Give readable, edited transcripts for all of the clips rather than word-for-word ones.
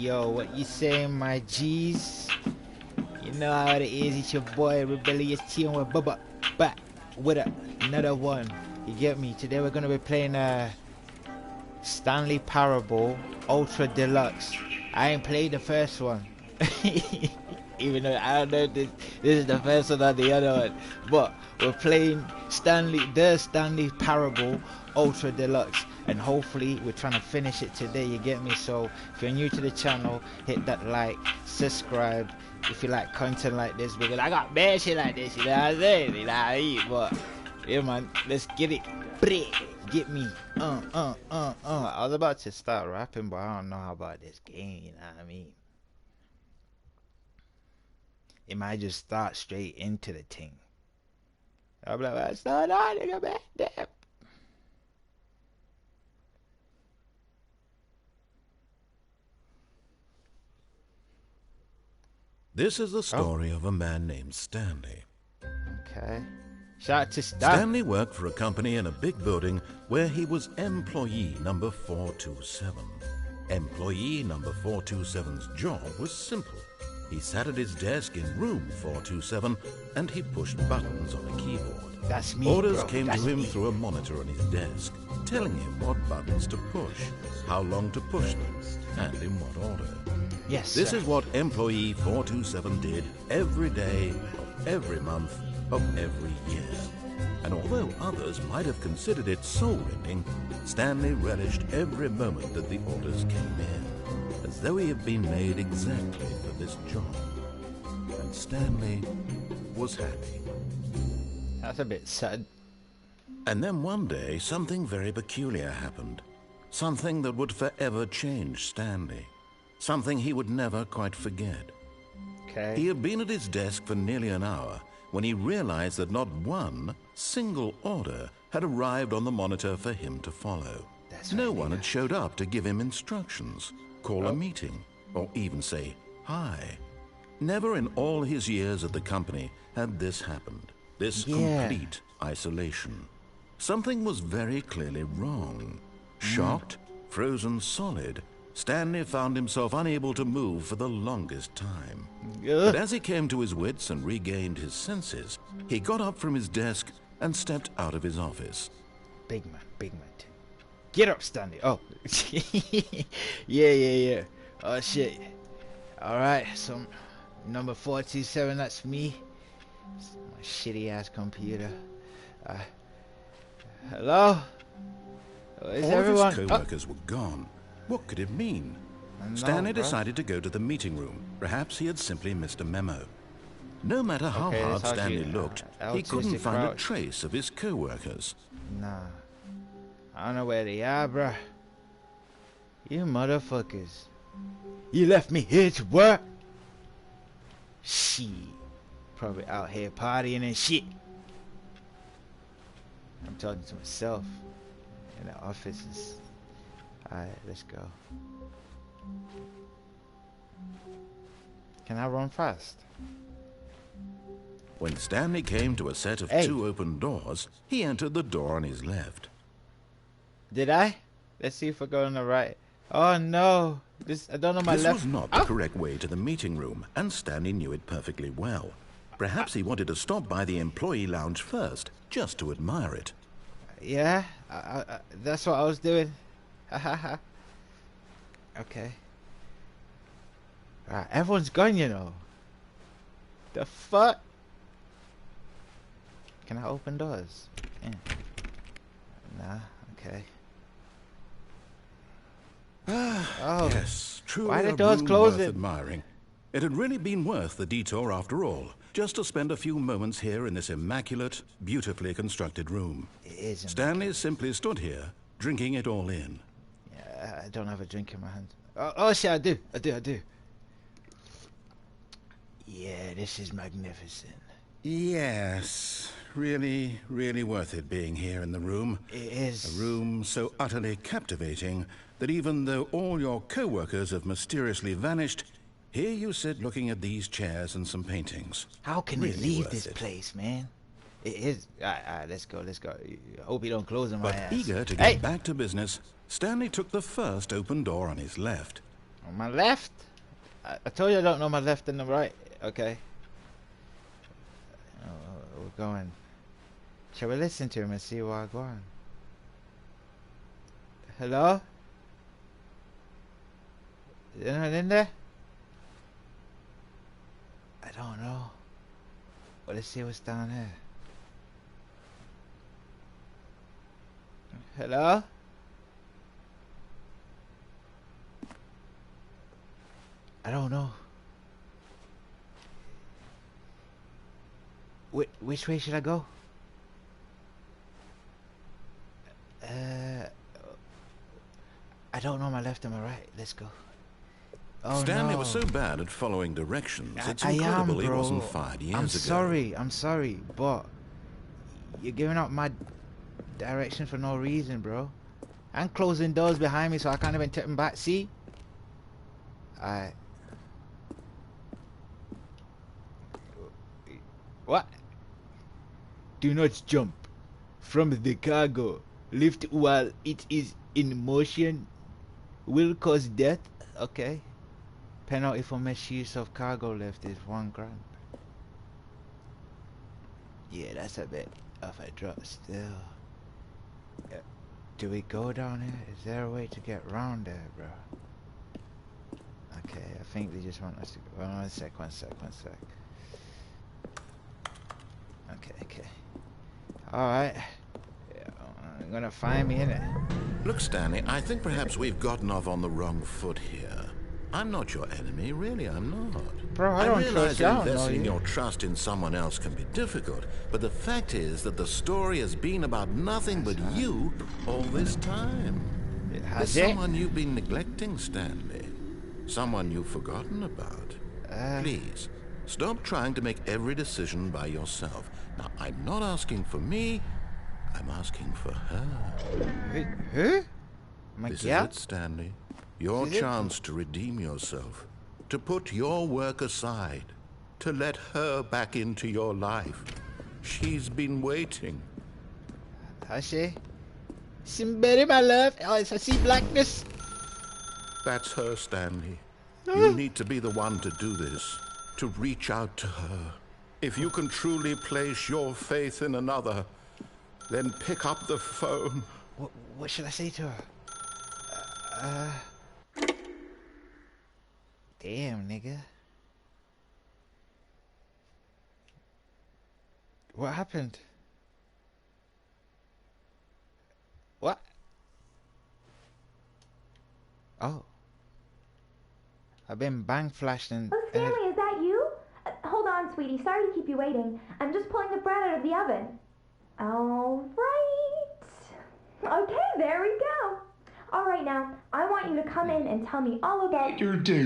Yo, what you saying, my G's? You know how it is. It's your boy Rebellioustee, and we're back with another one. You get me? Today we're gonna be playing Stanley Parable Ultra Deluxe. I ain't played the first one, even though I don't know if this is the first one or the other one. But we're playing the Stanley Parable Ultra Deluxe, and hopefully we're trying to finish it today. You get me? So if you're new to the channel, hit that like, subscribe if you like content like this, because I got bad shit like this. You know what I'm saying? You know what I mean? But yeah, man, let's get it. Get me. I was about to start rapping, but I don't know how about this game. You know what I mean? It might just start straight into the thing. I'll be like, what's going on, nigga, man? Damn. This is the story of a man named Stanley. Okay. Shout out to Stanley worked for a company in a big building where he was employee number 427. Employee number 427's job was simple. He sat at his desk in room 427 and he pushed buttons on a keyboard. That's me, Orders bro. came That's to him me. through a monitor on his desk, telling him what buttons to push, how long to push them, and in what order. Yes, This sir. is what employee 427 did every day of every month of every year. And although others might have considered it soul-rending, Stanley relished every moment that the orders came in, as though he had been made exactly for this job. And Stanley was happy. That's a bit sad. And then one day, something very peculiar happened. Something that would forever change Stanley. Something he would never quite forget. Okay. He had been at his desk for nearly an hour when he realized that not one single order had arrived on the monitor for him to follow. That's No right, one nigga. had showed up to give him instructions, call a meeting, or even say hi. Never in all his years at the company had this happened. This complete isolation. Something was very clearly wrong. Shocked, frozen solid, Stanley found himself unable to move for the longest time. But as he came to his wits and regained his senses, he got up from his desk and stepped out of his office. Big man. Get up, Stanley. Oh. Yeah. Oh, shit. Alright, so number 427, that's me. My shitty-ass computer. Hello? Is All everyone? of his co-workers were gone. What could it mean? Stanley bro. decided to go to the meeting room. Perhaps he had simply missed a memo. No matter how Okay, hard that's how Stanley you- looked, L2 he is couldn't to find a crouch. trace of his co-workers. Nah. I don't know where they are, bruh. You motherfuckers. You left me here to work? Shit. Probably out here partying and shit. I'm talking to myself. In the offices. Alright, let's go. Can I run fast? When Stanley came to a set of two open doors, he entered the door on his left. Did I? Let's see if I go on the right. Oh no. I don't know my This left. was not the correct way to the meeting room, and Stanley knew it perfectly well. Perhaps he wanted to stop by the employee lounge first, just to admire it. Yeah, that's what I was doing. Okay. Alright, everyone's gone, you know. The fuck? Can I open doors? Yeah. Nah, okay. Oh, Yes, truly why the a doors room closing? worth admiring. It had really been worth the detour after all, just to spend a few moments here in this immaculate, beautifully constructed room. it is. Stanley simply stood here, drinking it all in. Yeah, I don't have a drink in my hand. Oh shit, I do. Yeah, this is magnificent. Yes, really, really worth it being here in the room. It is. A room so utterly captivating that even though all your co-workers have mysteriously vanished, here you sit looking at these chairs and some paintings. How can Really we leave worth this it. place, man? It is. Alright, let's go. I hope you don't close on my But ass. eager to get back to business, Stanley took the first open door on his left. On my left? I told you I don't know my left and the right. Okay. We're going. Shall we listen to him and see where I go on? Hello? Is anyone in there? I don't know. Well, let's see what's down here. Hello? I don't know. Which way should I go? I don't know my left and my right. Let's go. Oh, Stanley no. was so bad at following directions. It's incredible he wasn't fired years ago. I'm sorry, but you're giving up my direction for no reason, bro. And closing doors behind me so I can't even take them back. See? What? Do not jump from the cargo. Lift while it is in motion will cause death. Okay. Penalty for misuse of cargo lift is $1 grand. Yeah, that's a bit of a drop still. Do we go down here? Is there a way to get round there, bro? Okay, I think they just want us to go. One sec. Okay. Alright. You're gonna find me in it. Look, Stanley, I think perhaps we've gotten off on the wrong foot here. I'm not your enemy, really, I'm not. Bro, I don't realize trust you. that investing your trust in someone else can be difficult, but the fact is that the story has been about nothing but you all this time. There's someone you've been neglecting, Stanley. Someone you've forgotten about. Please, stop trying to make every decision by yourself. Now, I'm not asking for me, I'm asking for her. Huh? This is it, Stanley. Your chance to redeem yourself. To put your work aside. To let her back into your life. She's been waiting. Has she? Somebody, my love. I see blackness. That's her, Stanley. You need to be the one to do this. To reach out to her. If you can truly place your faith in another, then pick up the phone. What should I say to her? Damn, nigga. What happened? What? Oh. I've been bang flashed and... Oh, Stanley, is that you? Hold on, sweetie. Sorry to keep you waiting. I'm just pulling the bread out of the oven. All right. Okay, there we go. All right, now, I want you to come in and tell me all about your day.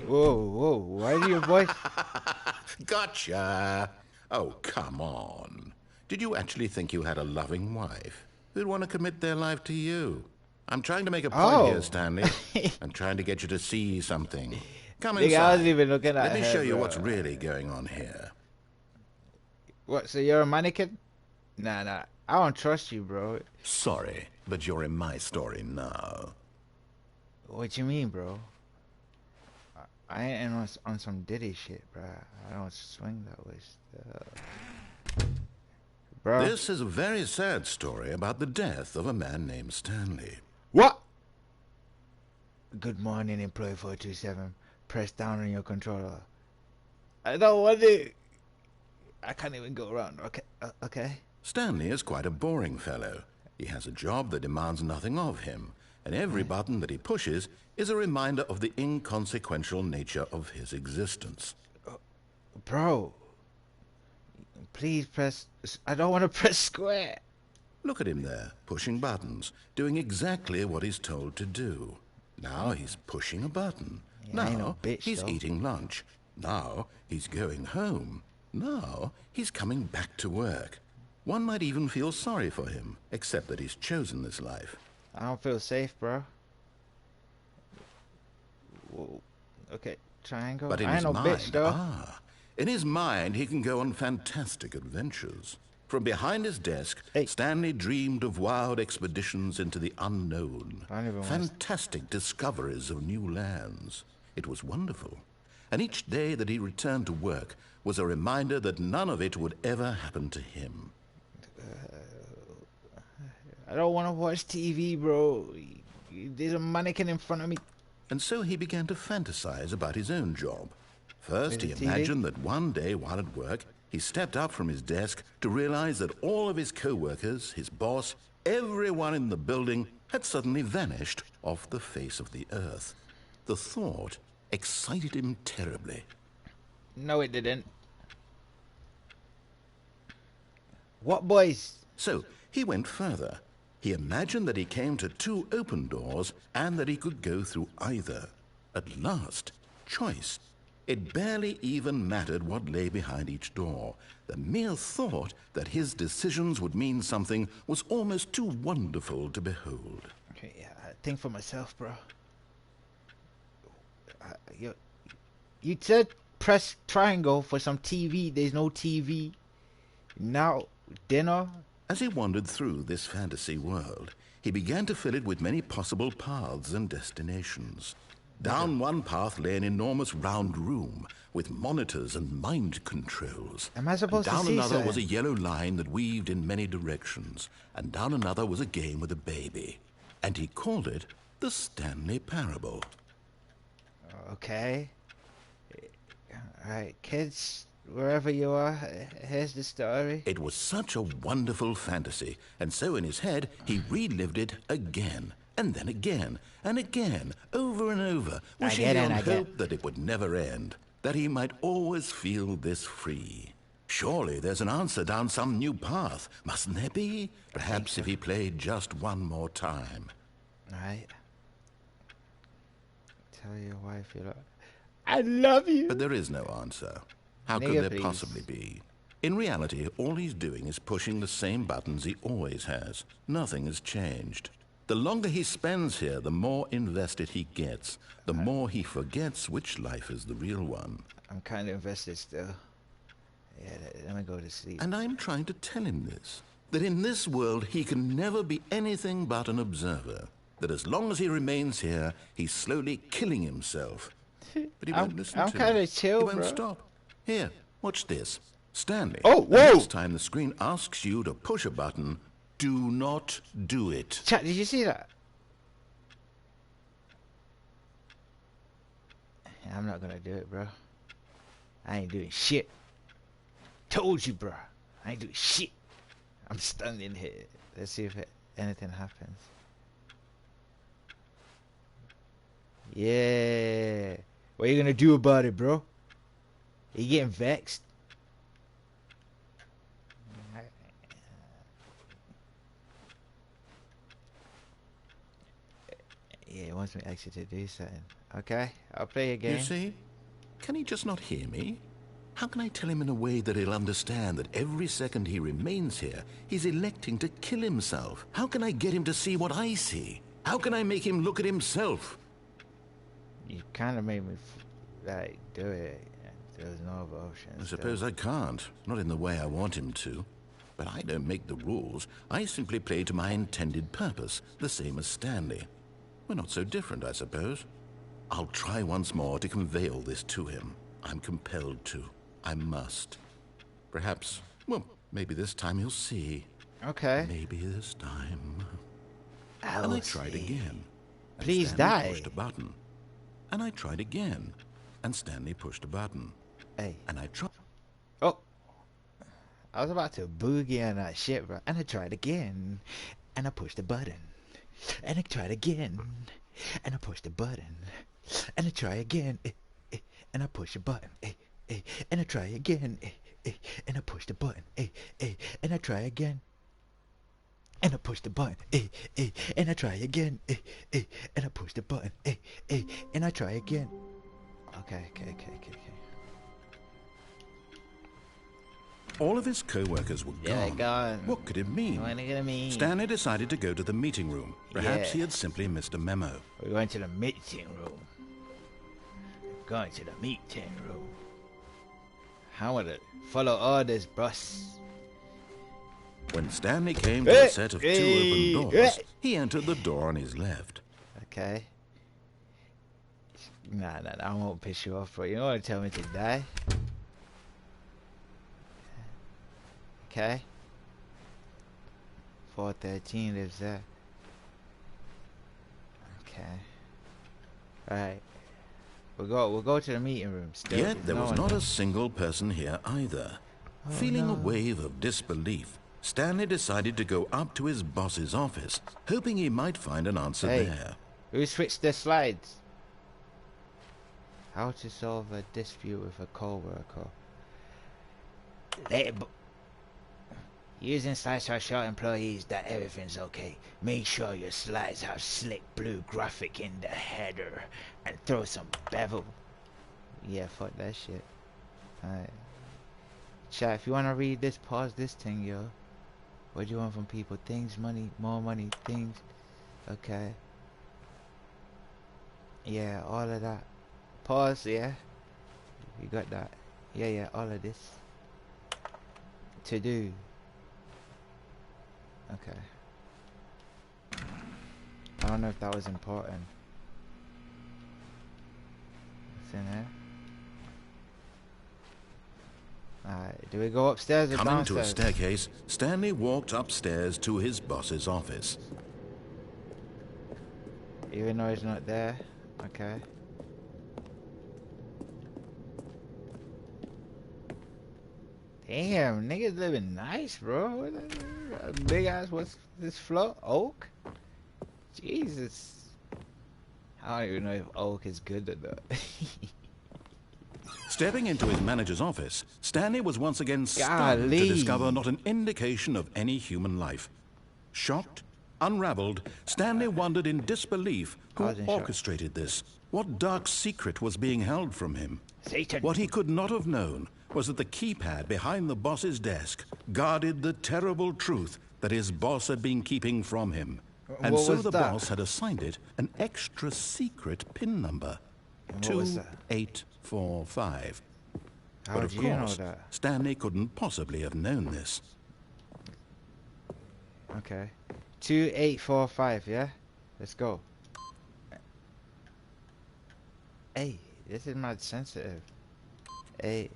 Whoa, why do your voice... Gotcha. Oh, come on. Did you actually think you had a loving wife who'd want to commit their life to you? I'm trying to make a point here, Stanley. I'm trying to get you to see something. Come inside. I wasn't even looking at Let me her, show you bro. what's really going on here. What, so you're a mannequin? Nah. I don't trust you, bro. Sorry, but you're in my story now. What you mean, bro? I ain't on some Diddy shit, bro. I don't swing that way stuff. Bro. This is a very sad story about the death of a man named Stanley. What? Good morning, employee 427. Press down on your controller. I don't want to. I can't even go around. Okay. Stanley is quite a boring fellow. He has a job that demands nothing of him, and every button that he pushes is a reminder of the inconsequential nature of his existence. Bro, please press... I don't want to press square. Look at him there, pushing buttons, doing exactly what he's told to do. Now he's pushing a button. Yeah, now he's though. eating lunch. Now he's going home. Now he's coming back to work. One might even feel sorry for him, except that he's chosen this life. I don't feel safe, bro. Whoa. Okay, triangle. But in I ain't his no mind, bitch, though. in his mind, he can go on fantastic adventures. From behind his desk, Stanley dreamed of wild expeditions into the unknown, fantastic discoveries of new lands. It was wonderful. And each day that he returned to work was a reminder that none of it would ever happen to him. I don't want to watch TV, bro. There's a mannequin in front of me. And so he began to fantasize about his own job. First, he imagined that one day while at work, he stepped up from his desk to realize that all of his co-workers, his boss, everyone in the building had suddenly vanished off the face of the earth. The thought excited him terribly. No, it didn't. What boys? So he went further. He imagined that he came to 2 open doors and that he could go through either. At last, choice. It barely even mattered what lay behind each door. The mere thought that his decisions would mean something was almost too wonderful to behold. Okay, yeah, I think for myself, bro. You said press triangle for some TV. There's no TV. Now, dinner. As he wandered through this fantasy world, he began to fill it with many possible paths and destinations. Down one path lay an enormous round room with monitors and mind controls. Am I supposed to see down another something? was a yellow line that weaved in many directions, and down another was a game with a baby. And he called it the Stanley Parable. Okay. Alright, kids, wherever you are, here's the story. It was such a wonderful fantasy, and so in his head, he relived it again, and then again, and again, over and over, wishing beyond hope that it would never end, that he might always feel this free. Surely there's an answer down some new path, mustn't there be? Perhaps if he played just one more time. Alright. Tell your wife you love... I love you! But there is no answer. How could there possibly be? In reality, all he's doing is pushing the same buttons he always has. Nothing has changed. The longer he spends here, the more invested he gets. The more he forgets which life is the real one. I'm kind of invested still. Yeah, let me go to sleep. And I'm trying to tell him this. That in this world, he can never be anything but an observer. That as long as he remains here, he's slowly killing himself. But he won't listen to me. I'm kind of chill, bro. He won't stop. Here, watch this. Stanley. Oh, whoa! The next time the screen asks you to push a button, do not do it. Chat, did you see that? I'm not gonna do it, bro. I ain't doing shit. Told you, bro. I ain't doing shit. I'm standing here. Let's see if anything happens. Yeah. What are you gonna do about it, bro? Are you getting vexed? Yeah, he wants me actually to do something. Okay, I'll play a game. You see? Can he just not hear me? How can I tell him in a way that he'll understand that every second he remains here, he's electing to kill himself? How can I get him to see what I see? How can I make him look at himself? You kind of made me like do it. There's no other option. I suppose I can't. Not in the way I want him to. But I don't make the rules. I simply play to my intended purpose, the same as Stanley. We're not so different, I suppose. I'll try once more to convey all this to him. I'm compelled to. I must. Perhaps, well, maybe this time he'll see. Okay. Maybe this time. And I tried again. Please Stanley pushed a button. And I tried again. And Stanley pushed a button. Hey. And I tried. Oh. I was about to boogie on that shit, bro. And I tried again. And I pushed the button. And I tried again. And I pushed the button. And I try again. And I push the button. And I try again. And I push the button. And I try again. And I push the button. And I try again. And I push the button. And I try again. Okay. All of his co-workers were gone. What could it mean? Stanley decided to go to the meeting room. Perhaps he had simply missed a memo. We're going to the meeting room. Going to the meeting room. How would it follow orders, boss? When Stanley came to a set of 2 open doors, he entered the door on his left. Okay. Nah, I won't piss you off, bro. You don't want to tell me to die. Okay. 413 lives there. Okay. Alright. We'll go to the meeting room still. Yet there was not a single person here either. Feeling a wave of disbelief, Stanley decided to go up to his boss's office, hoping he might find an answer there. Who switched the slides? How to solve a dispute with a co-worker. Using slides to show employees that everything's okay. Make sure your slides have slick blue graphic in the header and throw some bevel. Yeah, fuck that shit. Alright. Chat, if you wanna read this, pause this thing, yo. What do you want from people? Things, money, more money, things. Okay. Yeah, all of that. Pause, yeah. You got that. Yeah, all of this. To do. Okay. I don't know if that was important. What's in there? Alright, do we go upstairs or Coming downstairs? to a staircase, Stanley walked upstairs to his boss's office. Even though he's not there. Okay. Damn, niggas living nice, bro. Big ass, what's this floor? Oak? Jesus. I don't even know if oak is good or not. Stepping into his manager's office, Stanley was once again stunned to discover not an indication of any human life. Shocked, unraveled, Stanley wondered in disbelief who orchestrated this. What dark secret was being held from him? Satan. What he could not have known was that the keypad behind the boss's desk guarded the terrible truth that his boss had been keeping from him. And so the boss had assigned it an extra secret PIN number. 2845. But of course, Stanley couldn't possibly have known this. Okay. 2845, yeah? Let's go. Hey, this is mad sensitive. Hey,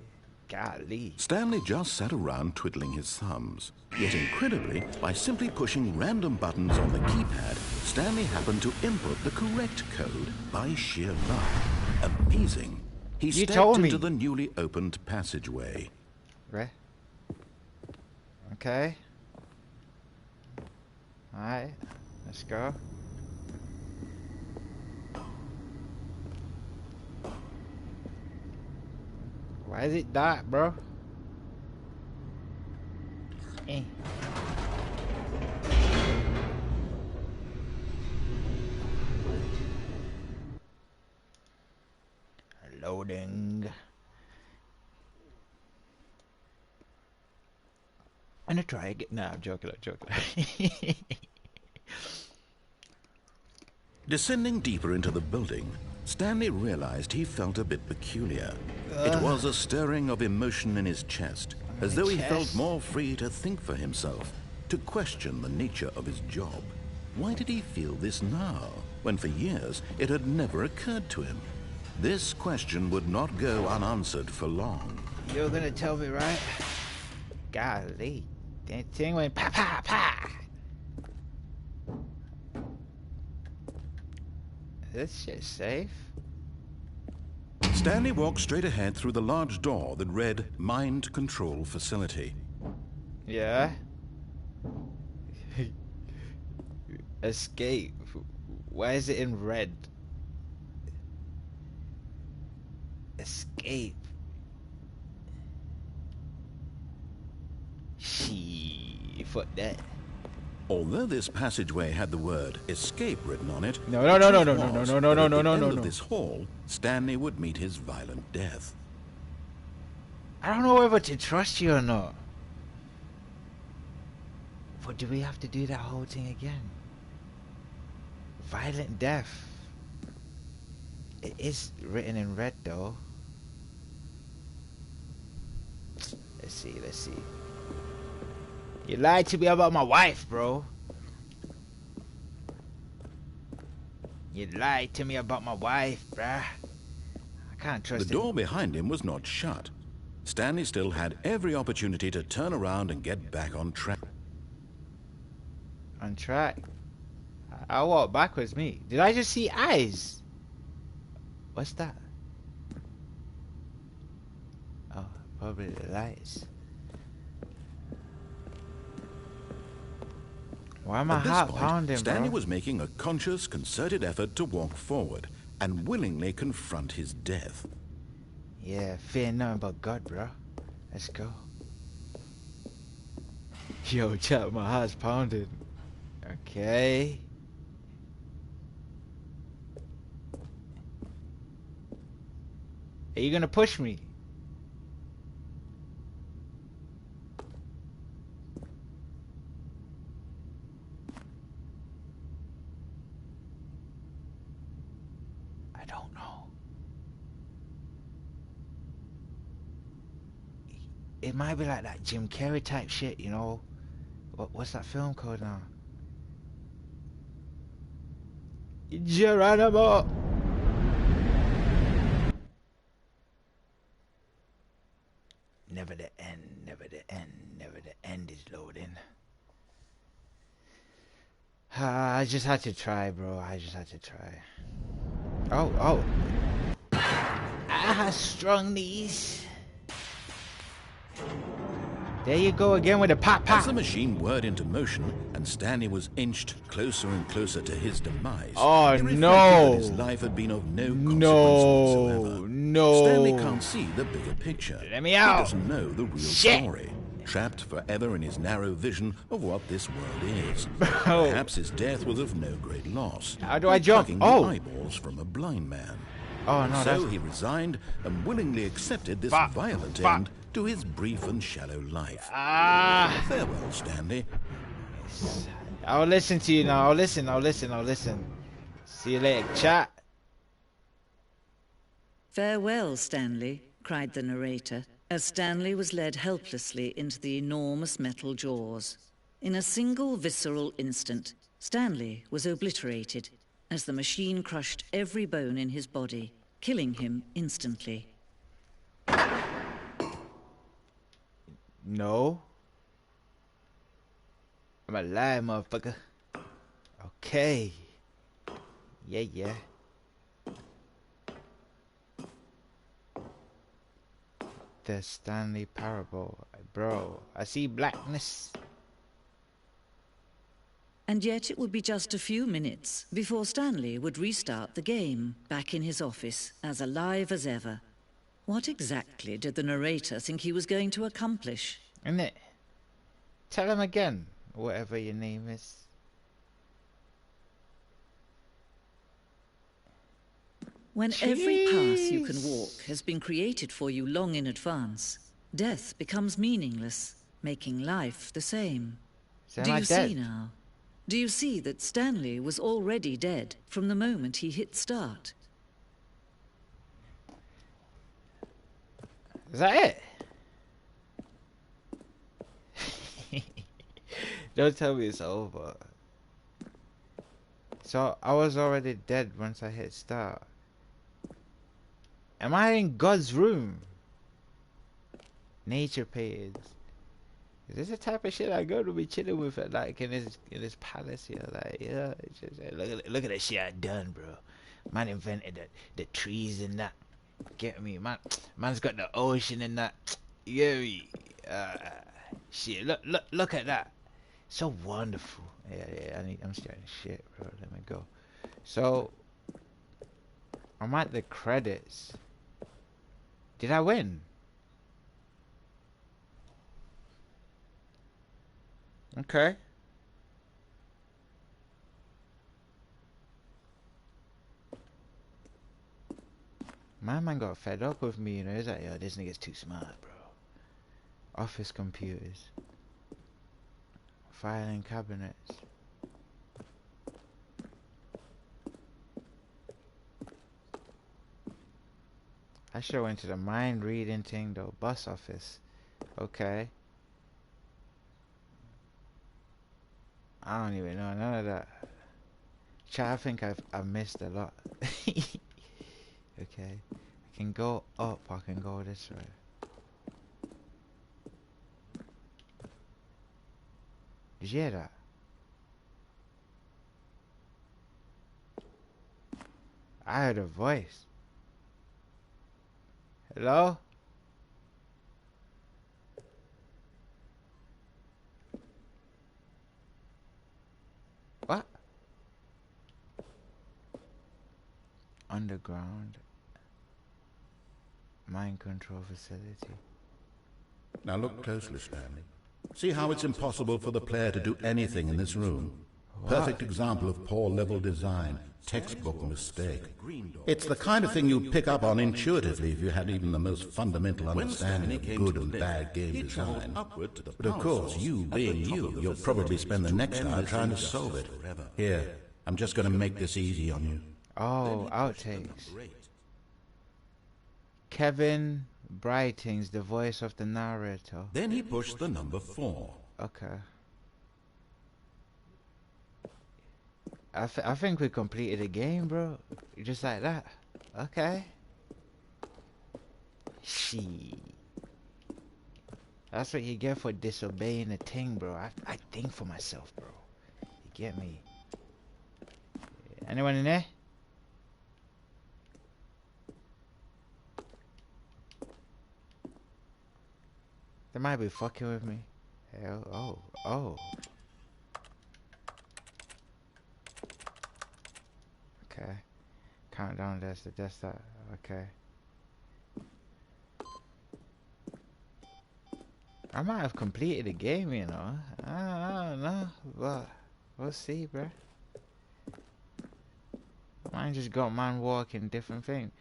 golly. Stanley just sat around twiddling his thumbs. Yet incredibly, by simply pushing random buttons on the keypad, Stanley happened to input the correct code by sheer luck. Amazing. He stepped into the newly opened passageway. Right. Okay. Alright, let's go. Why is it dark, bro? Eh. Loading. I'm gonna try again. Nah, I'm joking, Descending deeper into the building, Stanley realized he felt a bit peculiar. It was a stirring of emotion in his chest, as though he felt more free to think for himself, to question the nature of his job. Why did he feel this now, when for years it had never occurred to him? This question would not go unanswered for long. You're gonna tell me, right? Golly. That thing went pa pa pa. Is this shit safe? Stanley walked straight ahead through the large door that read Mind Control Facility. Yeah. Escape. Why is it in red? Escape. Fuck that. Although this passageway had the word escape written on it, no. At the end of this hall, Stanley would meet his violent death. I don't know whether to trust you or not. But do we have to do that whole thing again? Violent death. It is written in red though. Let's see. You lied to me about my wife, bro. You lied to me about my wife, bruh. I can't trust The him. door behind him was not shut. Stanley still had every opportunity to turn around and get back on track. On track? I walk backwards, me. Did I just see eyes? What's that? Oh, probably the lights. Why am I At this heart point, pounding, Stanley bro? was making a conscious, concerted effort to walk forward and willingly confront his death. Yeah, fear nothing but God, bro. Let's go. Yo, chat, my heart's pounding. Okay. Are you gonna push me? I don't know. It might be like that Jim Carrey type shit, you know? What's that film called now? Geronimo! Never the end, never the end, never the end is loading. I just had to try, bro. I just had to try. Oh. I have strong knees. There you go again with the pop. As the machine whirred into motion and Stanley was inched closer and closer to his demise, Oh, he reflected no. that his life had been of no consequence whatsoever. No. Stanley can't see the bigger picture. Let me out. He doesn't know the real story. Trapped forever in his narrow vision of what this world is. Perhaps his death was of no great loss. How do I jump? Plucking the eyeballs from a blind man. Oh, no, So he resigned and willingly accepted this violent end to his brief and shallow life. Farewell, Stanley. I'll listen to you now. I'll listen. See you later, chat. Farewell, Stanley, cried the narrator, as Stanley was led helplessly into the enormous metal jaws. In a single visceral instant, Stanley was obliterated, as the machine crushed every bone in his body, killing him instantly. No. I'm alive, motherfucker. Okay. Yeah. The Stanley Parable. Bro, I see blackness. And yet it would be just a few minutes before Stanley would restart the game, back in his office, as alive as ever. What exactly did the narrator think he was going to accomplish? Innit? Tell him again, whatever your name is. When every path you can walk has been created for you long in advance, death becomes meaningless, making life the same. So Do you see now? Do you see that Stanley was already dead from the moment he hit start? Is that it? Don't tell me it's over. So I was already dead once I hit start. Am I in God's room? Nature paintings. Is this the type of shit I go to be chilling with at, like in this palace here? Like, yeah, it's just, look at the shit I done, bro. Man invented the trees and that. Get me, man's got the ocean and that. You get me? Shit, look at that. So wonderful. Yeah, I'm starting shit, bro. Let me go. So I'm at the credits. Did I win? Okay. My man got fed up with me, you know. He's like, yo, this nigga's too smart, bro. Office computers. Filing cabinets. I sure went to the mind reading thing though. Bus office. Okay. I don't even know none of that. Chat, I think I've missed a lot. Okay. I can go up, I can go this way. Did you hear that? I heard a voice. Hello? What? Underground mind control facility. Now look closely, Stanley. See how it's impossible for the player to do anything in this room? Perfect example of poor level design. Textbook mistake. It's the kind of thing you'd pick up on intuitively if you had even the most fundamental understanding of good and bad game design. But of course, you being you, you'll probably spend the next hour trying to solve it. Here, I'm just going to make this easy on you. Oh, outtakes. Kevin Brighting's the voice of the narrator. Then he pushed the number 4. Okay. I think we completed the game, bro. Just like that. Okay. She. That's what you get for disobeying a thing, bro. I think for myself, bro. You get me? Anyone in there? They might be fucking with me. Hell, oh. Okay. Countdown, that's that. Okay. I might have completed the game, you know. I don't know, but we'll see, bro. Mine just got man walking different thing.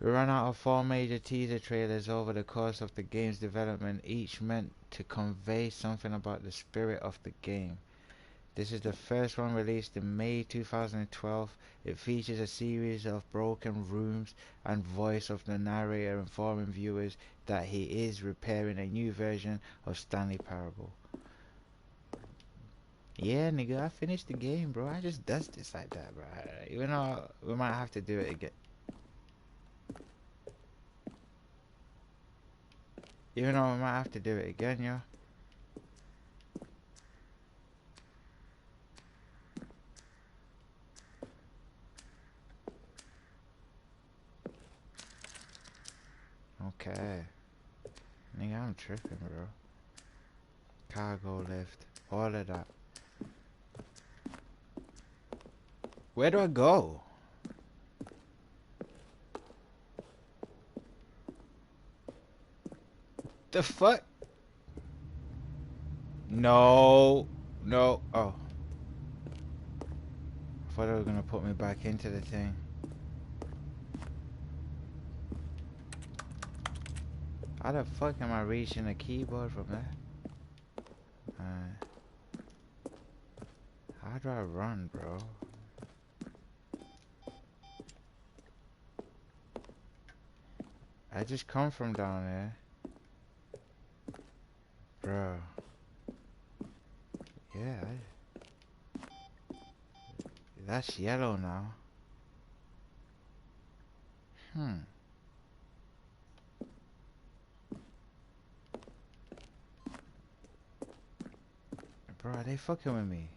We ran out of 4 major teaser trailers over the course of the game's development, each meant to convey something about the spirit of the game. This is the first one, released in May 2012. It features a series of broken rooms and voice of the narrator informing viewers that he is repairing a new version of Stanley Parable. Yeah, nigga, I finished the game, bro. I just does this like that, bro. Even though we might have to do it again. Even though we might have to do it again, yo. Okay. Nigga, I'm tripping, bro. Cargo lift. All of that. Where do I go? The fuck? No. No. Oh. I thought they were gonna put me back into the thing. How the fuck am I reaching the keyboard from there? How do I run, bro? I just come from down there. Bro. Yeah. That's yellow now. Bro, are they fucking with me?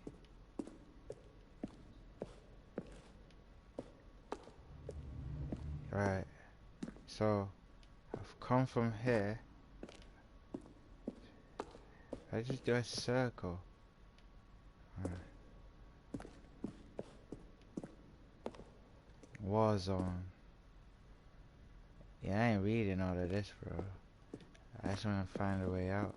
Right. So, I've come from here. I just do a circle. Right. Warzone. Yeah, I ain't reading all of this, bro. I just wanna find a way out.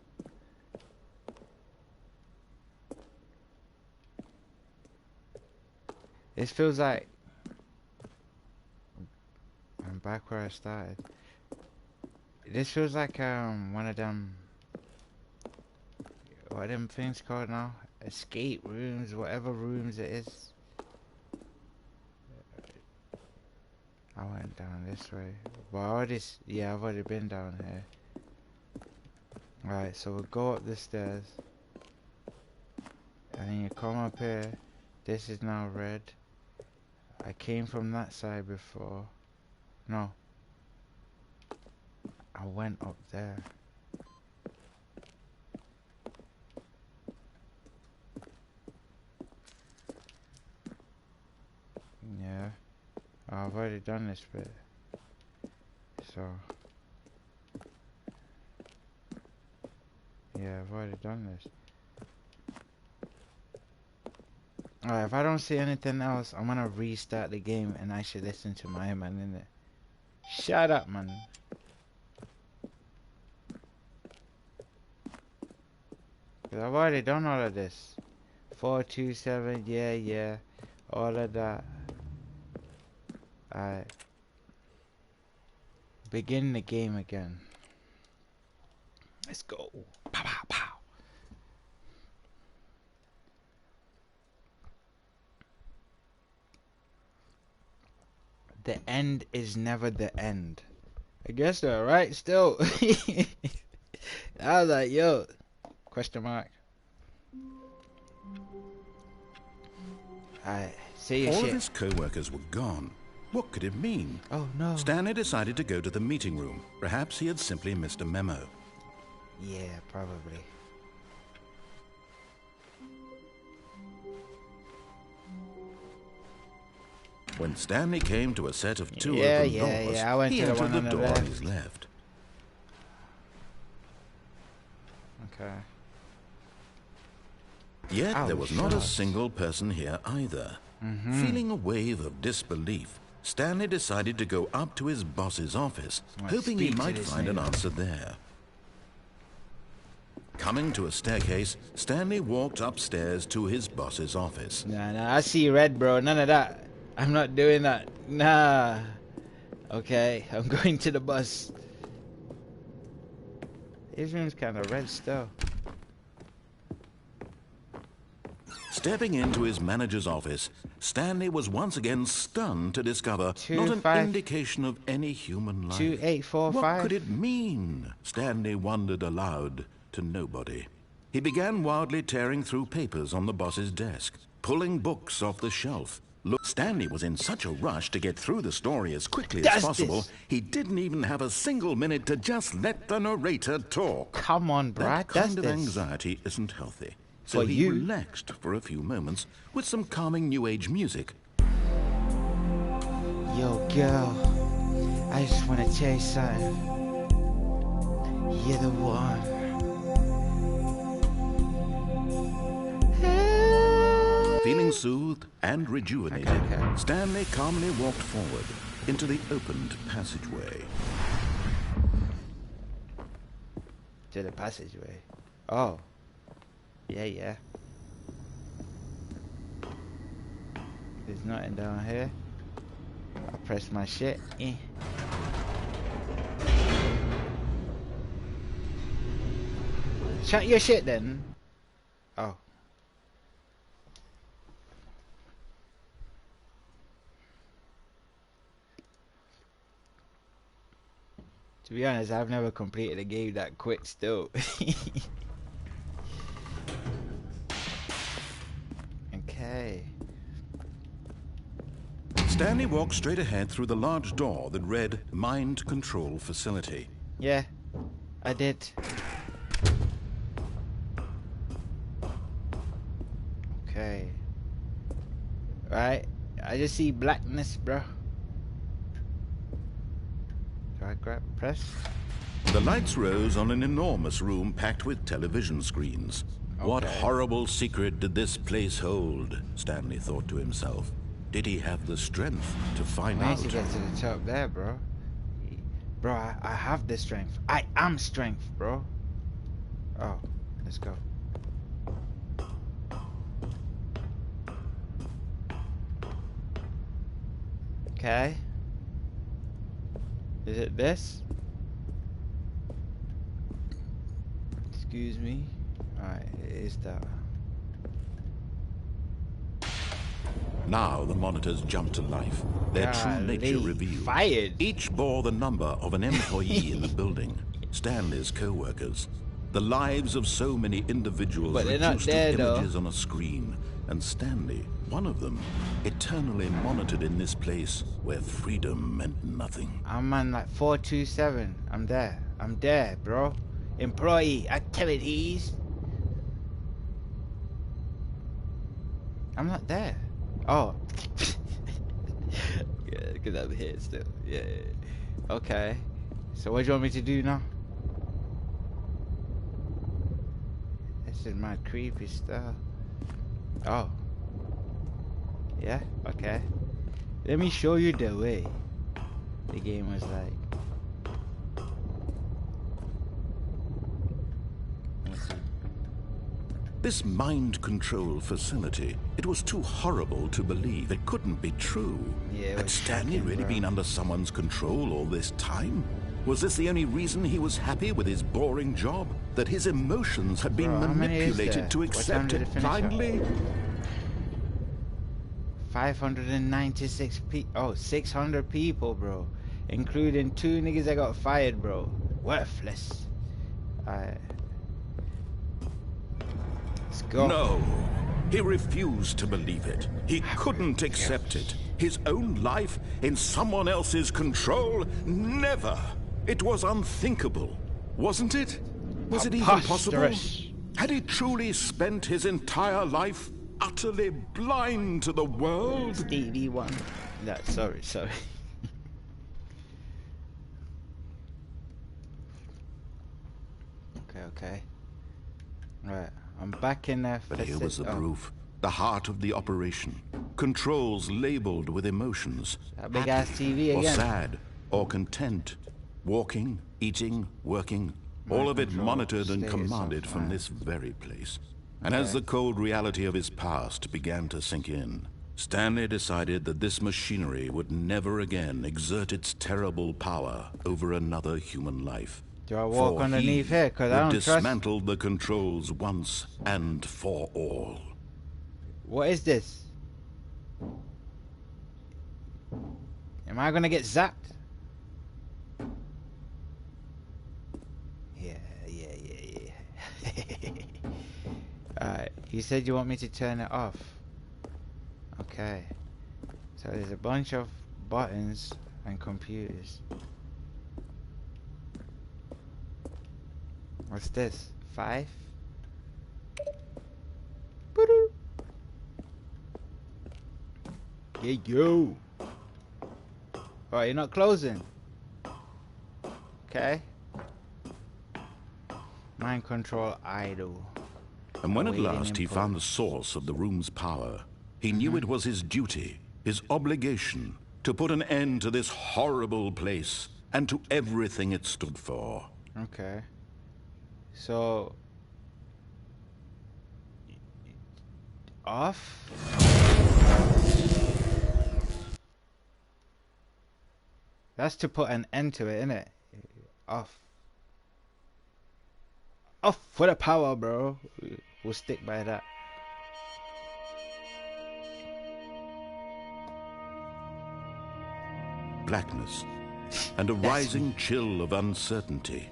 This feels like I'm back where I started. This feels like one of them, what are them things called now? Escape rooms, whatever rooms it is. I went down this way. But yeah, I've already been down here. Right, so we'll go up the stairs. And you come up here. This is now red. I came from that side before. No. I went up there. Yeah. Oh, I've already done this bit. So. Yeah, I've already done this. Alright, if I don't see anything else, I'm gonna restart the game and I should listen to my man, innit? Shut up, man. Cause I've already done all of this. 427, yeah. All of that. Alright. Begin the game again. Let's go. Pow, pow, pow. The end is never the end. I guess they're right still. I was like, yo. Question mark. Alright, say your shit. All of his co-workers were gone. What could it mean? Oh no. Stanley decided to go to the meeting room. Perhaps he had simply missed a memo. Yeah, probably. When Stanley came to a set of two open doors, I went he to the entered one the on the door on left. his left. Okay. Yet Oh, there was not a shucks. single person here either. Feeling a wave of disbelief, Stanley decided to go up to his boss's office, Let's hoping he speak to might this find an nigga. answer there. Coming to a staircase, Stanley walked upstairs to his boss's office. Nah, I see red, bro. None of that. I'm not doing that. Nah. Okay, I'm going to the bus. His room's kind of red still. Stepping into his manager's office, Stanley was once again stunned to discover not an 5 indication of any human life. 2845. What could it mean? Stanley wondered aloud to nobody. He began wildly tearing through papers on the boss's desk, pulling books off the shelf. Look, Stanley was in such a rush to get through the story as quickly as possible, he didn't even have a single minute to just let the narrator talk. Come on, bruh. That Does kind of this. anxiety isn't healthy. So For he you. relaxed for a few moments with some calming new age music. Yo, girl. I just want to tell you something. You're the one. Feeling soothed and rejuvenated, Okay. Stanley calmly walked forward into the opened passageway. To the passageway. Oh. Yeah. There's nothing down here. I press my shit. Shut your shit then. Oh. To be honest, I've never completed a game that quick still. Okay. Stanley walked straight ahead through the large door that read Mind Control Facility. Yeah, I did. Okay. Right. I just see blackness, bro. Do I press? The lights rose on an enormous room packed with television screens. What horrible secret did this place hold? Stanley thought to himself. Did he have the strength to find I out? need to get to the top there, bro. Bro, I have the strength. I am strength, bro. Oh, let's go. Okay. Is it this? Excuse me. Alright, it is that. Now the monitors jumped to life, their true nature Golly, revealed. fired. Each bore the number of an employee in the building, Stanley's co-workers. The lives of so many individuals But they're not reduced there, to though. images on a screen, and Stanley, one of them, eternally monitored in this place where freedom meant nothing. I'm on like 427. I'm there. I'm there, bro. Employee activities. I'm not there. Oh. Yeah, because I'm here still. Yeah. Okay. So what do you want me to do now? This is my creepy stuff. Oh. Yeah, okay. Let me show you the way. The game was like. This mind control facility, it was too horrible to believe. It couldn't be true. Yeah, it Had was Stanley shocking, really bro. been under someone's control all this time? Was this the only reason he was happy with his boring job? That his emotions had been Bro, how many is manipulated there? to What time accept did it it finish up? blindly? 596 oh, 600 people, bro. Including 2 niggas that got fired, bro. Worthless. Alright. Let's go. No. He refused to believe it. He couldn't accept it. His own life in someone else's control? Never. It was unthinkable. Wasn't it? Was it even possible? Preposterous. Had he truly spent his entire life utterly blind to the world? Stevie Wonder. No, sorry. Okay. Right, I'm back in there. But here was the proof. The heart of the operation. Controls labeled with emotions. That big ass TV Or again. sad, or content. Walking, eating, working. All of it control, monitored and status commanded of from mind. this very place. And as the cold reality of his past began to sink in, Stanley decided that this machinery would never again exert its terrible power over another human life. Do I walk For underneath he here? Because I would don't trust. dismantle the controls once and for all. What is this? Am I gonna get zapped? Yeah. Alright, you said you want me to turn it off. Okay. So there's a bunch of buttons and computers. What's this? 5? Boo-doo. Yeah, yo. Oh, you're not closing. Okay. Mind control idle. And when at Awaiting last he input. found the source of the room's power, he knew it was his duty, his obligation, to put an end to this horrible place and to everything it stood for. Okay. So off. That's to put an end to it, innit? Off. Off for the power, bro. We'll stick by that. Blackness and a rising chill of uncertainty.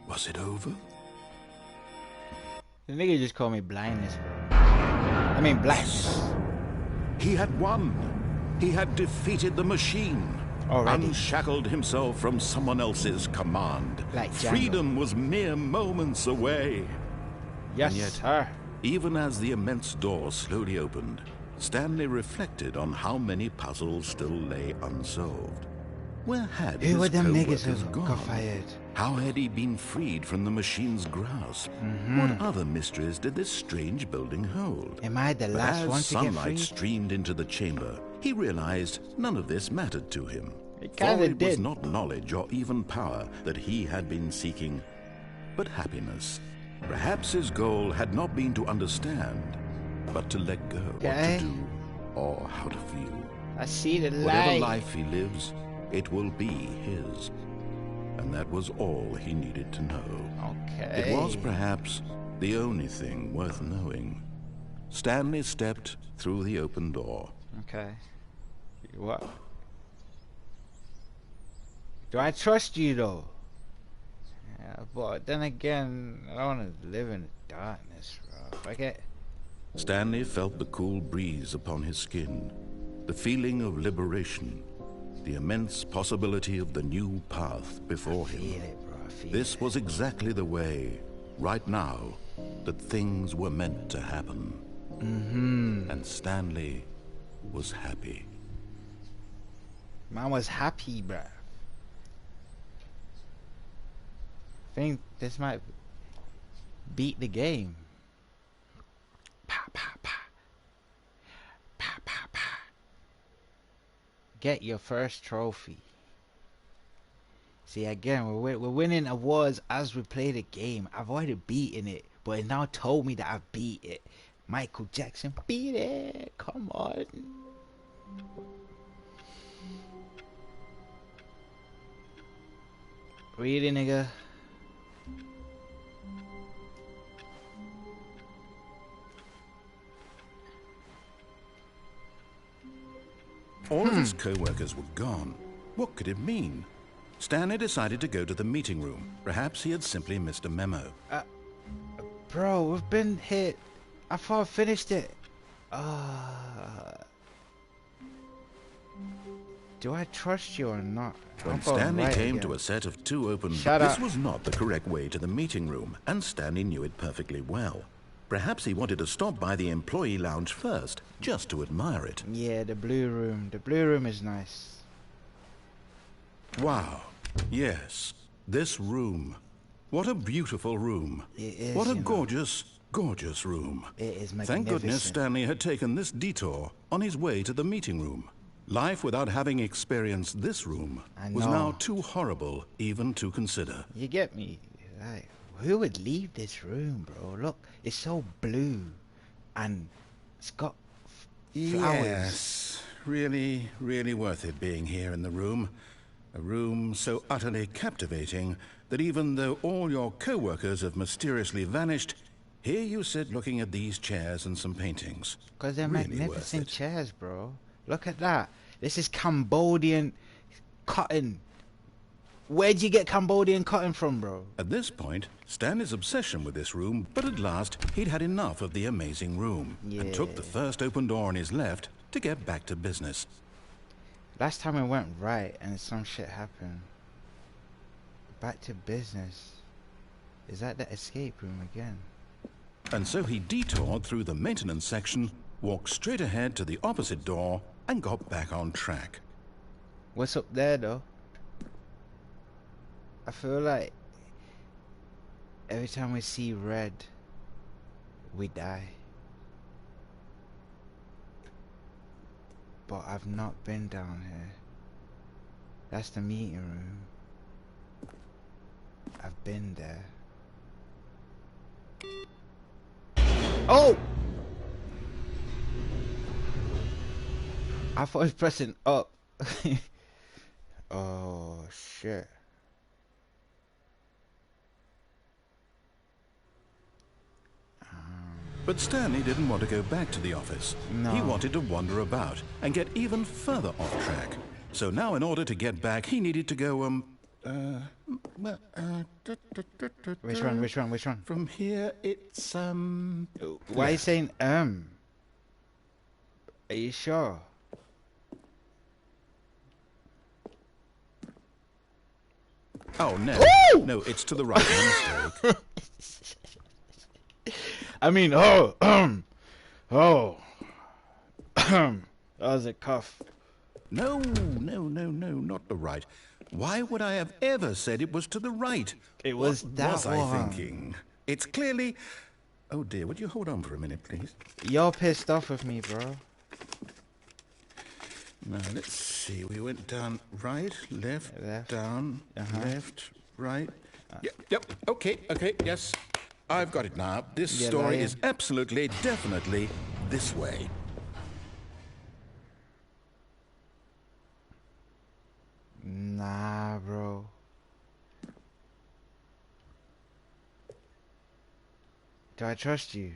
Was it over? The nigga just called me blindness, bro. I mean blackness. He had won. He had defeated the machine. Already. Unshackled himself from someone else's command. Like Django. Freedom was mere moments away. Yes, And yet, sir. Even as the immense door slowly opened, Stanley reflected on how many puzzles still lay unsolved. Where had Who his were them niggas co-workers who gone? got fired? How had he been freed from the machine's grasp? What other mysteries did this strange building hold? Am I the But last as one to get sunlight freed? streamed into the chamber, he realized none of this mattered to him. It For kinda it was did. not knowledge or even power that he had been seeking, but happiness. Perhaps his goal had not been to understand, but to let go what Okay. to do or how to feel. I see the Whatever light. life he lives, it will be his. And that was all he needed to know. Okay. It was perhaps the only thing worth knowing. Stanley stepped through the open door. Okay. What? Do I trust you though? But then again, I don't want to live in the darkness, bro. Fuck it. Stanley felt the cool breeze upon his skin, the feeling of liberation, the immense possibility of the new path before him. Feel it, bro. Feel This it. was exactly the way, right now, that things were meant to happen. And Stanley was happy. Man was happy, bro. I think this might beat the game. Pa pa pa. Pa pa pa. Get your first trophy. See, again, we're winning awards as we play the game. I've already beaten it, but it now told me that I've beat it. Michael Jackson beat it. Come on. Really, nigga? All of his co-workers were gone. What could it mean? Stanley decided to go to the meeting room. Perhaps he had simply missed a memo. Bro, we've been hit. I thought I finished it. Do I trust you or not? When Stanley came to a set of two open... This was not the correct way to the meeting room, and Stanley knew it perfectly well. Perhaps he wanted to stop by the employee lounge first, just to admire it. Yeah, the blue room. The blue room is nice. Wow. Yes. This room. What a beautiful room. It is, what a gorgeous, gorgeous room. It is magnificent. Thank goodness Stanley had taken this detour on his way to the meeting room. Life without having experienced this room was now too horrible even to consider. You get me? Like, who would leave this room, bro? Look, it's so blue. And it's got flowers. Yes. Really, really worth it being here in the room. A room so utterly captivating that even though all your co-workers have mysteriously vanished, here you sit looking at these chairs and some paintings. Because they're really magnificent chairs, bro. Look at that. This is Cambodian cotton. Where'd you get Cambodian cotton from, bro? At this point, Stanley's obsession with this room, but at last he'd had enough of the amazing room and took the first open door on his left to get back to business. Last time it went right and some shit happened. Back to business. Is that the escape room again? And so he detoured through the maintenance section, walked straight ahead to the opposite door, and got back on track. What's up there, though? I feel like every time we see red, we die. But I've not been down here. That's the meeting room. I've been there. Oh! I thought I was pressing up. Oh, shit. But Stanley didn't want to go back to the office. No. He wanted to wander about and get even further off track. So now in order to get back, he needed to go, Which one? From here, it's, Why are you saying, Are you sure? Oh, no. Woo! No, it's to the right. My mistake. I mean, that was a cough. No, not the right. Why would I have ever said it was to the right? It was what that was one. I thinking? It's clearly... Oh dear, would you hold on for a minute, please? You're pissed off with me, bro. Now, let's see. We went down right, left, down, left, right. Yep, okay, yes. I've got it now. This story is absolutely, definitely this way. Nah, bro. Do I trust you?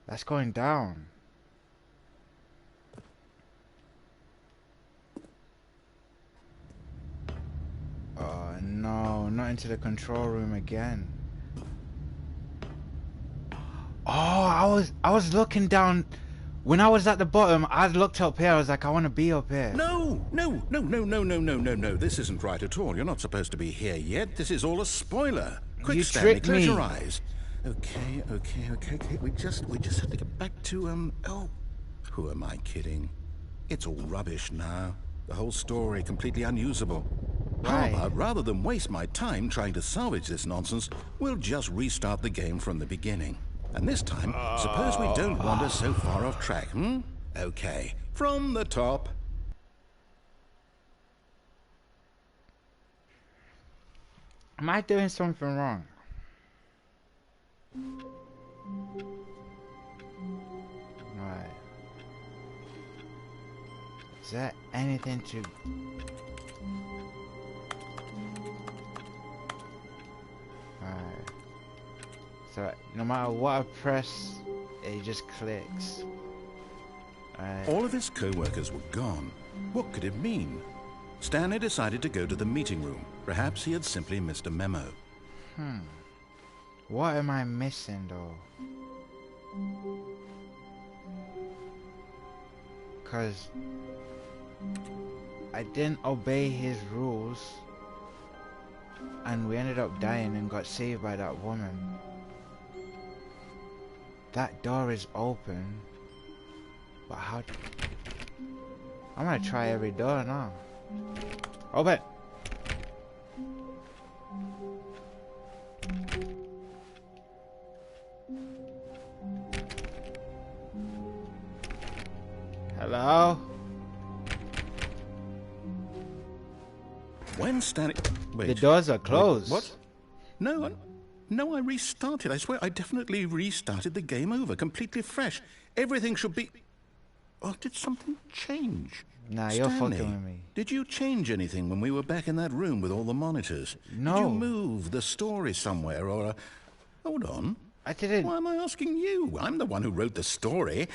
That's going down. went to the control room again. Oh, I was looking down. When I was at the bottom, I looked up here. I was like, I want to be up here. No. This isn't right at all. You're not supposed to be here yet. This is all a spoiler. Quick, You Stanley, tricked close me. your eyes. Okay. We just have to get back to, oh, who am I kidding? It's all rubbish now. The whole story completely unusable. Right. How about, rather than waste my time trying to salvage this nonsense, we'll just restart the game from the beginning. And this time, suppose we don't wander so far off track, hmm? Okay, from the top. Am I doing something wrong? Right. Is there anything to... Alright. So, no matter what I press, it just clicks. Alright. All of his co-workers were gone. What could it mean? Stanley decided to go to the meeting room. Perhaps he had simply missed a memo. What am I missing, though? Because I didn't obey his rules, and we ended up dying and got saved by that woman. That door is open, but how... I'm gonna try every door now. Open! Hello? When Stanley... Wait. The doors are closed. Wait, what? No, I restarted. I swear, I definitely restarted the game over, completely fresh. Everything should be... Oh, did something change? Nah, you're Stanley, fucking with me. did you change anything when we were back in that room with all the monitors? No. Did you move the story somewhere, or... Hold on. I didn't... Why am I asking you? I'm the one who wrote the story. It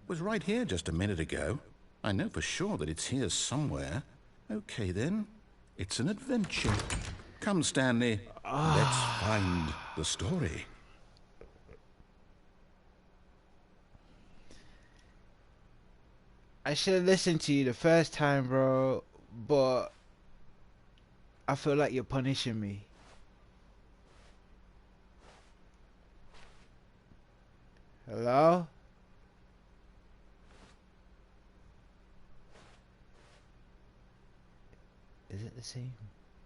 was right here just a minute ago. I know for sure that it's here somewhere. Okay, then. It's an adventure. Come, Stanley. Let's find the story. I should have listened to you the first time, bro, but I feel like you're punishing me. Hello? Is it the same?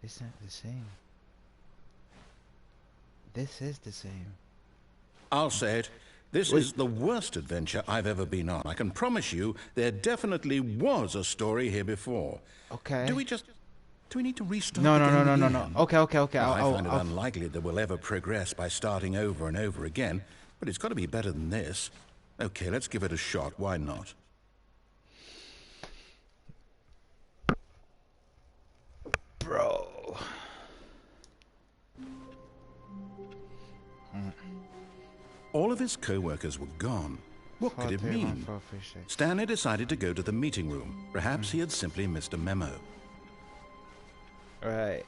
It's not the same. This is the same. I'll say it. This is the worst adventure I've ever been on. I can promise you there definitely was a story here before. Okay. Do we need to restart No. the game again? Okay. I find it unlikely that we'll ever progress by starting over and over again, but it's got to be better than this. Okay, let's give it a shot. Why not? Bro. All of his co-workers were gone. What could it mean? Stanley decided to go to the meeting room. Perhaps he had simply missed a memo. Right.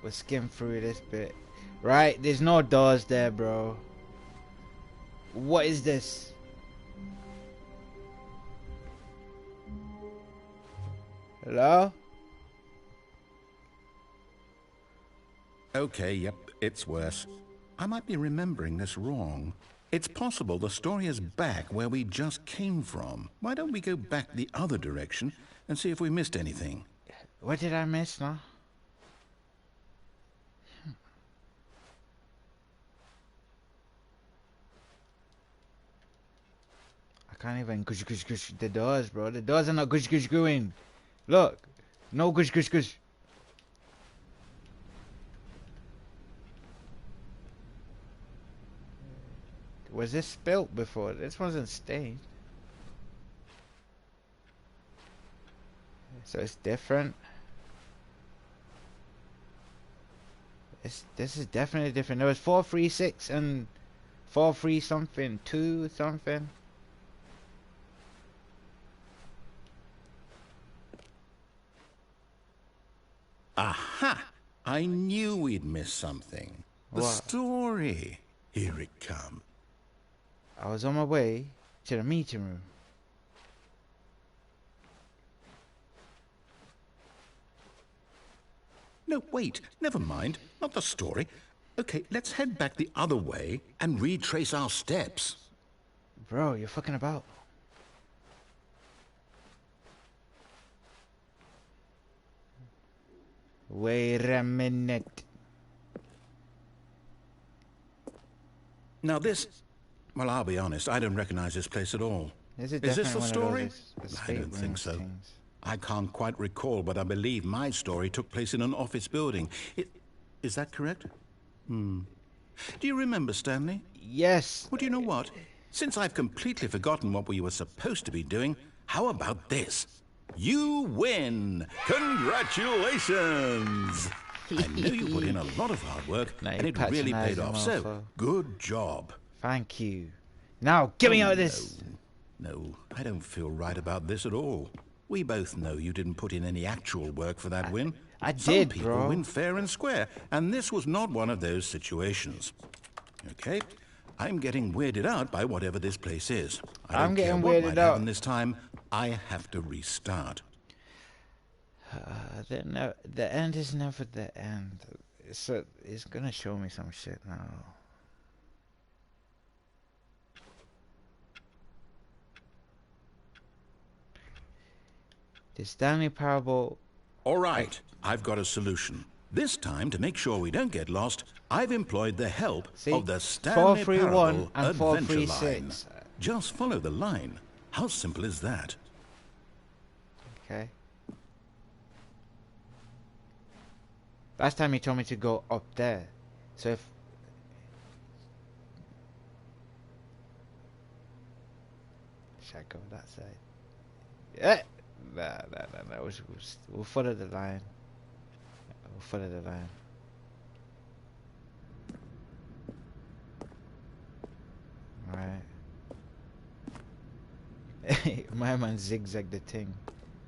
We'll skim through this bit. Right, there's no doors there, bro. What is this? Hello? Okay, yep, it's worse. I might be remembering this wrong. It's possible the story is back where we just came from. Why don't we go back the other direction and see if we missed anything? What did I miss now? I can't even gush the doors, bro. The doors are not gush going. Look. No gush. Was this spilt before? This wasn't stained. So it's different. This is definitely different. There was 436 and 43 something, 2 something. Aha! I knew we'd miss something. The What? story. Here it comes. I was on my way to the meeting room. No, wait. Never mind. Not the story. Okay, let's head back the other way and retrace our steps. Bro, you're fucking about. Wait a minute. Now this... Well, I'll be honest. I don't recognize this place at all. Is it Is this definitely the one of story? those I escape don't think rooms so. things? I can't quite recall, but I believe my story took place in an office building. Is that correct? Do you remember, Stanley? Yes. Well, do you know what? Since I've completely forgotten what we were supposed to be doing, how about this? You win! Congratulations! I know you put in a lot of hard work, Now and you it really paid patronize him, off, so mofo. good job. Thank you. Now, get me out of this. No, I don't feel right about this at all. We both know you didn't put in any actual work for that win. I Some did, people bro. win fair and square, and this was not one of those situations. Okay, I'm getting weirded out by whatever this place is. I don't I'm care getting what weirded might out. happen this time. I have to restart. The end is never the end. It's gonna show me some shit now. The Stanley Parable. All right, I've got a solution. This time, to make sure we don't get lost, I've employed the help See? of the Stanley 431 Parable and Adventure 436. Line. Just follow the line. How simple is that? Okay. Last time he told me to go up there. So if... Should I go that side? Yeah. Nah. We'll follow the line. We'll follow the line. Alright. My man zigzagged the thing.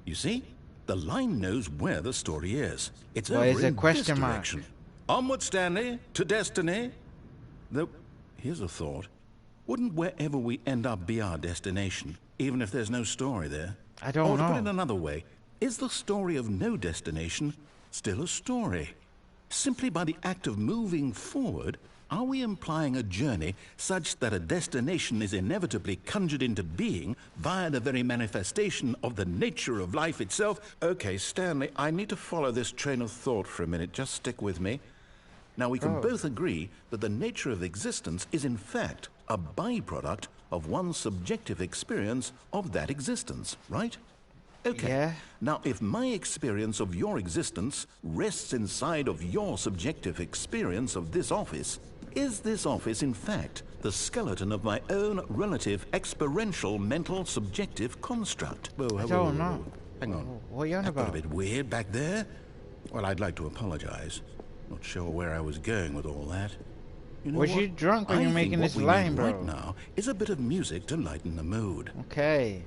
You see? The line knows where the story is. It's Well, over it's a in question this mark. direction. Onward, Stanley, to destiny. Though, here's a thought. Wouldn't wherever we end up be our destination, even if there's no story there? I don't Or to put know. it another way, is the story of no destination still a story? Simply by the act of moving forward, are we implying a journey such that a destination is inevitably conjured into being via the very manifestation of the nature of life itself? Okay, Stanley, I need to follow this train of thought for a minute. Just stick with me. Now, we can both agree that the nature of existence is in fact a byproduct of one's subjective experience of that existence, right? Okay. Yeah. Now, if my experience of your existence rests inside of your subjective experience of this office, is this office, in fact, the skeleton of my own relative experiential mental subjective construct? Whoa, I don't know. Hang on. What are you on That got a about? bit weird back there. Well, I'd like to apologize. Not sure where I was going with all that. You know Was what? you drunk when I you were think making what this we line, need bro? right now is a bit of music to lighten the mood. Okay.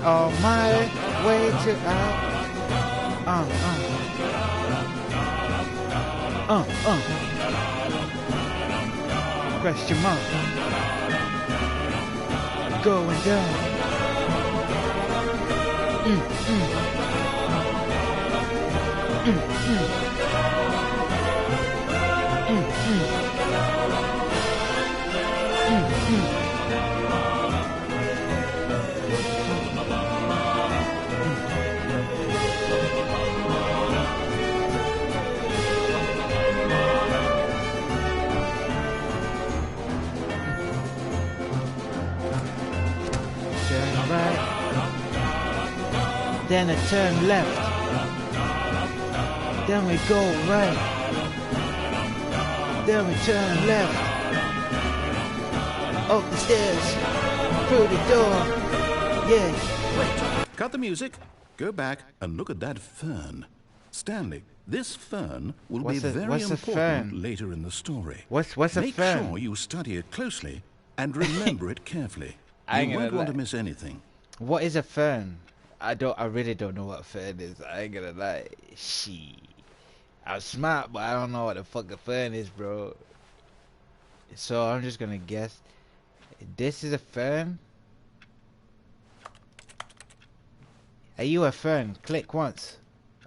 On my way to question mark. Going down. Turn right. Then a turn left. Then we go right. Then we turn left. Up the stairs. Through the door. Yeah. Wait, cut the music. Go back and look at that fern. Stanley, this fern will be very what's a important fern? later in the story. What's a Make fern? sure you study it closely and remember it carefully. I ain't You gonna won't want to lie. miss anything. What is a fern? I really don't know what fern is. I ain't gonna lie. I'm smart, but I don't know what the fuck a fern is, bro. So I'm just gonna guess. This is a fern? Are you a fern? Click once.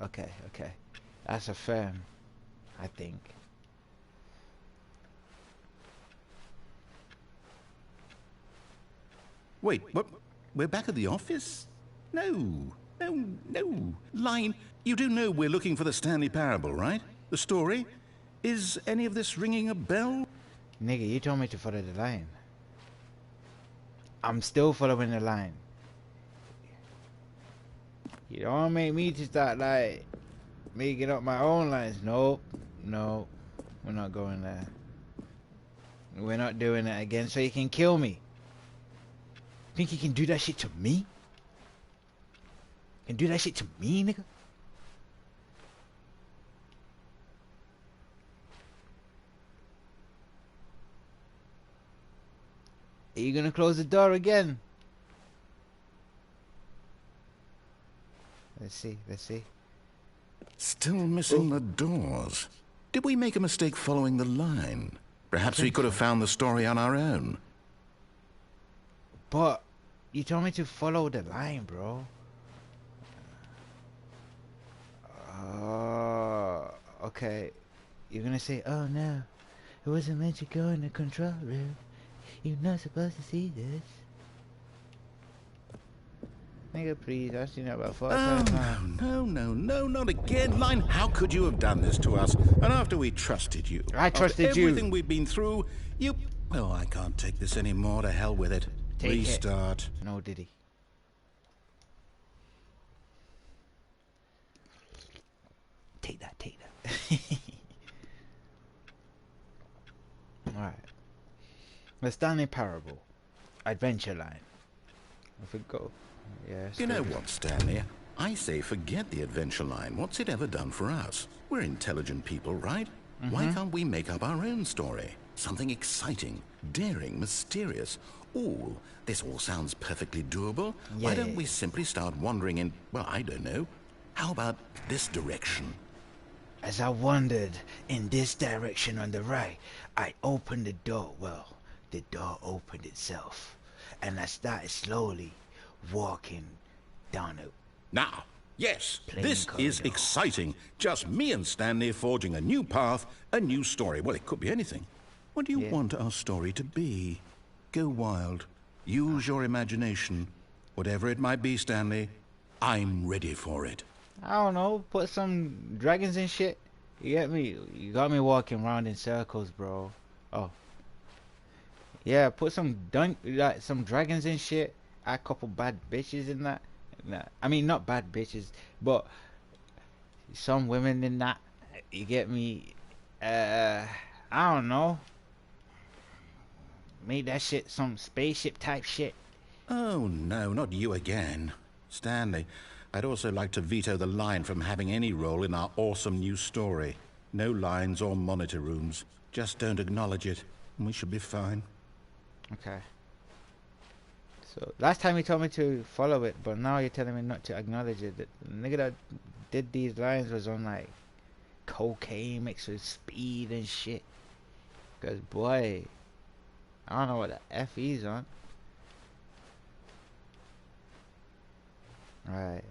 Okay. That's a fern, I think. Wait, what? We're back at the office? No. Line, you do know we're looking for the Stanley Parable, right? The story? Is any of this ringing a bell? Nigga, you told me to follow the line. I'm still following the line. You don't make me to start like making up my own lines. Nope. We're not going there. We're not doing that again so you can kill me. Think you can do that shit to me? Can do that shit to me, nigga? Are you gonna close the door again? Let's see. Still missing the doors. Did we make a mistake following the line? Perhaps we could have found the story on our own. But you told me to follow the line, bro. Okay. You're gonna say, oh no, it wasn't meant to go in the control room. You're not supposed to see this. Nigga, please, I've seen it about 4 times now. No, not again. Line, how could you have done this to us? And after we trusted you. I trusted after you. Everything we've been through, you... Well, I can't take this anymore. To hell with it. Restart. No, did he? Take that. Alright. The Stanley Parable. Adventure line. If we go... Yes. You know what, Stanley? I say forget the adventure line. What's it ever done for us? We're intelligent people, right? Why can't we make up our own story? Something exciting, daring, mysterious. Ooh, this all sounds perfectly doable. Yeah. Why don't we simply start wandering in, well, I don't know. How about this direction? As I wandered in this direction on the right, I opened the door. Well, the door opened itself. And I started slowly walking down it. Now, yes, Plain this is corridor. exciting. Just me and Stanley forging a new path, a new story. Well, it could be anything. What do you want our story to be? Go wild. Use your imagination. Whatever it might be, Stanley, I'm ready for it. I don't know, put some dragons and shit. You get me? You got me walking around in circles, bro. Oh. Yeah, put some some dragons and shit. A couple bad bitches in that. Nah, I mean, not bad bitches, but some women in that. You get me? I don't know. Make that shit some spaceship type shit. Oh, no, not you again. Stanley, I'd also like to veto the line from having any role in our awesome new story. No lines or monitor rooms. Just don't acknowledge it, and we should be fine. Okay. So, last time you told me to follow it, but now you're telling me not to acknowledge it. The nigga that did these lines was on, like, cocaine mixed with speed and shit. Because, boy, I don't know what the F he's on. Right.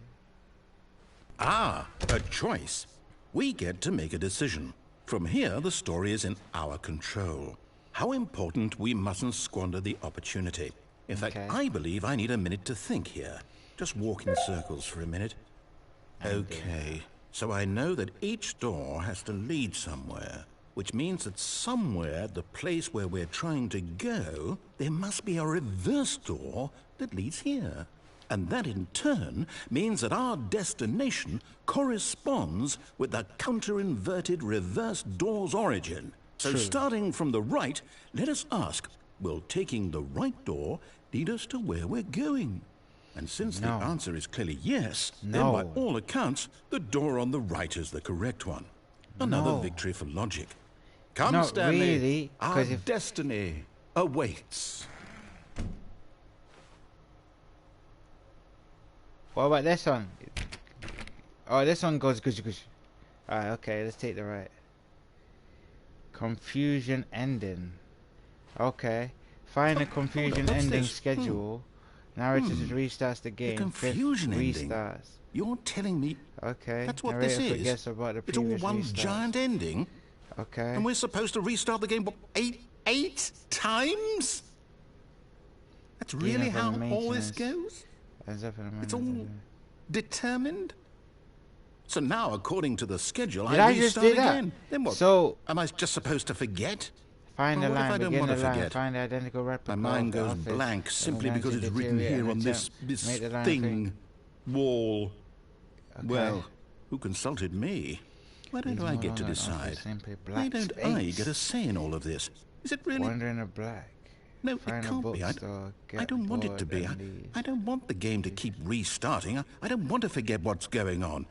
Ah, a choice. We get to make a decision. From here, the story is in our control. How important we mustn't squander the opportunity. In fact, I believe I need a minute to think here. Just walk in circles for a minute. Okay, so I know that each door has to lead somewhere, which means that somewhere, the place where we're trying to go, there must be a reverse door that leads here. And that in turn means that our destination corresponds with the counter-inverted reverse door's origin. So starting from the right, let us ask, will taking the right door lead us to where we're going? And since the answer is clearly yes, then by all accounts, the door on the right is the correct one. Another victory for logic. Come, Not Stanley, really, our destiny awaits. What about this one? Oh, this one goes gush. Alright, okay, let's take the right. Confusion ending. Okay. Find the confusion ending schedule. Narrator restarts the game. The confusion ending? Restarts. You're telling me Okay. that's what this Narrator is? forgets about the It's all previous one restarts. giant ending? Okay. And we're supposed to restart the game, what, eight times? That's really how all this goes? It's all determined? So now, according to the schedule, I restart again. Then what? So, am I just supposed to forget? Find the Well, what if I line, don't begin want the to line, forget? find the identical replica. My mind of the goes office, blank and simply begin because to it's written deteriorate here and on this attempt. Make the line thing, wall. Okay. Well, who consulted me? Why don't I get to decide? Why don't I get a say in all of this? Is it really? Wandering a black. No, Find it a can't be. bookstore, I don't want it get to be. bored, and I don't want the game to keep restarting. I don't want to forget what's going on.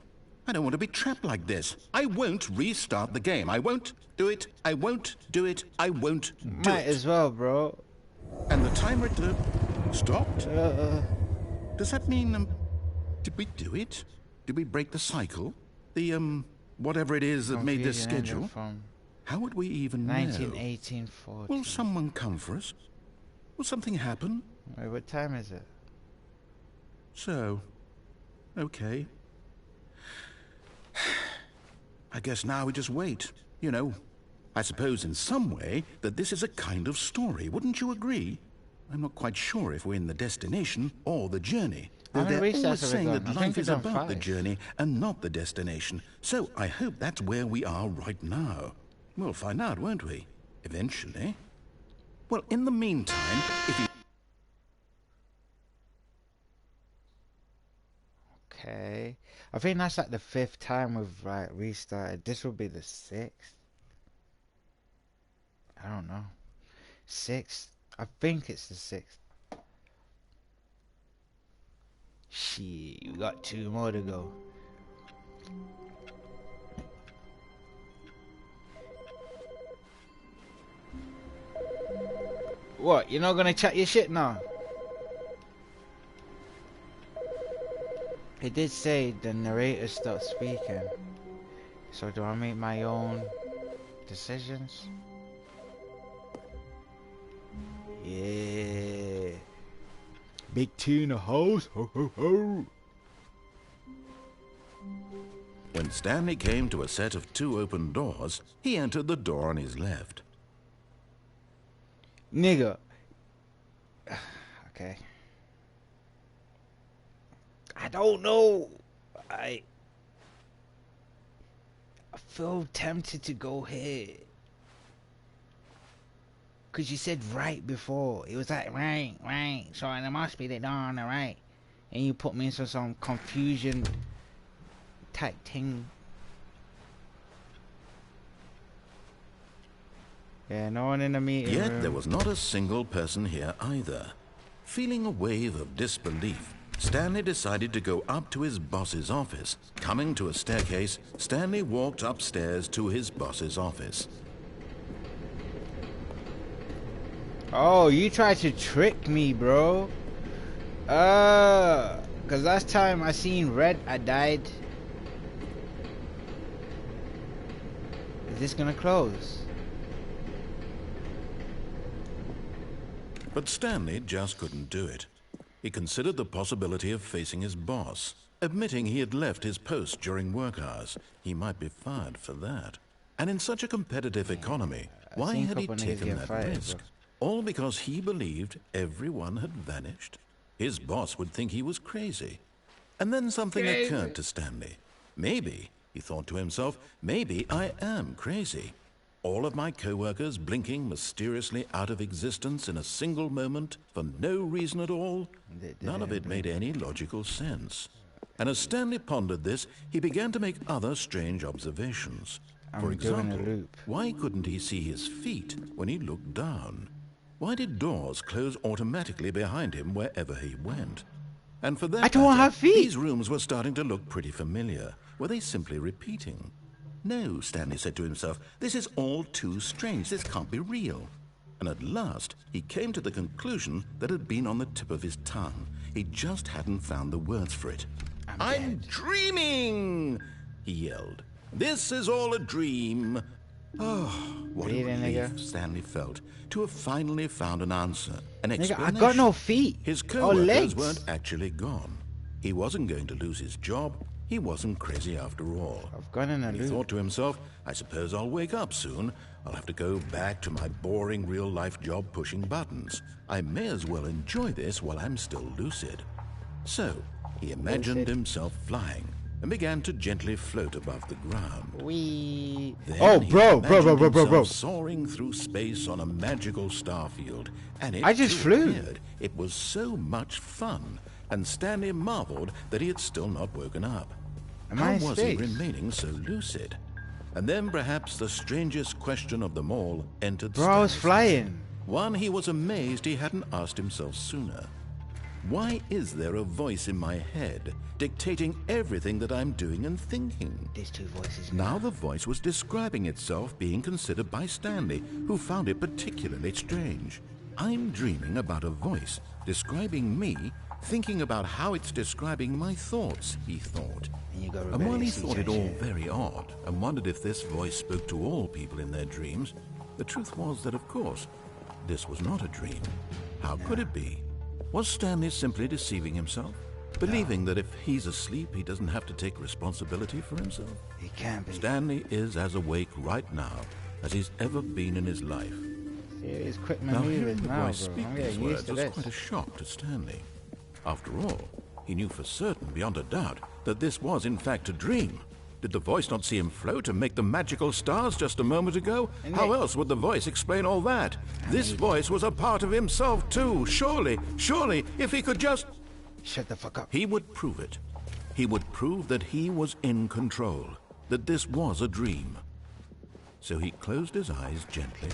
I don't want to be trapped like this. I won't restart the game. I won't do it. I won't do it. I won't do Might it. as well, bro. And the timer stopped? Does that mean, did we do it? Did we break the cycle? The, whatever it is that made this schedule? From How would we even 1918 know? 40. Will someone come for us? Will something happen? Wait, what time is it? So, okay. I guess now we just wait. You know, I suppose in some way that this is a kind of story. Wouldn't you agree? I'm not quite sure if we're in the destination or the journey. How Though many they're always restarts have we saying done? that I life think we've is done about the 5. journey and not the destination. So I hope that's where we are right now. We'll find out, won't we? Eventually. Well, in the meantime, if you... Okay. I think that's like the 5th time we've like restarted. This will be the 6th. I don't know. 6th? I think it's the 6th. Shit, we got 2 more to go. What, you're not gonna chat your shit now? It did say the narrator stopped speaking. So do I make my own decisions? Yeah. Big T in the house. Ho ho ho. When Stanley came to a set of 2 open doors, he entered the door on his left. Nigga. Okay. I don't know. I feel tempted to go here. Cause you said right before. It was like right. So there must be the door on the right. And you put me into some confusion type thing. Yeah, no one in the meeting Yet room. there was not a single person here either. Feeling a wave of disbelief, Stanley decided to go up to his boss's office. Coming to a staircase, Stanley walked upstairs to his boss's office. Oh, you tried to trick me, bro. Cause last time I seen red, I died. Is this gonna close? But Stanley just couldn't do it. He considered the possibility of facing his boss. Admitting he had left his post during work hours, he might be fired for that. And in such a competitive economy, why had he taken that risk? All because he believed everyone had vanished? His boss would think he was crazy. And then something occurred to Stanley. Maybe, he thought to himself, maybe I am crazy. All of my co-workers blinking mysteriously out of existence in a single moment for no reason at all? None of it made any logical sense. And as Stanley pondered this, he began to make other strange observations. For example, why couldn't he see his feet when he looked down? Why did doors close automatically behind him wherever he went? And for that matter, these rooms were starting to look pretty familiar. Were they simply repeating? No, Stanley said to himself, this is all too strange. This can't be real. And at last, he came to the conclusion that had been on the tip of his tongue. He just hadn't found the words for it. I'm dreaming! He yelled. This is all a dream. Oh, what a relief Stanley felt to have finally found an answer, an explanation. I got no feet. His co-workers weren't actually gone. He wasn't going to lose his job. He wasn't crazy after all. I've gone in a loop. He thought to himself, I suppose I'll wake up soon. I'll have to go back to my boring real-life job pushing buttons. I may as well enjoy this while I'm still lucid. So, he imagined himself flying and began to gently float above the ground. Oh, bro. Soaring through space on a magical starfield. And I just flew. It was so much fun. And Stanley marveled that he had still not woken up. How was he remaining so lucid? And then perhaps the strangest question of them all entered Stanley's I was flying. One he was amazed he hadn't asked himself sooner. Why is there a voice in my head dictating everything that I'm doing and thinking? There's two voices. Now the voice was describing itself being considered by Stanley, who found it particularly strange. I'm dreaming about a voice describing me, thinking about how it's describing my thoughts, he thought. And while he thought it all very odd and wondered if this voice spoke to all people in their dreams, the truth was that, of course, this was not a dream. How could it be? Was Stanley simply deceiving himself? Believing that if he's asleep, he doesn't have to take responsibility for himself? He can't be. Stanley is as awake right now as he's ever been in his life. It's quick now, hearing the voice speak these words was quite a shock to Stanley. After all, he knew for certain, beyond a doubt, that this was in fact a dream. Did the voice not see him float and make the magical stars just a moment ago? How else would the voice explain all that? This voice was a part of himself too. Surely, if he could just... Shut the fuck up. He would prove it. He would prove that he was in control, that this was a dream. So he closed his eyes gently,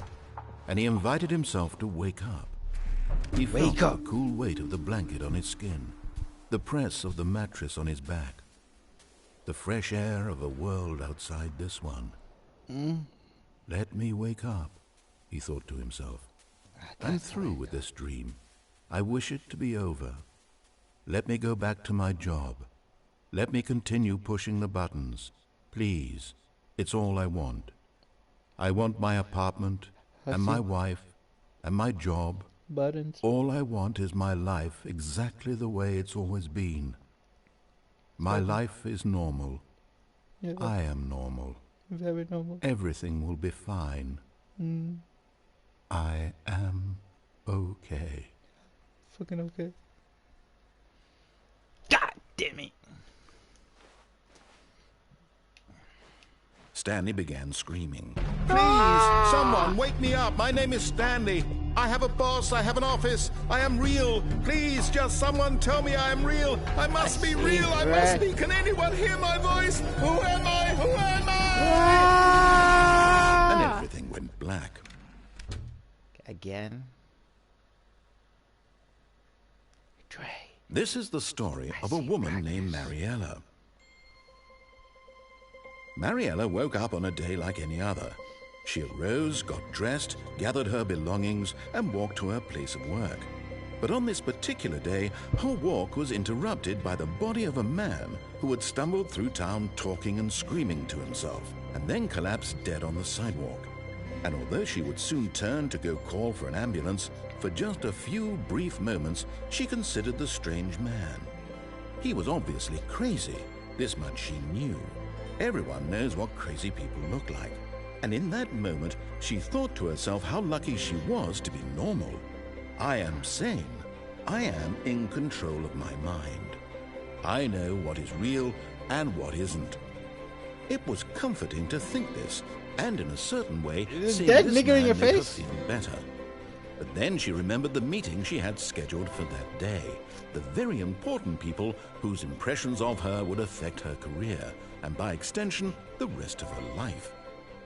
and he invited himself to wake up. He felt the cool weight of the blanket on his skin, the press of the mattress on his back, the fresh air of a world outside this one. Let me wake up, he thought to himself. I'm through with this dream. I wish it to be over. Let me go back to my job. Let me continue pushing the buttons. Please, it's all I want. I want my apartment, and my wife, and my job. Buttons. All I want is my life exactly the way it's always been. My life is normal. Yeah. I am normal. Very normal. Everything will be fine. I am okay. Fucking okay. God damn it. Stanley began screaming. Please, someone, wake me up. My name is Stanley. I have a boss. I have an office. I am real. Please, just someone tell me I am real. I must be real. I must be. Can anyone hear my voice? Who am I? Who am I? And everything went black. Again. Trey. This is the story of a woman named Mariella. Mariella woke up on a day like any other. She arose, got dressed, gathered her belongings, and walked to her place of work. But on this particular day, her walk was interrupted by the body of a man who had stumbled through town talking and screaming to himself, and then collapsed dead on the sidewalk. And although she would soon turn to go call for an ambulance, for just a few brief moments, she considered the strange man. He was obviously crazy. This much she knew. Everyone knows what crazy people look like. And in that moment, she thought to herself how lucky she was to be normal. I am sane. I am in control of my mind. I know what is real and what isn't. It was comforting to think this, and in a certain way, seeing dead this nigger man in your made her face? feel better. But then she remembered the meeting she had scheduled for that day. The very important people whose impressions of her would affect her career, and by extension, the rest of her life.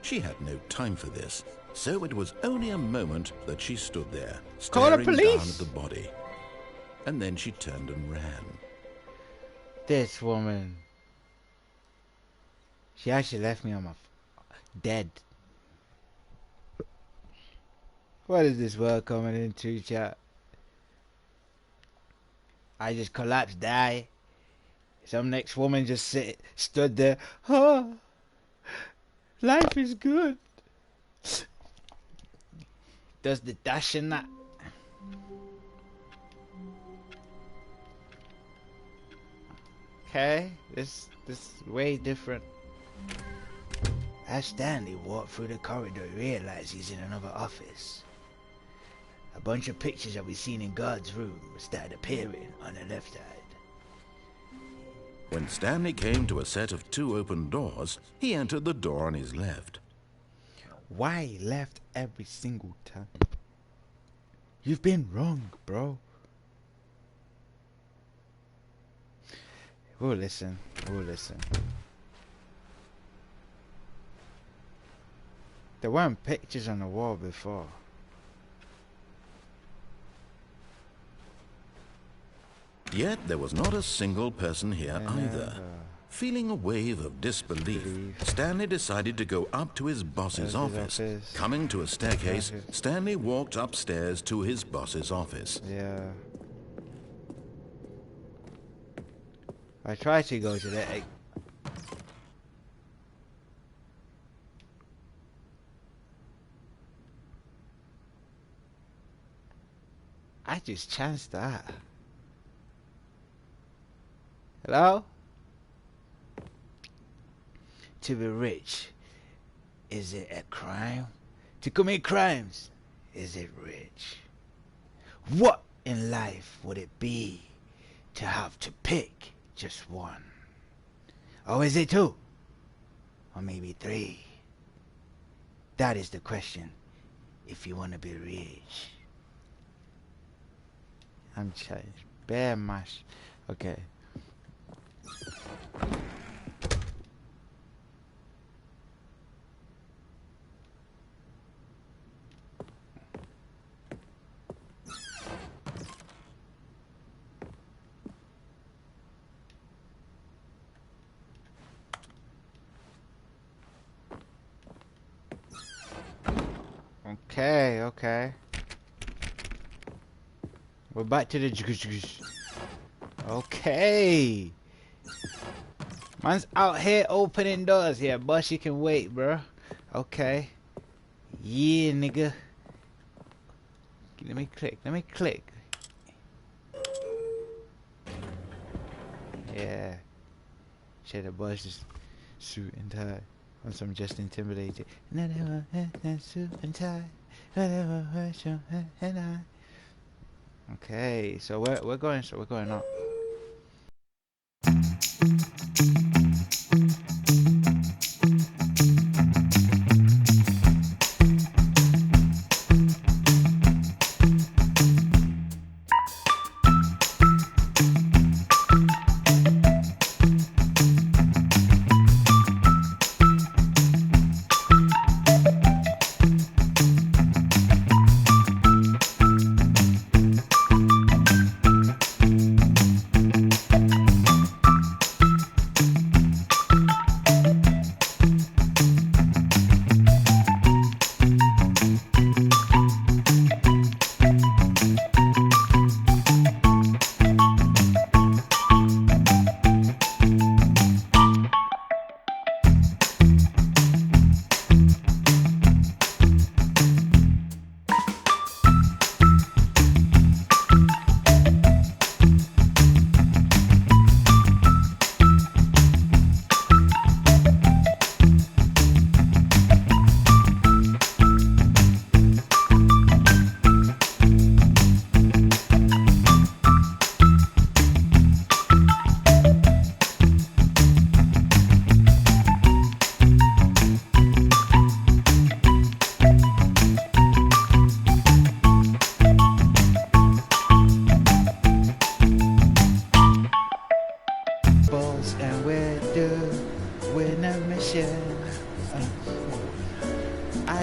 She had no time for this, so it was only a moment that she stood there, staring down at the body. And then she turned and ran. This woman. She actually left me on my dead. What is this world coming into, chat? I just collapsed, die. Some next woman just stood there. Oh, life is good. Does the dash and that. Okay, this is way different. As Stanley walked through the corridor, he realized he's in another office. A bunch of pictures that we seen in God's room started appearing on the left side. When Stanley came to a set of 2 open doors, he entered the door on his left. Why left every single time? You've been wrong, bro. We'll listen. We'll listen. There weren't pictures on the wall before. Yet there was not a single person here either. Feeling a wave of disbelief, Stanley decided to go up to his boss's office. Coming to a staircase, Stanley walked upstairs to his boss's office. Yeah. I tried to go to the... I just chanced that. Hello? To be rich, is it a crime? To commit crimes, is it rich? What in life would it be to have to pick just one? Or is it 2? Or maybe 3? That is the question if you want to be rich. I'm changed. Bear mash. Okay. Okay. We're back to the... Okay. Man's out here opening doors. Yeah, boss, you can wait, bro. Okay. Yeah, nigga. Let me click. Yeah. Shit, the boss just suit and tie. On some Justin Timberlake. Suit and tie. Okay, so we're going up.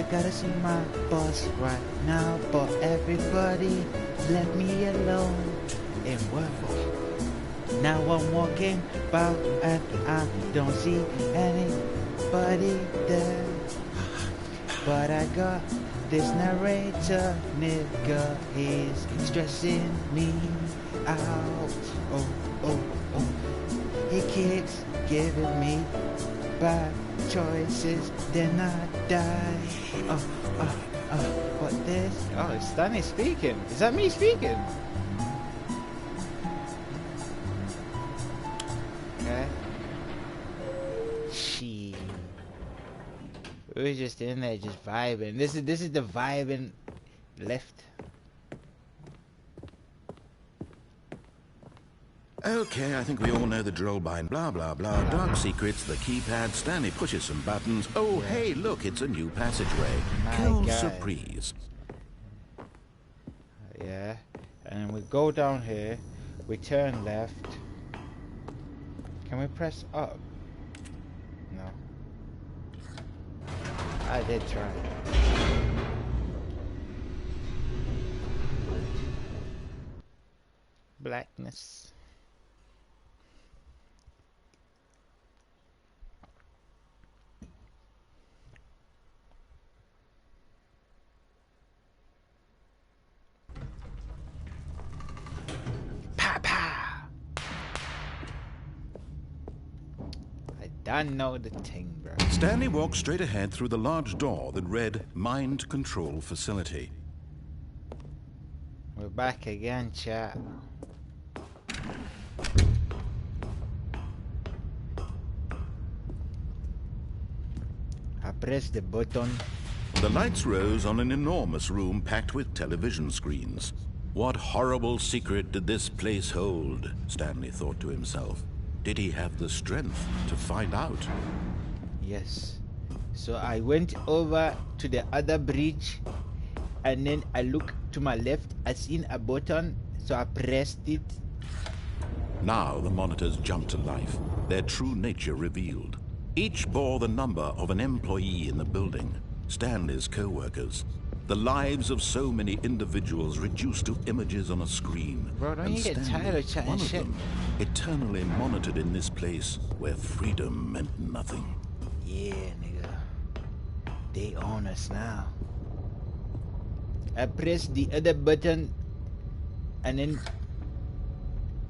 gotta see my boss right now, but everybody left me alone in work. Now I'm walking about and I don't see anybody there, but I got This narrator nigga is stressing me out. Oh, oh, oh. He keeps giving me bad choices, then I die. What this? Oh, it's Stanley speaking. Is that me speaking? Okay. She. We were just in there, just vibing. This is the vibing left. Okay, I think we all know the drill by blah blah blah. Dark secrets, the keypad. Stanley pushes some buttons. Oh, hey, look, it's a new passageway. Cool surprise. Yeah, and we go down here. We turn left. Can we press up? No. I did try. Blackness. I know the thing, bro. Stanley walked straight ahead through the large door that read Mind Control Facility. We're back again, chat. I pressed the button. The lights rose on an enormous room packed with television screens. What horrible secret did this place hold? Stanley thought to himself. Did he have the strength to find out? Yes. So I went over to the other bridge, and then I looked to my left. I seen a button, so I pressed it. Now the monitors jumped to life, their true nature revealed. Each bore the number of an employee in the building, Stanley's co-workers. The lives of so many individuals reduced to images on a screen. Bro, don't you get tired of chatting one of shit? them, eternally monitored in this place where freedom meant nothing. Yeah, nigga. They own us now. I pressed the other button, and then...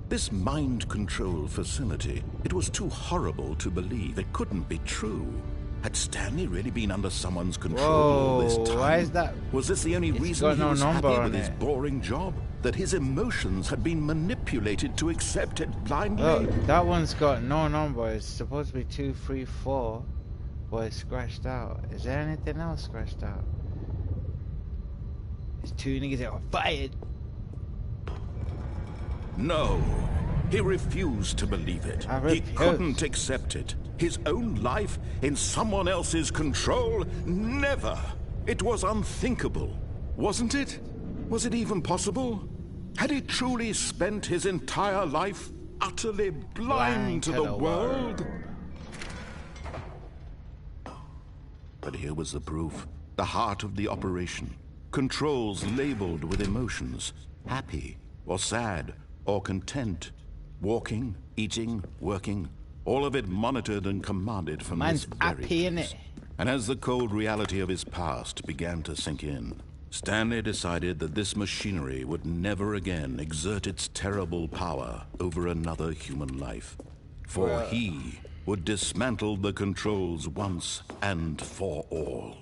This mind control facility, it was too horrible to believe. It couldn't be true. Had Stanley really been under someone's control all this time? Why is that? Was this the only reason he was happy with his boring job? That his emotions had been manipulated to accept it blindly? Oh, that one's got no number. It's supposed to be 2, 3, 4, but it's scratched out. Is there anything else scratched out? There's 2 niggas that were fired. No. He refused to believe it. He couldn't accept it. His own life in someone else's control? Never! It was unthinkable, wasn't it? Was it even possible? Had he truly spent his entire life utterly blind to the world? But here was the proof. The heart of the operation. Controls labeled with emotions. Happy, or sad, or content. Walking, eating, working. All of it monitored and commanded from this very place. And as the cold reality of his past began to sink in, Stanley decided that this machinery would never again exert its terrible power over another human life. For he would dismantle the controls once and for all.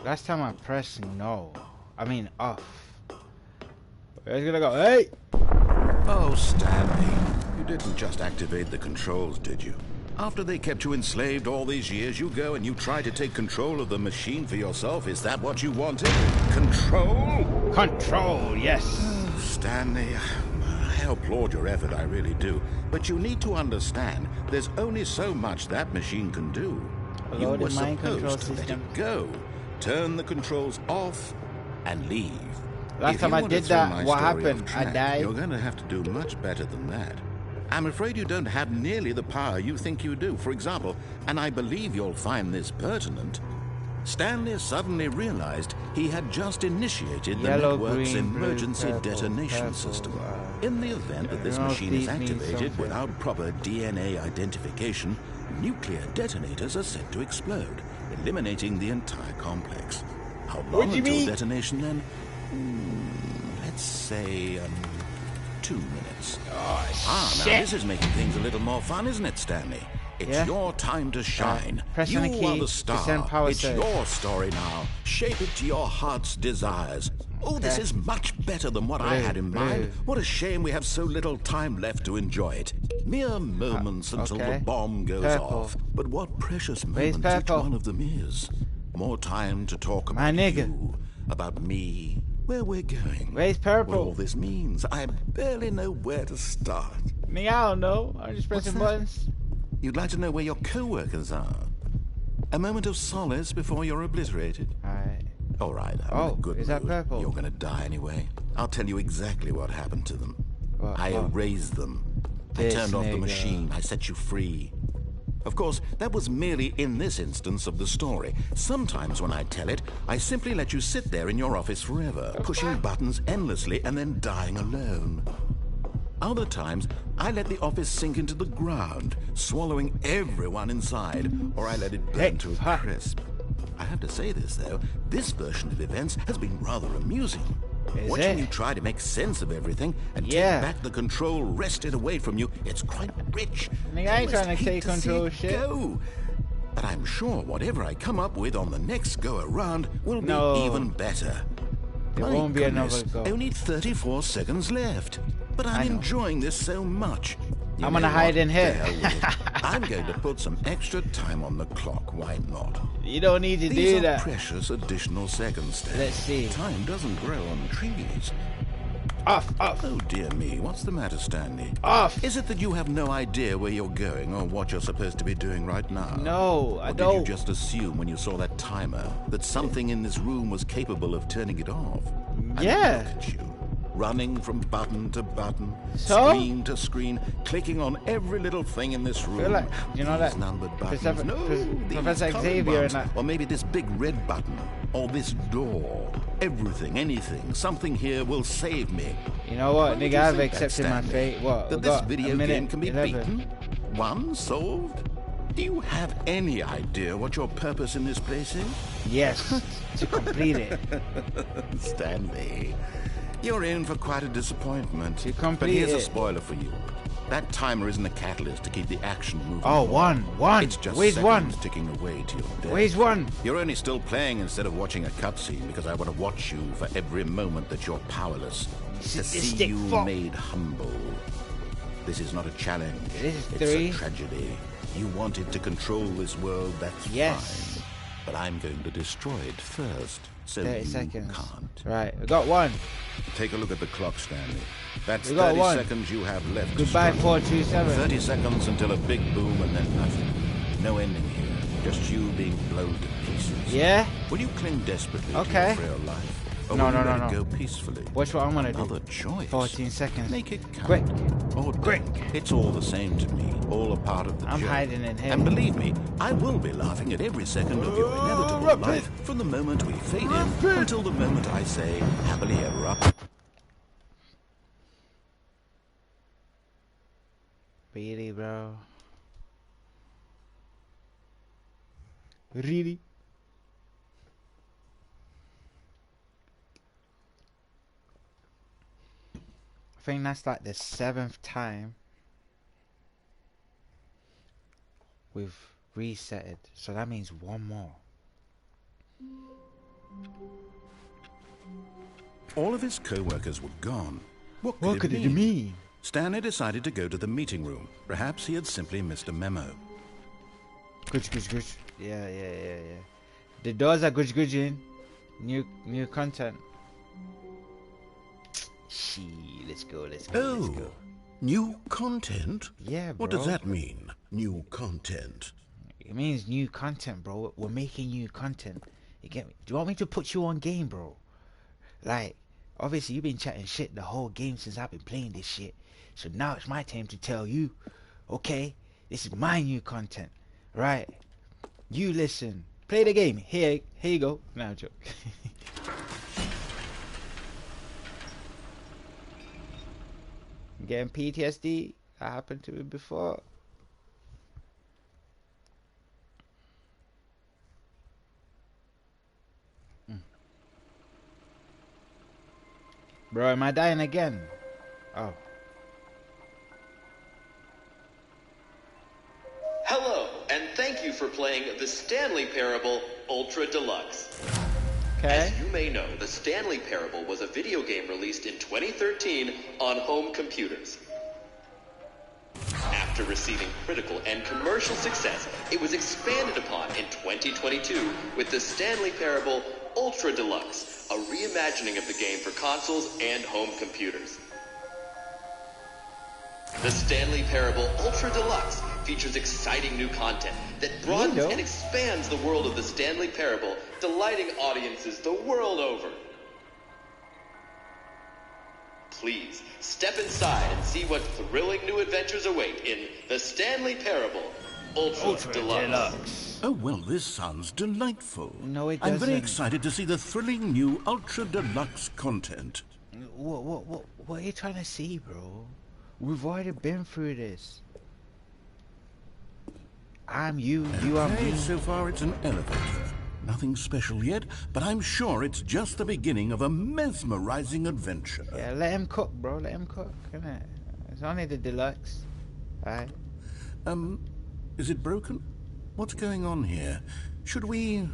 Last time I pressed no. I mean off. Where's gonna go? Hey! Oh, Stanley. You didn't just activate the controls, did you? After they kept you enslaved all these years, you go and you try to take control of the machine for yourself. Is that what you wanted? Control? Control, yes. Oh, Stanley, I applaud your effort, I really do. But you need to understand, there's only so much that machine can do. You were supposed to let it go. Turn the controls off and leave. Last time I did that, what happened? I died. You're going to have to do much better than that. I'm afraid you don't have nearly the power you think you do. For example, and I believe you'll find this pertinent, Stanley suddenly realized he had just initiated the network's emergency detonation system. In the event that this machine is activated without proper DNA identification, nuclear detonators are set to explode, eliminating the entire complex. How long What do you until mean? detonation then? Let's say 2 minutes. Oh, Now shit. this is making things a little more fun, isn't it, Stanley? It's Yeah. your time to shine. Press You on the key are the to star. send power It's surge. your story now. Shape it to your heart's desires. Oh, this Okay. is much better than what I had in mind. What a shame we have so little time left to enjoy it. Mere moments until okay. the bomb goes Purple. off. But what precious Where's moments each purple? one of them is. More time to talk My about nigga. you, about me, where we're going. Where's purple? What all this means. I barely know where to start. Me, I don't know. I'm just pressing that? buttons. You'd like to know where your co-workers are. A moment of solace before you're obliterated. Alright. All right, I'm in a good is that mood. purple? You're gonna die anyway. I'll tell you exactly what happened to them. What? I erased them. I This turned off the nigga. machine. I set you free. Of course, that was merely in this instance of the story. Sometimes when I tell it, I simply let you sit there in your office forever, pushing buttons endlessly and then dying alone. Other times, I let the office sink into the ground, swallowing everyone inside, or I let it burn to a crisp. I have to say this, though, this version of events has been rather amusing. Is Watching it? you try to make sense of everything and Yeah. take back the control wrested away from you, it's quite rich. Nigga, I ain't Almost trying to hate take see control it shit. go. But I'm sure whatever I come up with on the next go-around will be No. even better. There My won't be goodness, another go. only 34 seconds left. But I I'm know. enjoying this so much. You I'm gonna know hide what? in here. The hell with it. I'm going to put some extra time on the clock. Why not? You don't need to These do are that. precious additional seconds, Stan. Let's see. Time doesn't grow on trees. Off. Oh, dear me. What's the matter, Stanley? Off. Is it that you have no idea where you're going or what you're supposed to be doing right now? No, I Or don't. did you just assume when you saw that timer that something in this room was capable of turning it off? I mean, Yeah. look at you. Running from button to button, So? screen to screen, clicking on every little thing in this room. Feel like, you know These that numbered buttons. Professor- No, these Professor colored Xavier ones. and that. Or maybe this big red button. Or this door. Everything, anything, something here will save me. You know what, Why would nigga? you I've think that, accepted my Stanley? fate. What? That We this got video a minute game can be 11. beaten? One solved? Do you have any idea what your purpose in this place is? Yes, to complete it. Stanley, you're in for quite a disappointment. To But complete here's a it. spoiler for you. That timer isn't a catalyst to keep the action moving. Oh, along. one. It's just Where's one? seconds ticking away to your death. Where's one? You're only still playing instead of watching a cutscene because I want to watch you for every moment that you're powerless. To see Sadistic you fuck. made humble. This is not a challenge. This is it's 3. a tragedy. You wanted to control this world, that's Yes. fine. But I'm going to destroy it first, so 30 you seconds. can't. Right, we got one. Take a look at the clock, Stanley. That's We got 30 one. seconds you have left. Goodbye, to struggle. 427. 30 seconds until a big boom and then nothing. No ending here. Just you being blown to pieces. Yeah? Will you cling desperately Okay. to your frail life? Or No, will no, you no, let no. it go peacefully? Watch what I'm gonna do. Another choice. 14 seconds. Make it count. Quick. Or Quick. don't. It's all the same to me. All a part of the I'm joke. hiding in here. And believe me, I will be laughing at every second of your inevitable Rapid. life from the moment we fade in until the moment I say happily ever after. Really, bro? Really? I think that's like the 7th time we've resetted, so that means one more. All of his co-workers were gone. What could, What could it mean? Stanley decided to go to the meeting room. Perhaps he had simply missed a memo. Good. Yeah. The doors are good. New content. Shit, let's go. Oh, new content? Yeah, bro. What does that mean, new content? It means new content, bro. We're making new content. You get me? Do you want me to put you on game, bro? Like, obviously you've been chatting shit the whole game since I've been playing this shit. So now it's my time to tell you, okay, this is my new content, right? You listen. Play the game. Here you go. No joke. I'm getting PTSD. That happened to me before. Bro, am I dying again? Oh. Hello, and thank you for playing the Stanley Parable Ultra Deluxe. Okay. As you may know, the Stanley Parable was a video game released in 2013 on home computers. After receiving critical and commercial success, it was expanded upon in 2022 with the Stanley Parable Ultra Deluxe, a reimagining of the game for consoles and home computers. The Stanley Parable Ultra Deluxe features exciting new content that broadens and expands the world of the Stanley Parable, delighting audiences the world over. Please, step inside and see what thrilling new adventures await in the Stanley Parable Ultra Deluxe. Oh, well, this sounds delightful. No, it doesn't. I'm very excited to see the thrilling new Ultra Deluxe content. What are you trying to see, bro? We've already been through this. I'm you, you are me. So far, it's an elevator. Nothing special yet, but I'm sure it's just the beginning of a mesmerizing adventure. Yeah, let him cook, bro. Let him cook, innit? It's only the deluxe. Alright. Is it broken? What's going on here? Should we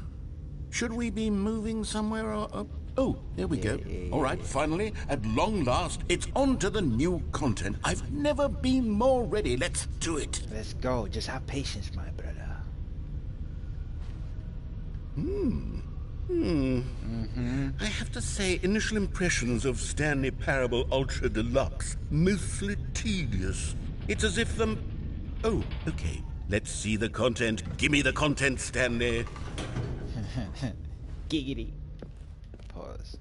be moving somewhere or... Oh, there we go. All right, finally, at long last, it's on to the new content. I've never been more ready. Let's do it. Let's go. Just have patience, my brother. I have to say, initial impressions of Stanley Parable Ultra Deluxe, mostly tedious. It's as if them... Oh, okay. Let's see the content. Give me the content, Stanley. Giggity. Pause.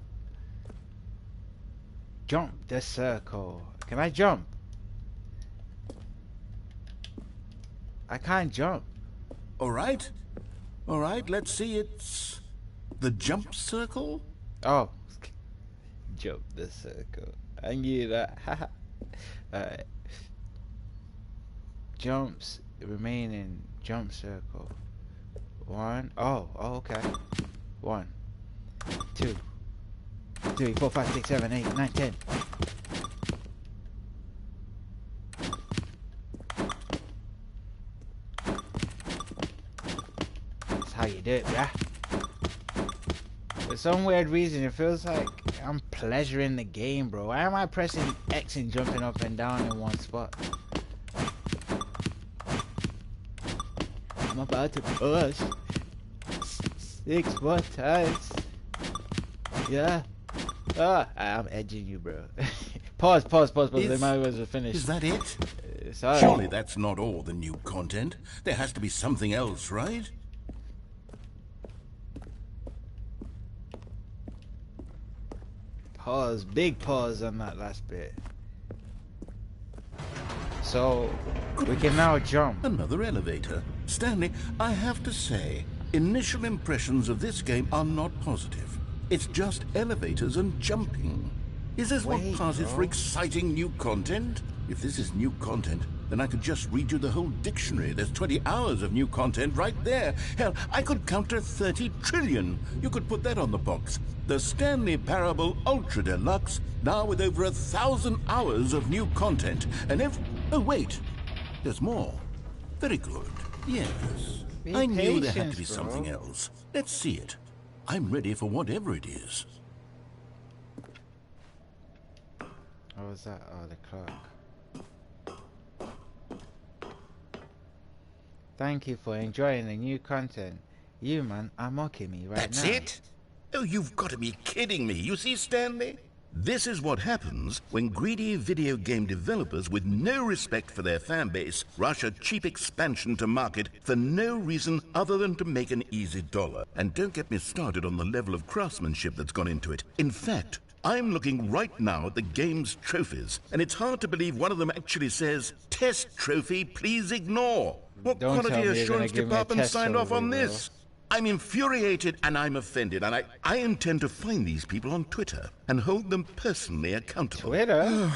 Jump the circle. Can I jump? I can't jump. All right, let's see. It's the jump circle. Oh, jump the circle. I knew that. Alright. Jumps remain in jump circle. 1. Oh, okay. 1, 2, 3, 4, 5, 6, 7, 8, 9, 10. That's how you do it, bruh. For some weird reason, it feels like I'm pleasuring the game, bro. Why am I pressing X and jumping up and down in one spot? I'm about to push 6 more times. Yeah. I'm edging you, bro. Pause. They might as well finish. Is that it? Sorry. Surely that's not all the new content. There has to be something else, right? Pause. Big pause on that last bit. So, we can now jump. Another elevator. Stanley, I have to say, initial impressions of this game are not positive. It's just elevators and jumping. Is this what passes for exciting new content? If this is new content, then I could just read you the whole dictionary. There's 20 hours of new content right there. Hell, I could count to 30 trillion. You could put that on the box. The Stanley Parable Ultra Deluxe, now with over 1,000 hours of new content. And oh, wait. There's more. Very good. Yes. I knew there had to be something else. Let's see it. I'm ready for whatever it is. What was that? Oh, the clock. Thank you for enjoying the new content. You, man, are mocking me right now. That's it? Oh, you've got to be kidding me. You see, Stanley? This is what happens when greedy video game developers with no respect for their fan base rush a cheap expansion to market for no reason other than to make an easy dollar. And don't get me started on the level of craftsmanship that's gone into it. In fact, I'm looking right now at the game's trophies, and it's hard to believe one of them actually says, "Test trophy, please ignore." What quality assurance department signed off on this? I'm infuriated and I'm offended, and I intend to find these people on Twitter and hold them personally accountable. Twitter?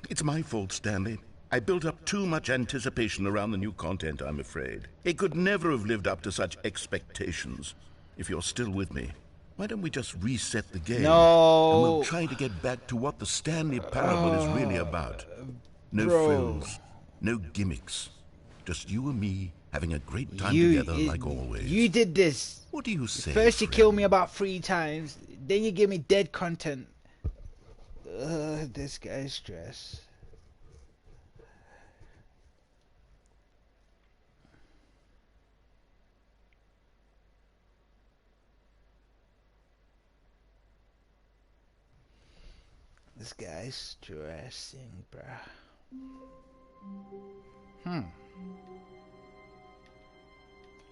It's my fault, Stanley. I built up too much anticipation around the new content, I'm afraid. It could never have lived up to such expectations. If you're still with me, Why don't we just reset the game? No. And we'll try to get back to what the Stanley Parable is really about. No frills, no gimmicks. Just you and me having a great time together like always. You did this. What do you say, First you friend? kill me about 3 times, then you give me dead content. This guy's stress. This guy's stressing, bruh.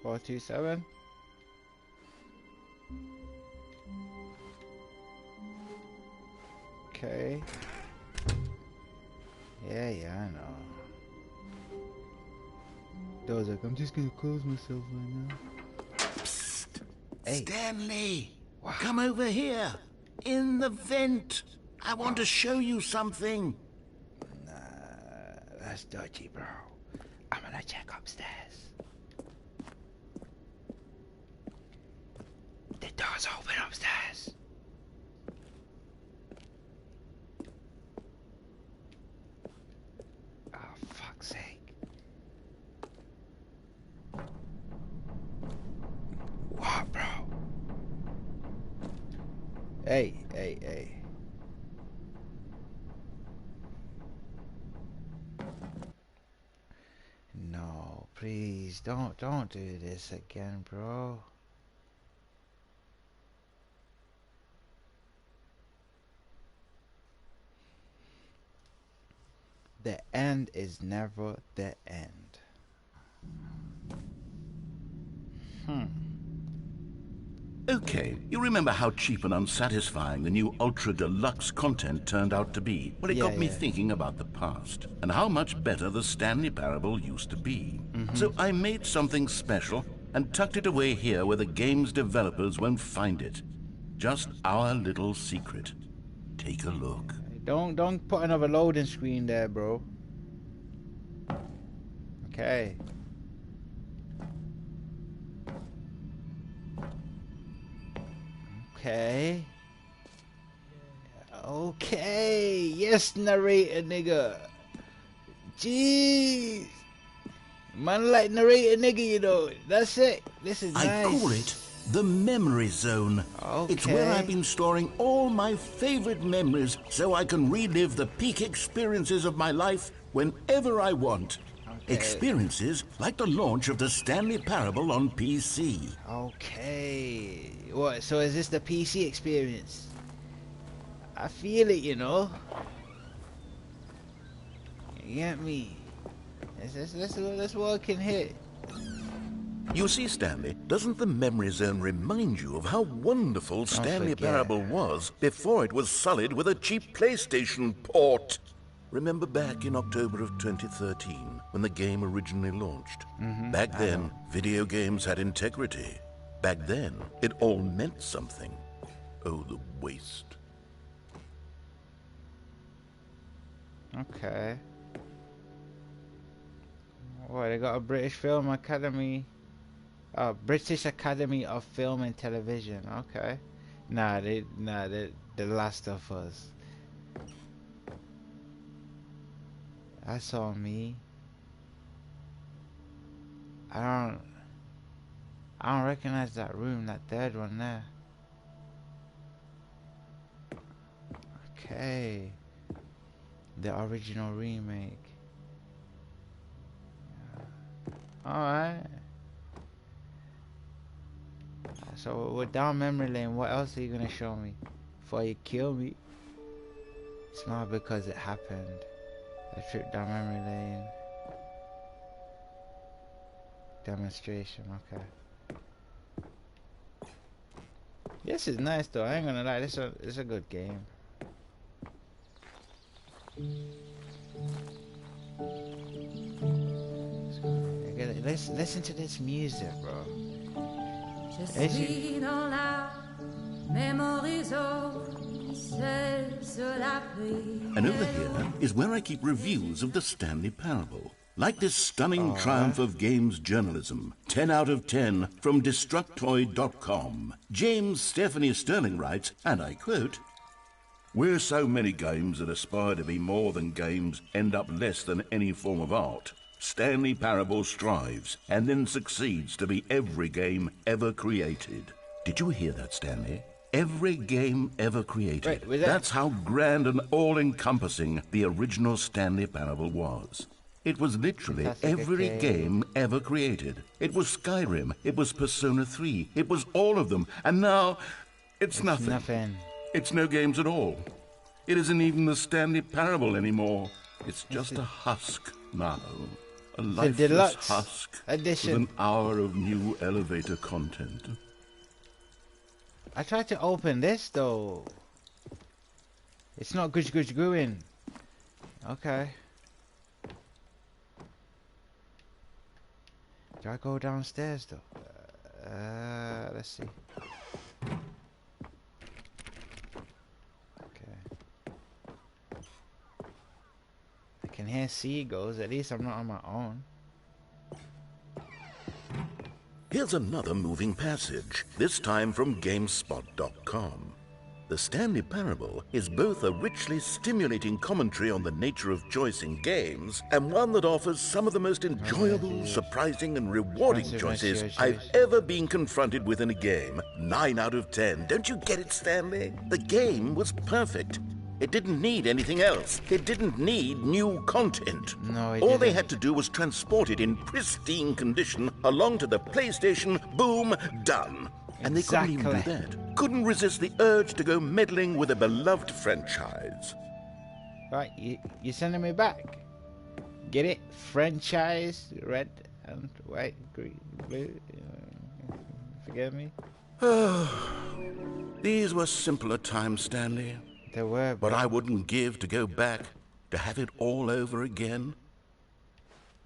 427. Okay. Yeah, I know. Door's like, I'm just gonna close myself right now. Psst. Hey. Stanley, come over here. In the vent. I want to show you something. Nah, that's dodgy, bro. I'm gonna check upstairs. The door's open upstairs. Oh, fuck's sake. What, bro? Hey. No, please, don't do this again, bro. The end is never the end. Okay, you remember how cheap and unsatisfying the new Ultra Deluxe content turned out to be? Well, it got me thinking about the past and how much better the Stanley Parable used to be. So I made something special and tucked it away here where the game's developers won't find it. Just our little secret. Take a look. Don't put another loading screen there, bro. Okay. Okay. Yes, narrator, nigga. Jeez. Man like narrator, nigga, you know. That's it. This is nice. I call it the memory zone. Okay. It's where I've been storing all my favorite memories so I can relive the peak experiences of my life whenever I want. Okay. Experiences like the launch of the Stanley Parable on PC. Okay. What? So is this the PC experience? I feel it, you know. You get me? Let's work in here. You see, Stanley, doesn't the memory zone remind you of how wonderful Stanley Parable was before it was sullied with a cheap PlayStation port? Remember back in October of 2013, when the game originally launched? Back then, video games had integrity. Back then, it all meant something. Oh, the waste. Okay. What, they got a British Film Academy... British Academy of Film and Television. Okay. Nah, The Last of Us. That's on me. I don't recognize that room, that third one there. Okay. The original remake. Alright. So we're down memory lane. What else are you gonna show me before you kill me? It's not because it happened. A trip down memory lane. Demonstration. Okay. This is nice though. I ain't gonna lie. This is a good game. Let's listen to this music, bro. And over here is where I keep reviews of the Stanley Parable. Like this stunning triumph of games journalism, 10 out of 10 from Destructoid.com. James Stephanie Sterling writes, and I quote, "Where so many games that aspire to be more than games end up less than any form of art, Stanley Parable strives and then succeeds to be every game ever created." Did you hear that, Stanley? Every game ever created. Wait, That's how grand and all-encompassing the original Stanley Parable was. It was literally every game ever created. It was Skyrim, it was Persona 3, it was all of them, and now it's nothing. It's no games at all. It isn't even the Stanley Parable anymore. It's just a husk now. A lifeless Deluxe husk edition. with an hour of new elevator content. I tried to open this though. It's not going. Okay. Do I go downstairs though? Let's see. Okay. I can hear seagulls. At least I'm not on my own. Here's another moving passage, this time from GameSpot.com. The Stanley Parable is both a richly stimulating commentary on the nature of choice in games and one that offers some of the most enjoyable, surprising, and rewarding choices I've ever been confronted with in a game. 9 out of 10. Don't you get it, Stanley? The game was perfect. It didn't need anything else. It didn't need new content. No, it All didn't. they had to do was transport it in pristine condition along to the PlayStation. Boom, done. And they couldn't even do that. Couldn't resist the urge to go meddling with a beloved franchise. Right, you sending me back? Get it? Franchise, red and white, green, blue. Forgive me. These were simpler times, Stanley. There were, But I wouldn't give to go back, to have it all over again.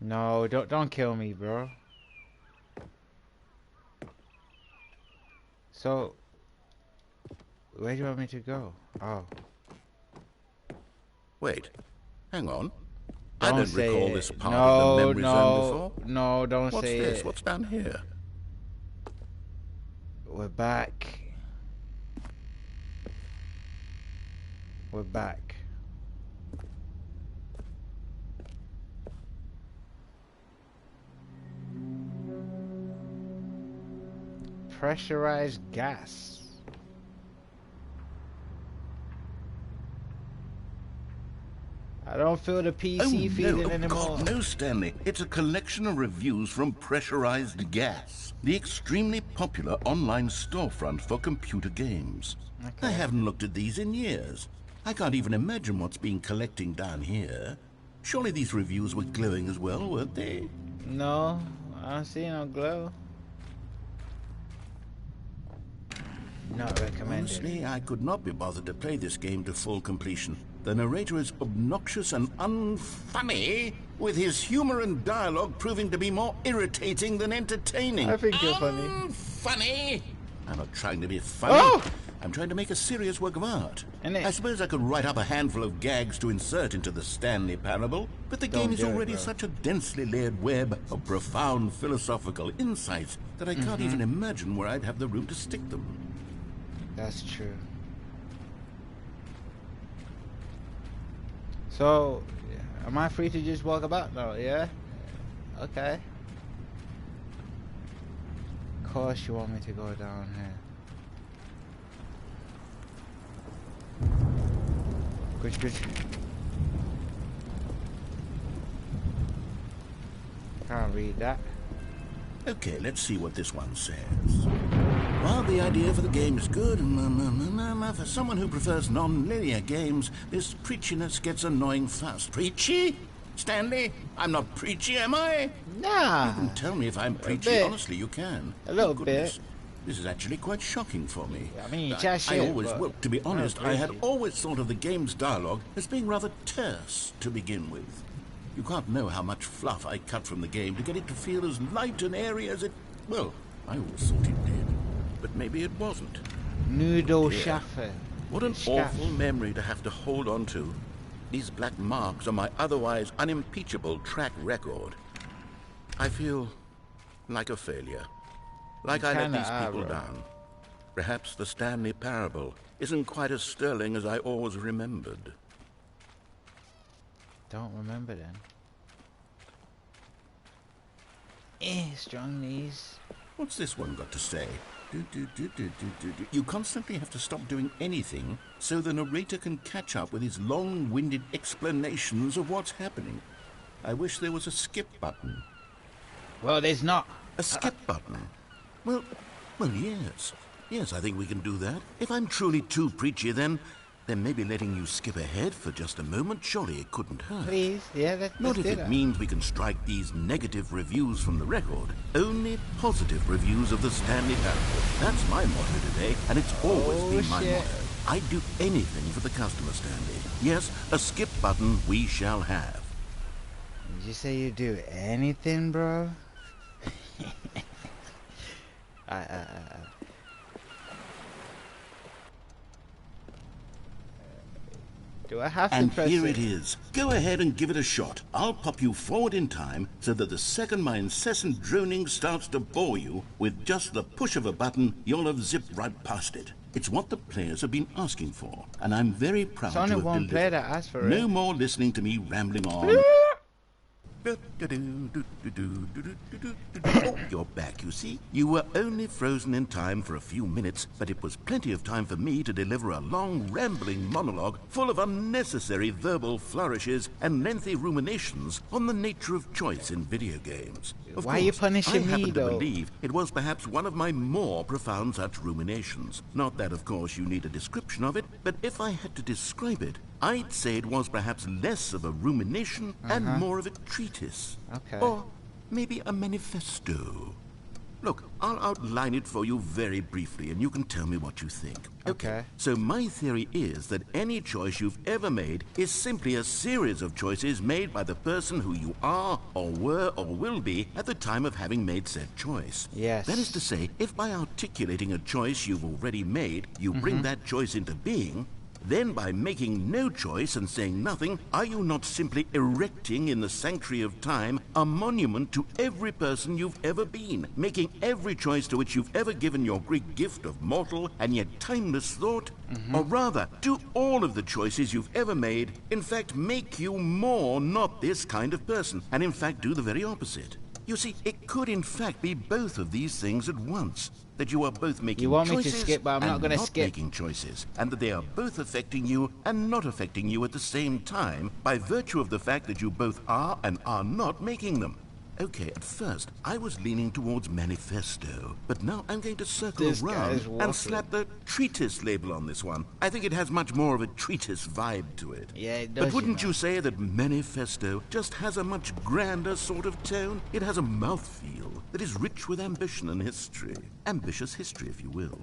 No, don't kill me, bro. So, where do you want me to go? Oh. Wait, hang on. I don't say recall it. this part of the memory zone before. No, don't What's say this? it. What's down here? We're back. We're back. Pressurized gas. I don't feel the PC feeling anymore. God, no, Stanley. It's a collection of reviews from Pressurized Gas, the extremely popular online storefront for computer games. Okay. I haven't looked at these in years. I can't even imagine what's been collecting down here. Surely these reviews were glowing as well, weren't they? No, I don't see no glow. Not recommended. Honestly, I could not be bothered to play this game to full completion. The narrator is obnoxious and unfunny, with his humor and dialogue proving to be more irritating than entertaining. I think you're funny. Funny? I'm not trying to be funny. Oh! I'm trying to make a serious work of art. And I suppose I could write up a handful of gags to insert into the Stanley Parable, but the game is already such a densely layered web of profound philosophical insights that I can't even imagine where I'd have the room to stick them. That's true. So, am I free to just walk about now? Yeah? Okay. Of course you want me to go down here. Good. Can't read that. Okay, let's see what this one says. While the idea for the game is good, for someone who prefers non-linear games, this preachiness gets annoying fast. Preachy? Stanley? I'm not preachy, am I? Nah. You can tell me if I'm preachy. bit. Honestly, you can. A little Goodness. bit. This is actually quite shocking for me. I mean, to be honest, I had preachy. always thought of the game's dialogue as being rather terse to begin with. You can't know how much fluff I cut from the game to get it to feel as light and airy as it... Well, I always thought it did. But maybe it wasn't. Noodle Yeah. Schaffer. What an awful memory to have to hold on to. These black marks on my otherwise unimpeachable track record. I feel like a failure. Like I let these people down. Perhaps the Stanley parable isn't quite as sterling as I always remembered. Don't remember then. Strong knees. What's this one got to say? You constantly have to stop doing anything so the narrator can catch up with his long-winded explanations of what's happening. I wish there was a skip button. Well, there's not. A skip button? Well, yes. Yes, I think we can do that. If I'm truly too preachy, then maybe letting you skip ahead for just a moment, surely it couldn't hurt. Please, yeah, let's Not if do it that. means we can strike these negative reviews from the record. Only positive reviews of the Stanley parable. That's my motto today, and it's always been my motto. I'd do anything for the customer, Stanley. Yes, a skip button we shall have. Did you say you'd do anything, bro? Do I have to and press here it is. Go ahead and give it a shot. I'll pop you forward in time so that the second my incessant droning starts to bore you, with just the push of a button, you'll have zipped right past it. It's what the players have been asking for, and I'm very proud It's to have only one player delivered. that asked for it. No more listening to me rambling on. Oh, you're back, you see. You were only frozen in time for a few minutes, but it was plenty of time for me to deliver a long, rambling monologue full of unnecessary verbal flourishes and lengthy ruminations on the nature of choice in video games. Of Why are you course, punishing I me, happen to though? believe it was perhaps one of my more profound such ruminations. Not that, of course, you need a description of it, but if I had to describe it, I'd say it was perhaps less of a rumination and more of a treatise. Okay. Or maybe a manifesto. Look, I'll outline it for you very briefly, and you can tell me what you think. Okay. So my theory is that any choice you've ever made is simply a series of choices made by the person who you are, or were, or will be at the time of having made said choice. Yes. That is to say, if by articulating a choice you've already made, you bring that choice into being, then by making no choice and saying nothing, are you not simply erecting in the sanctuary of time a monument to every person you've ever been, making every choice to which you've ever given your great gift of mortal and yet timeless thought? Or rather, do all of the choices you've ever made, in fact, make you more not this kind of person, and in fact do the very opposite? You see, it could in fact be both of these things at once. That you are both making You want me to choices skip, but I'm not and gonna not skip. making choices, and that they are both affecting you and not affecting you at the same time by virtue of the fact that you both are and are not making them. Okay, at first, I was leaning towards manifesto, but now I'm going to circle This guy's around waffling. and slap the treatise label on this one. I think it has much more of a treatise vibe to it. Yeah, it does, But wouldn't you know. you say that manifesto just has a much grander sort of tone? It has a mouthfeel that is rich with ambition and history. Ambitious history, if you will.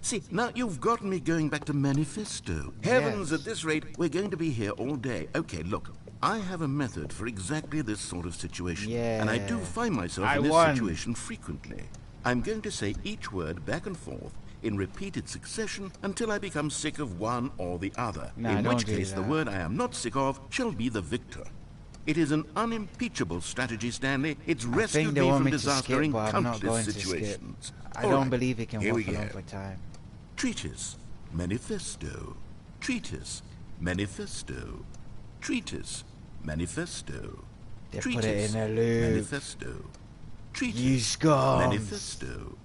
See, now you've gotten me going back to manifesto. Heavens, Yes. at this rate, we're going to be here all day. Okay, look, I have a method for exactly this sort of situation. Yeah. And I do find myself I in this won. situation frequently. I'm going to say each word back and forth in repeated succession until I become sick of one or the other. Nah, in don't which do case, the that. word I am not sick of shall be the victor. It is an unimpeachable strategy, Stanley. It's I rescued think they me want from me to disaster skip, in but I'm not countless going to skip. situations. I All don't right, believe it can here we waffle on go. for time. Treatise, manifesto, treatise, manifesto, treatise, manifesto, They put treatise, it in a loop. manifesto, treatise, You scums. manifesto,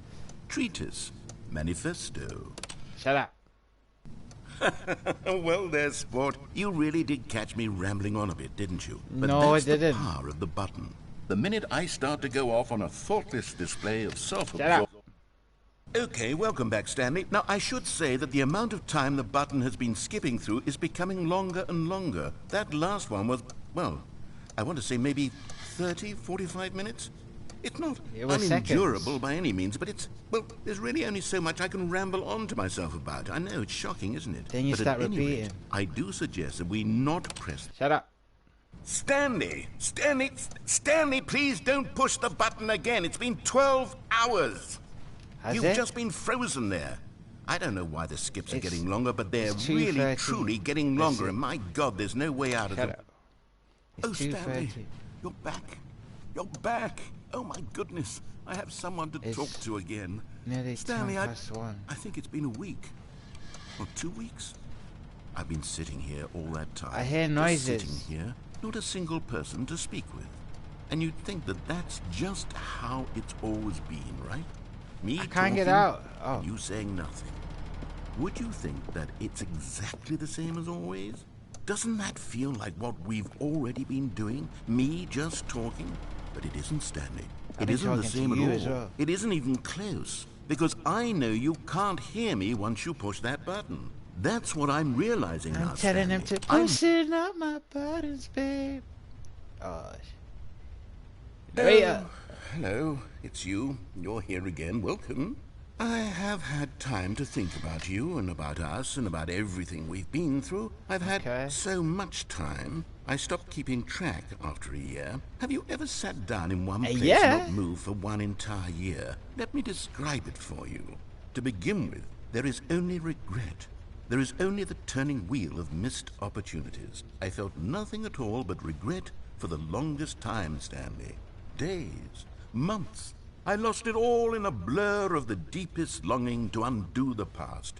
treatise, manifesto. Shut up. Well there, sport. You really did catch me rambling on a bit, didn't you? But No, that's I didn't. the power of the button. The minute I start to go off on a thoughtless display of Shut self-absorption... up. Okay, welcome back, Stanley. Now, I should say that the amount of time the button has been skipping through is becoming longer and longer. That last one was, well, I want to say maybe 30, 45 minutes? It's not It was unendurable seconds. by any means, but it's, well, there's really only so much I can ramble on to myself about. I know, it's shocking, isn't it? Then you But start at any rate, repeating. I do suggest that we not press... Shut up. Stanley, please don't push the button again. It's been 12 hours. Has You've it? just been frozen there. I don't know why the skips are getting longer, but they're it's really, 2:30. truly getting longer. And my God, there's no way out of Shut it. up. Oh, It's Stanley, 2:30. you're back. You're back. Oh, my goodness. I have someone to talk to again. Nearly Stanley, 1:10. I think it's been a week. Or 2 weeks. I've been sitting here all that time. I hear just noises. sitting here, not a single person to speak with. And you'd think that that's just how it's always been, right? Me I can't get talking, out. Oh. you saying nothing. Would you think that it's exactly the same as always? Doesn't that feel like what we've already been doing? Me just talking? But it isn't, Stanley. It isn't the same at all. As well. It isn't even close. Because I know you can't hear me once you push that button. That's what I'm realizing now, I'm telling Stanley. him to pushing up my buttons, babe. Oh. Hello, it's you. You're here again. Welcome. I have had time to think about you and about us and about everything we've been through. I've had so much time, I stopped keeping track after a year. Have you ever sat down in one place and not moved for one entire year? Let me describe it for you. To begin with, there is only regret. There is only the turning wheel of missed opportunities. I felt nothing at all but regret for the longest time, Stanley. Days, months. I lost it all in a blur of the deepest longing to undo the past.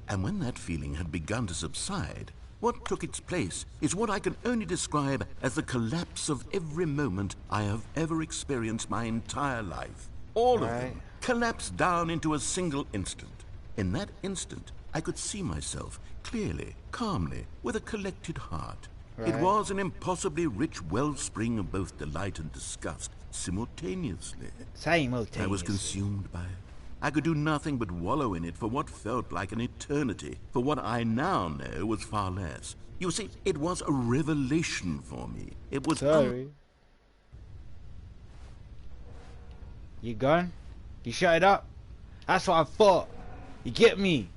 And when that feeling had begun to subside, what took its place is what I can only describe as the collapse of every moment I have ever experienced my entire life. All of them collapsed down into a single instant. In that instant, I could see myself clearly, calmly, with a collected heart. It was an impossibly rich wellspring of both delight and disgust simultaneously. I was consumed by it. I could do nothing but wallow in it for what felt like an eternity, for what I now know was far less. You see, it was a revelation for me. It was... You gone? You shut it up? That's what I thought. You get me?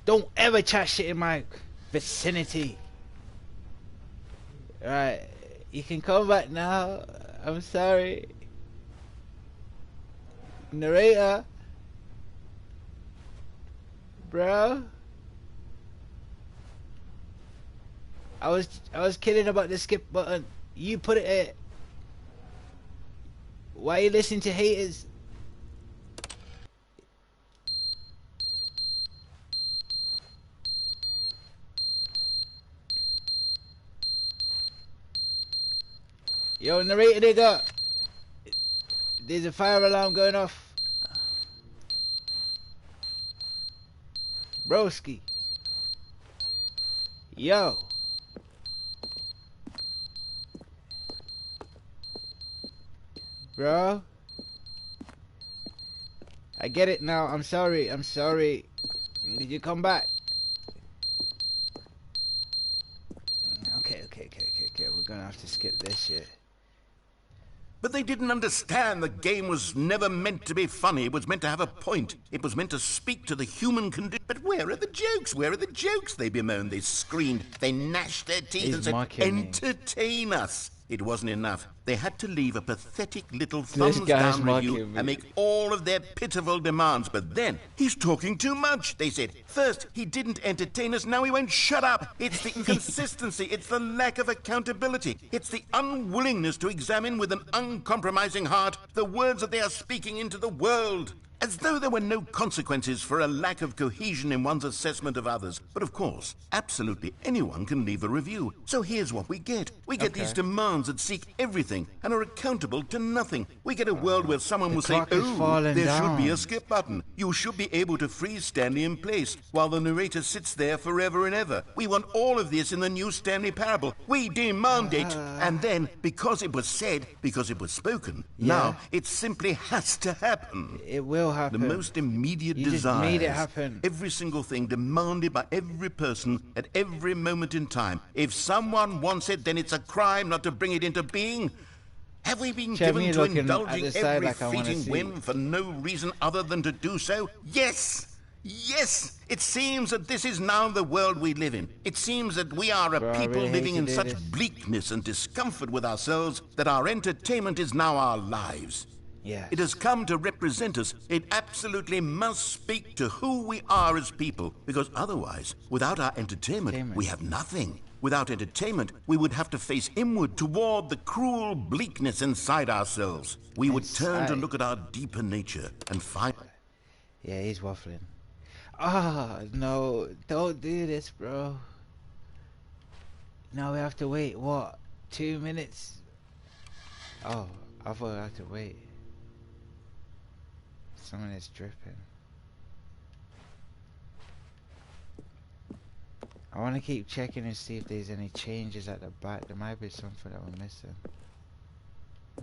Don't ever chat shit in my vicinity. Alright, you can come back now. I'm sorry. Narrator. Bro. I was kidding about the skip button. You put it there. Why are you listening to haters? Yo, narrator nigga. There's a fire alarm going off. Broski. Yo. Bro. I get it now. I'm sorry. I'm sorry. Did you come back? Okay. We're gonna have to skip this shit. But they didn't understand the game was never meant to be funny. It was meant to have a point. It was meant to speak to the human condition. But where are the jokes? Where are the jokes? They bemoaned, they screamed, they gnashed their teeth and said, entertain us. It wasn't enough. They had to leave a pathetic little thumbs-down review and make all of their pitiful demands. But then, he's talking too much, they said. First, he didn't entertain us, now he won't shut up. It's the inconsistency, it's the lack of accountability. It's the unwillingness to examine with an uncompromising heart the words that they are speaking into the world. As though there were no consequences for a lack of cohesion in one's assessment of others. But of course, absolutely anyone can leave a review. So here's what we get. We get these demands that seek everything and are accountable to nothing. We get a world where someone will say, oh, there should be a skip button. You should be able to freeze Stanley in place while the narrator sits there forever and ever. We want all of this in the new Stanley parable. We demand it. And then, because it was said, because it was spoken, now it simply has to happen. It will happen. The most immediate desires. Just made it happen. Every single thing demanded by every person at every moment in time. If someone wants it, then it's a crime not to bring it into being. Have we been given to indulging every fleeting whim for no reason other than to do so? Yes! Yes! It seems that this is now the world we live in. It seems that we are a people living in such bleakness and discomfort with ourselves that our entertainment is now our lives. Yes. It has come to represent us. It absolutely must speak to who we are as people, because otherwise, without our entertainment, we have nothing. Without entertainment, we would have to face inward toward the cruel bleakness inside ourselves. We would turn to look at our deeper nature and find... Yeah, he's waffling. Ah, no, don't do this, bro. Now we have to wait, what, 2 minutes? Oh, I thought I had to wait. Someone is dripping. I want to keep checking and see if there's any changes at the back. There might be something that we're missing.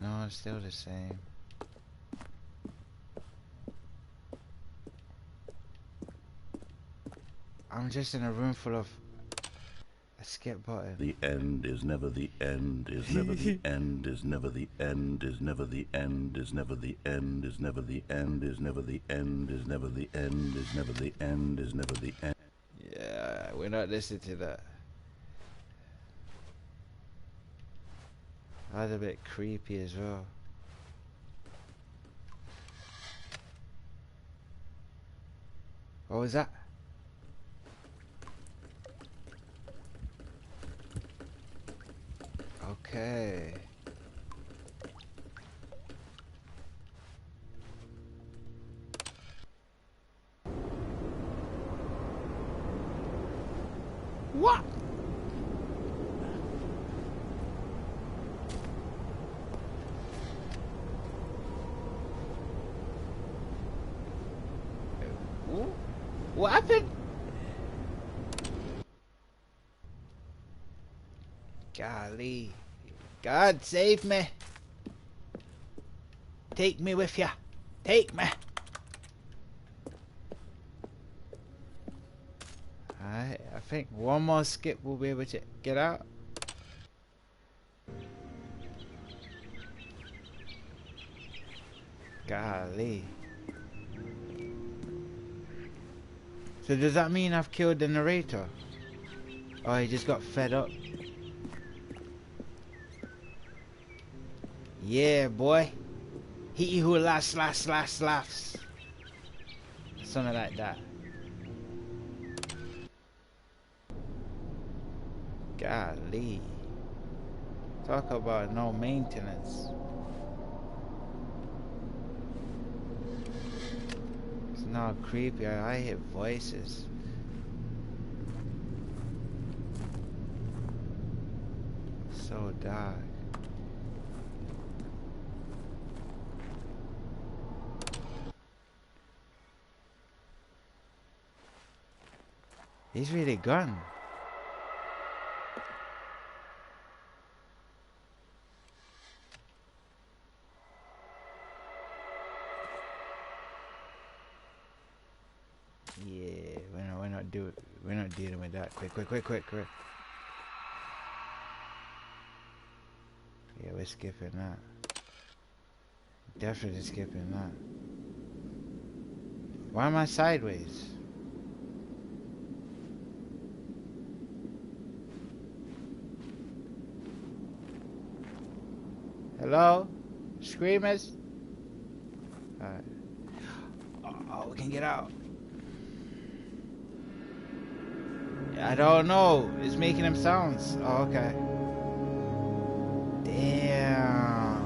No, it's still the same. I'm just in a room full of a skip button. The end is never the end, is never the end, is never the end, is never the end, is never the end, is never the end, is never the end, is never the end, is never the end, is never the end. Yeah, we're not listening to that. That's a bit creepy as well. What was that? Okay. What? What happened? Golly. God save me. Take me with ya. Take me. Alright, I think one more skip we'll be able to get out. Golly. So does that mean I've killed the narrator? Oh, he just got fed up. Yeah, boy. He who laughs. Something like that. Golly. Talk about no maintenance. It's not creepy. I hear voices. So dark. He's really gone. Yeah, we're not dealing with that. Quick. Yeah, we're skipping that. Definitely skipping that. Why am I sideways? Hello? Screamers? Alright. Oh, we can get out. I don't know. It's making them sounds. Oh, okay. Damn.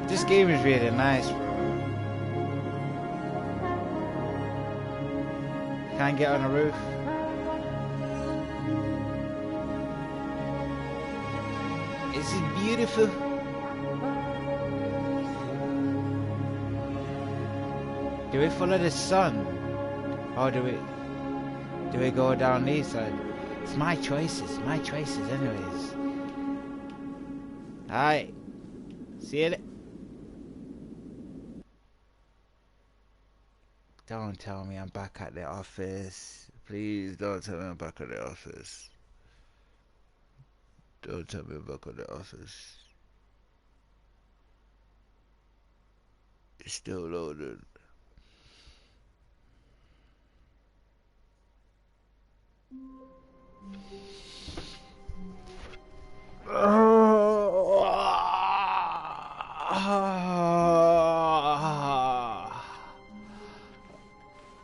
This game is really nice, bro. Can't get on the roof. Is it beautiful? Do we follow the sun? Or do we go down this side? It's my choices anyways. Alright. See you later. Don't tell me I'm back at the office. Please don't tell me I'm back at the office. Don't tell me I'm back at the office. It's still loaded.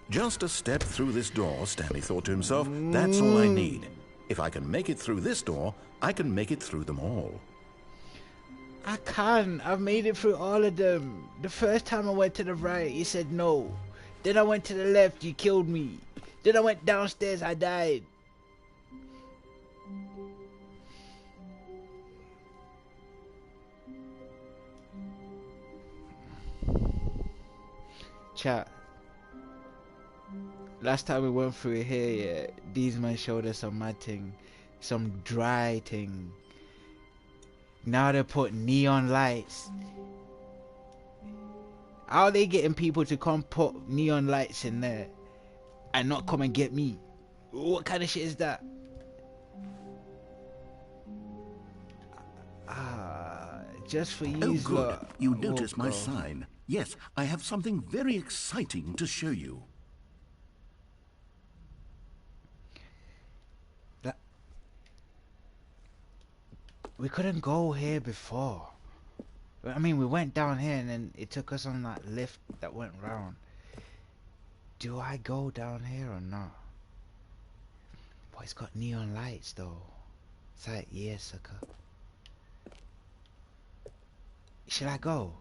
Just a step through this door, Stanley thought to himself. That's all I need. If I can make it through this door, I can make it through them all. I can't. I've made it through all of them. The first time I went to the right, you said no. Then I went to the left, you killed me. Then I went downstairs, I died. Chat. Last time we went through here, yeah, these men showed us some mad thing. Some dry thing. Now they put neon lights. How are they getting people to come put neon lights in there and not come and get me? What kind of shit is that? Just for you. Oh, good. You noticed my sign. Yes, I have something very exciting to show you. We couldn't go here before. I mean, we went down here and then it took us on that lift that went round. Do I go down here or not? Boy, it's got neon lights though. It's like, yeah, sucker. Should I go?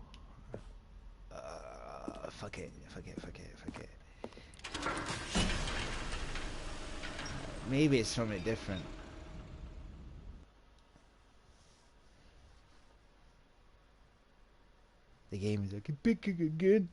Fuck it. Maybe it's something different. The game is like picking again.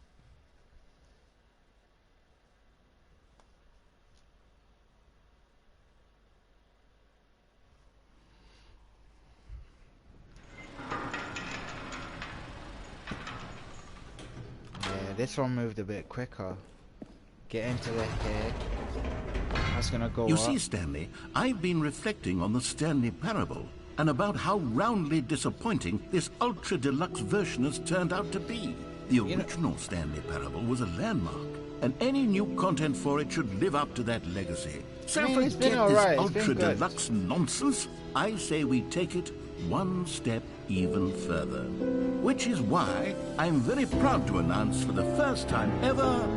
Yeah, this one moved a bit quicker. Get into the head. That's gonna go You up. see, Stanley, I've been reflecting on the Stanley parable and about how roundly disappointing this ultra deluxe version has turned out to be. The original Stanley parable was a landmark, and any new content for it should live up to that legacy. So forget this ultra deluxe nonsense. I say we take it one step even further. Which is why I'm very proud to announce for the first time ever,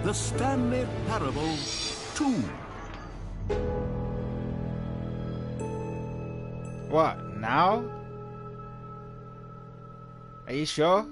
the Stanley Parable 2. What, now? Are you sure?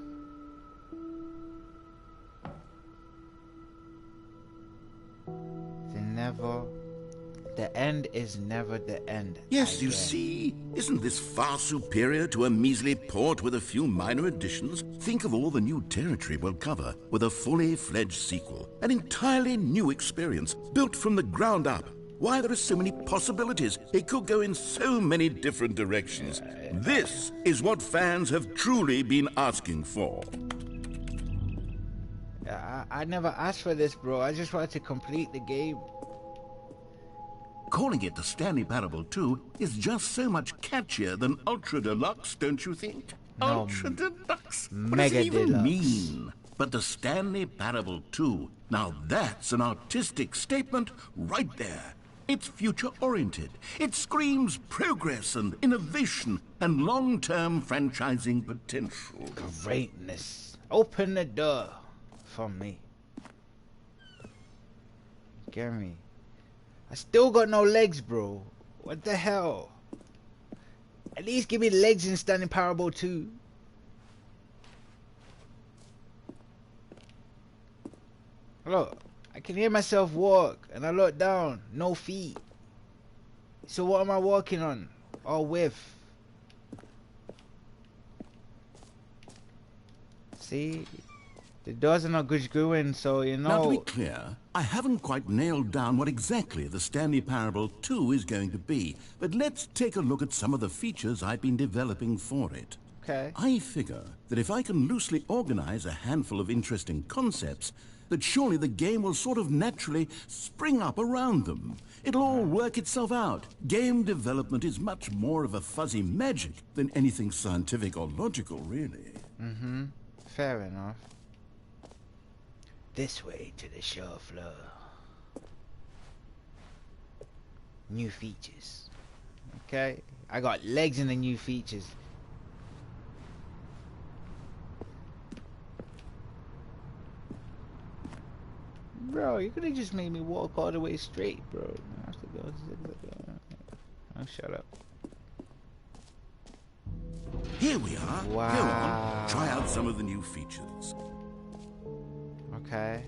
The end is never the end. Yes, you see, isn't this far superior to a measly port with a few minor additions? Think of all the new territory we'll cover with a fully fledged sequel. An entirely new experience, built from the ground up. Why, there are so many possibilities. It could go in so many different directions. This is what fans have truly been asking for. I never asked for this, bro. I just wanted to complete the game. Calling it the Stanley Parable 2 is just so much catchier than Ultra Deluxe, don't you think? No, Ultra Deluxe? What Mega does it even Deluxe. mean? But the Stanley Parable 2, now that's an artistic statement right there. It's future-oriented. It screams progress and innovation and long-term franchising potential. Greatness. Open the door for me. Get me. I still got no legs, bro. What the hell? At least give me legs in Stanley Parable 2. Look, I can hear myself walk, and I look down, no feet. So what am I walking on? Or with? See? The doors are not good going, so you know. Now, to be clear, I haven't quite nailed down what exactly the Stanley Parable 2 is going to be, but let's take a look at some of the features I've been developing for it. Okay. I figure that if I can loosely organize a handful of interesting concepts, that surely the game will sort of naturally spring up around them. It'll all work itself out. Game development is much more of a fuzzy magic than anything scientific or logical, really. Mm-hmm. Fair enough. This way to the show floor. new features. Okay, I got legs in the new features. Bro, you could have just made me walk all the way straight, bro. I have to go. Oh, shut up. Here we are. Wow. Go on, try out some of the new features. Okay.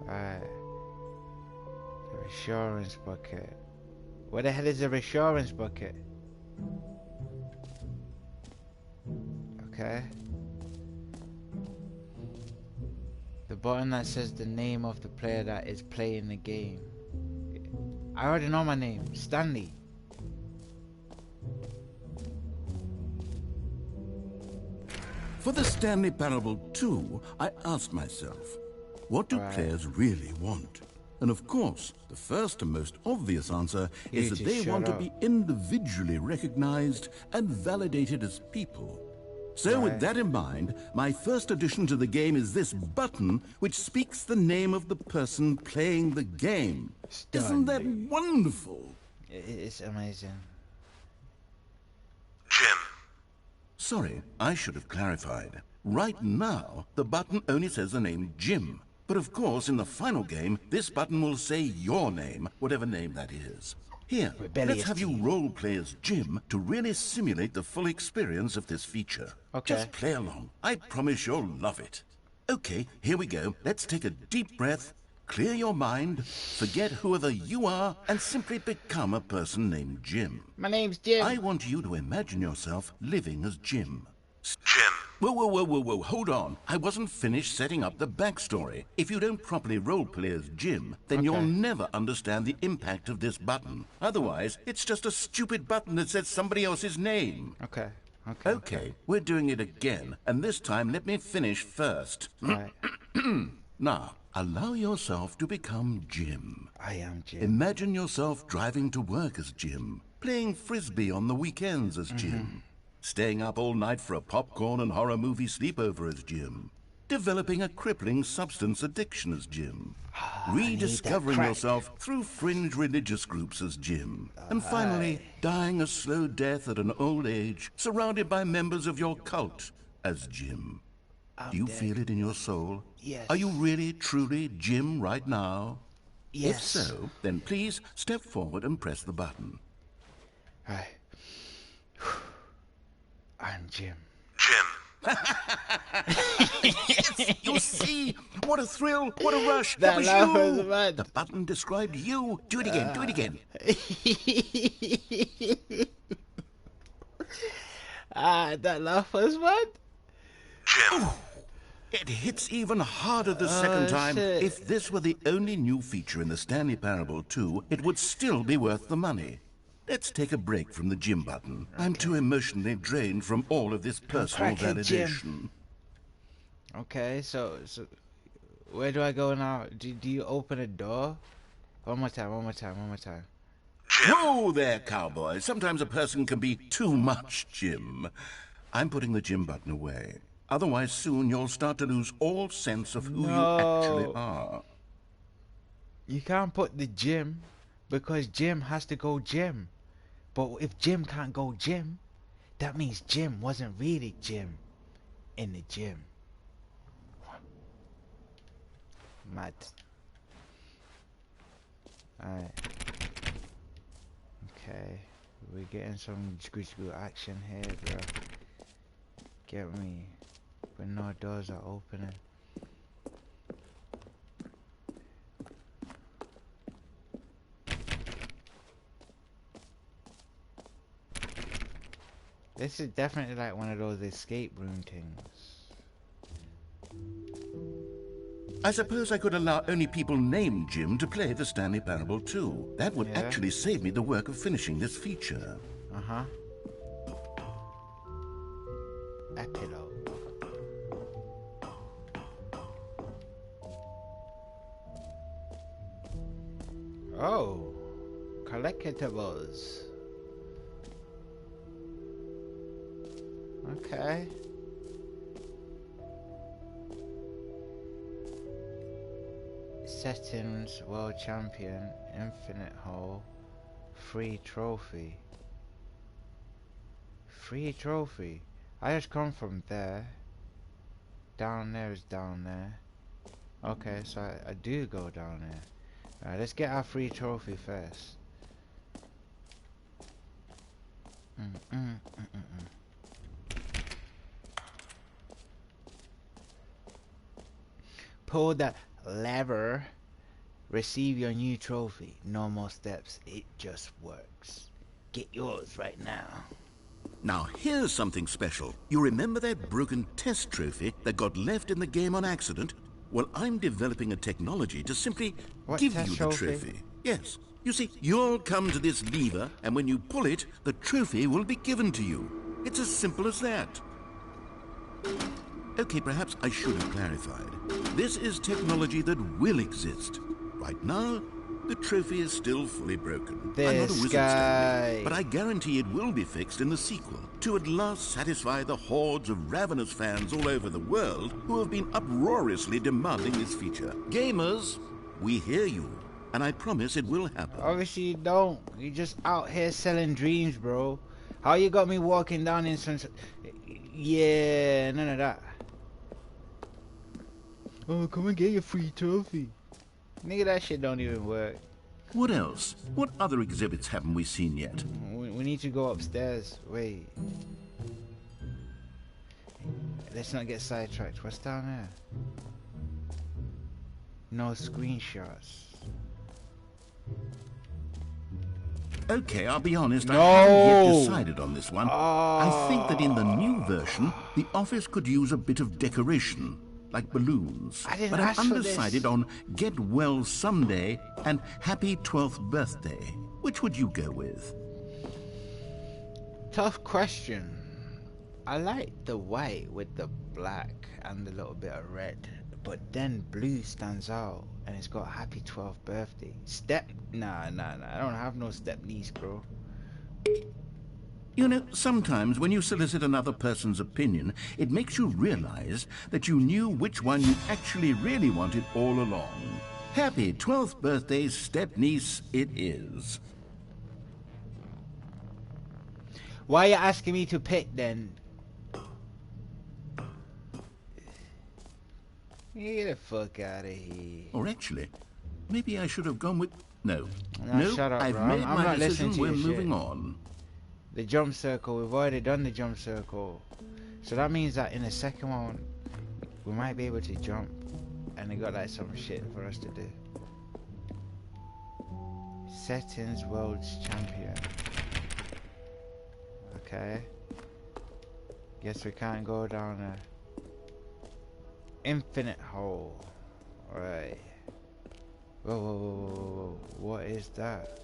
Alright. The insurance bucket. What the hell is a insurance bucket? Okay. The button that says the name of the player that is playing the game. I already know my name. Stanley. For the Stanley Parable 2, I asked myself, what do players really want? And of course, the first and most obvious answer is that they want to be individually recognized and validated as people. So with that in mind, my first addition to the game is this button which speaks the name of the person playing the game. Isn't that wonderful? It's amazing. Jim. Sorry, I should have clarified. Right now, the button only says the name Jim. But of course, in the final game, this button will say your name, whatever name that is. Here, let's have you role-play as Jim to really simulate the full experience of this feature. Okay. Just play along. I promise you'll love it. Okay, here we go. Let's take a deep breath, clear your mind, forget whoever you are, and simply become a person named Jim. My name's Jim. I want you to imagine yourself living as Jim. Jim. Whoa, hold on. I wasn't finished setting up the backstory. If you don't properly roleplay as Jim, then you'll never understand the impact of this button. Otherwise, it's just a stupid button that says somebody else's name. Okay, we're doing it again, and this time let me finish first. Right. Now, allow yourself to become Jim. I am Jim. Imagine yourself driving to work as Jim, playing frisbee on the weekends as Jim, staying up all night for a popcorn and horror movie sleepover as Jim, developing a crippling substance addiction as Jim, rediscovering yourself through fringe religious groups as Jim, and finally dying a slow death at an old age surrounded by members of your cult as Jim. Do you feel it in your soul? Yes. Are you really, truly Jim right now? Yes. If so, then please step forward and press the button. Alright. I'm Jim. Jim. Yes, you see? What a thrill, what a rush. That was laugh you. was mad. The button described you. Do it again, do it again. That laugh was mad. Jim. It hits even harder the second time. Shit. If this were the only new feature in the Stanley Parable 2, it would still be worth the money. Let's take a break from the Jim button. I'm too emotionally drained from all of this personal Crackhead validation. Jim. Okay, so where do I go now? Do you open a door? One more time. Whoa there, cowboy. Sometimes a person can be too much Jim. I'm putting the Jim button away. Otherwise, soon you'll start to lose all sense of who you actually are. You can't put the Jim because Jim has to go Jim. But if Jim can't go Jim, that means Jim wasn't really Jim in the gym. Mad. Alright. Okay. We're getting some screw action here, bro. Get me. But no doors are opening. This is definitely like one of those escape room things. I suppose I could allow only people named Jim to play the Stanley Parable 2. That would actually save me the work of finishing this feature. Uh-huh. Epilogue. Oh, collectibles. Okay. Settings, world champion, infinite hole, Free trophy. Free trophy. I just come from there. Down there is down there. Okay, so I do go down there. Alright, let's get our free trophy first. Pull the lever. Receive your new trophy. No more steps. It just works. Get yours right now. Now, here's something special. You remember that broken test trophy that got left in the game on accident? Well, I'm developing a technology to simply give you the trophy. Yes. You see, you'll come to this lever, and when you pull it, the trophy will be given to you. It's as simple as that. Okay, perhaps I should have clarified. This is technology that will exist. Right now, the trophy is still fully broken. I'm not a wizard, Stanley, but I guarantee it will be fixed in the sequel to at last satisfy the hordes of ravenous fans all over the world who have been uproariously demanding this feature. Gamers, we hear you, and I promise it will happen. Obviously you don't. You're just out here selling dreams, bro. How you got me walking down in some... Yeah, none of that. Oh, come and get your free trophy. Nigga, that shit don't even work. What else? What other exhibits haven't we seen yet? We need to go upstairs. Wait. Let's not get sidetracked. What's down there? No screenshots. Okay, I'll be honest, I haven't yet decided on this one. I think that in the new version, the office could use a bit of decoration, like balloons. But I'm undecided on Get Well Someday and Happy 12th Birthday. Which would you go with? Tough question. I like the white with the black and a little bit of red. But then blue stands out and it's got Happy 12th Birthday. Nah. I don't have no step niece, bro. You know, sometimes when you solicit another person's opinion, it makes you realize that you knew which one you actually really wanted all along. Happy 12th birthday, step-niece it is. Why are you asking me to pick then? Get the fuck out of here. Or actually, maybe I should have gone with... No, shut up, I've bro. made I'm my not decision. listening to We're your moving shit. on. The jump circle, we've already done the jump circle. So that means that in the second one, we might be able to jump. And they got like some shit for us to do. Settings World's Champion. Okay. Guess we can't go down there. Infinite hole. Alright. Whoa. What is that?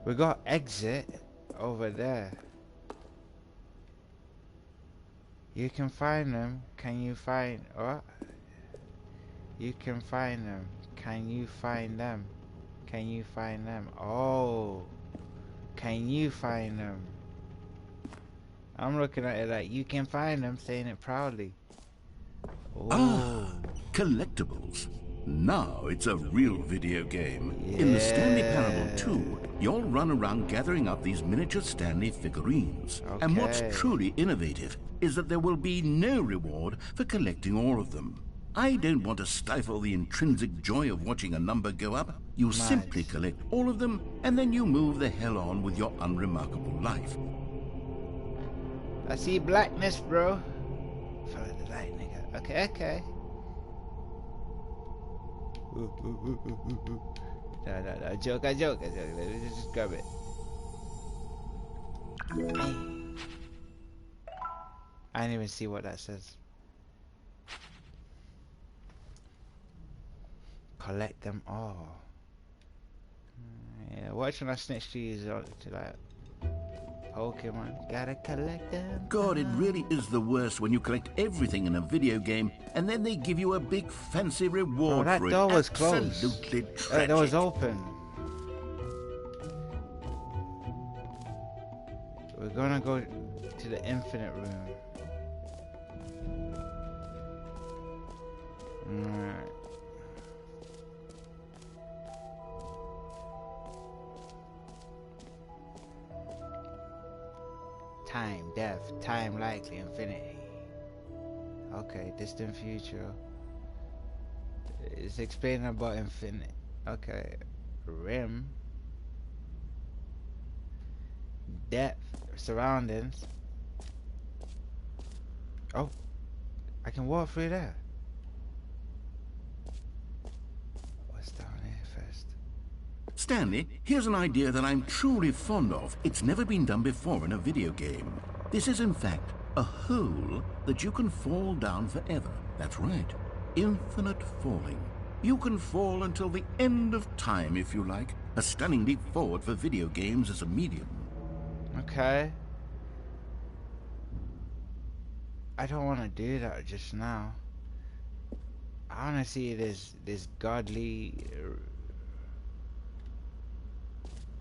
We got exit over there. You can find them. Can you find what? You can find them. Can you find them? Can you find them? Oh. Can you find them? I'm looking at it like you can find them, saying it proudly. Ooh. Ah, collectibles. Now it's a real video game. Yeah. In the Stanley Parable 2, you'll run around gathering up these miniature Stanley figurines. Okay. And what's truly innovative is that there will be no reward for collecting all of them. I don't want to stifle the intrinsic joy of watching a number go up. You simply collect all of them, and then you move the hell on with your unremarkable life. I see blackness, bro. Follow the light, nigga. Okay. No. Joke. Let me just grab it. I didn't even see what that says. Collect them all. Yeah, watch when I snitch to you to like Pokemon. Gotta collect them. God, it really is the worst when you collect everything in a video game and then they give you a big fancy reward for it. That door was closed. Absolutely tragic. It was open. We're gonna go to the infinite room. Alright. death, time likely, infinity. Okay, distant future. It's explaining about infinite. Okay, rim. Depth, surroundings. Oh, I can walk through there. What's down here first? Stanley, here's an idea that I'm truly fond of. It's never been done before in a video game. This is in fact a hole that you can fall down forever. That's right, infinite falling. You can fall until the end of time if you like. A stunning leap forward for video games as a medium. Okay. I don't want to do that just now. I want to see this godly.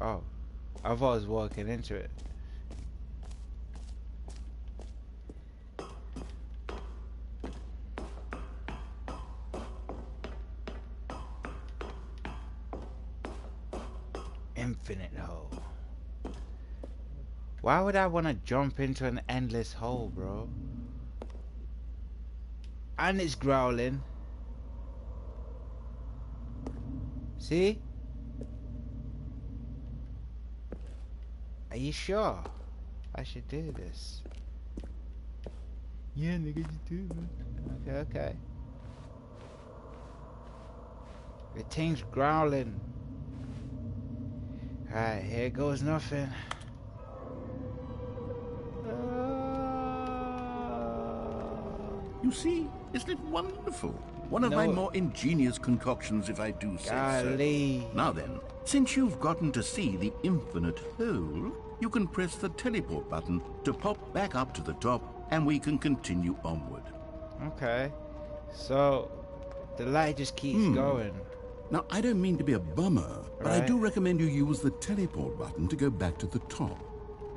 Oh, I thought I was walking into it. Infinite hole. Why would I want to jump into an endless hole, bro? And it's growling. See? Are you sure I should do this? Yeah, nigga, you do, man. Okay, okay. The thing's growling. Alright, here goes nothing. You see, isn't it wonderful? One of my more ingenious concoctions, if I do say so. Now then, since you've gotten to see the infinite hole, you can press the teleport button to pop back up to the top, and we can continue onward. Okay. So, the light just keeps going. Now, I don't mean to be a bummer, but I do recommend you use the teleport button to go back to the top.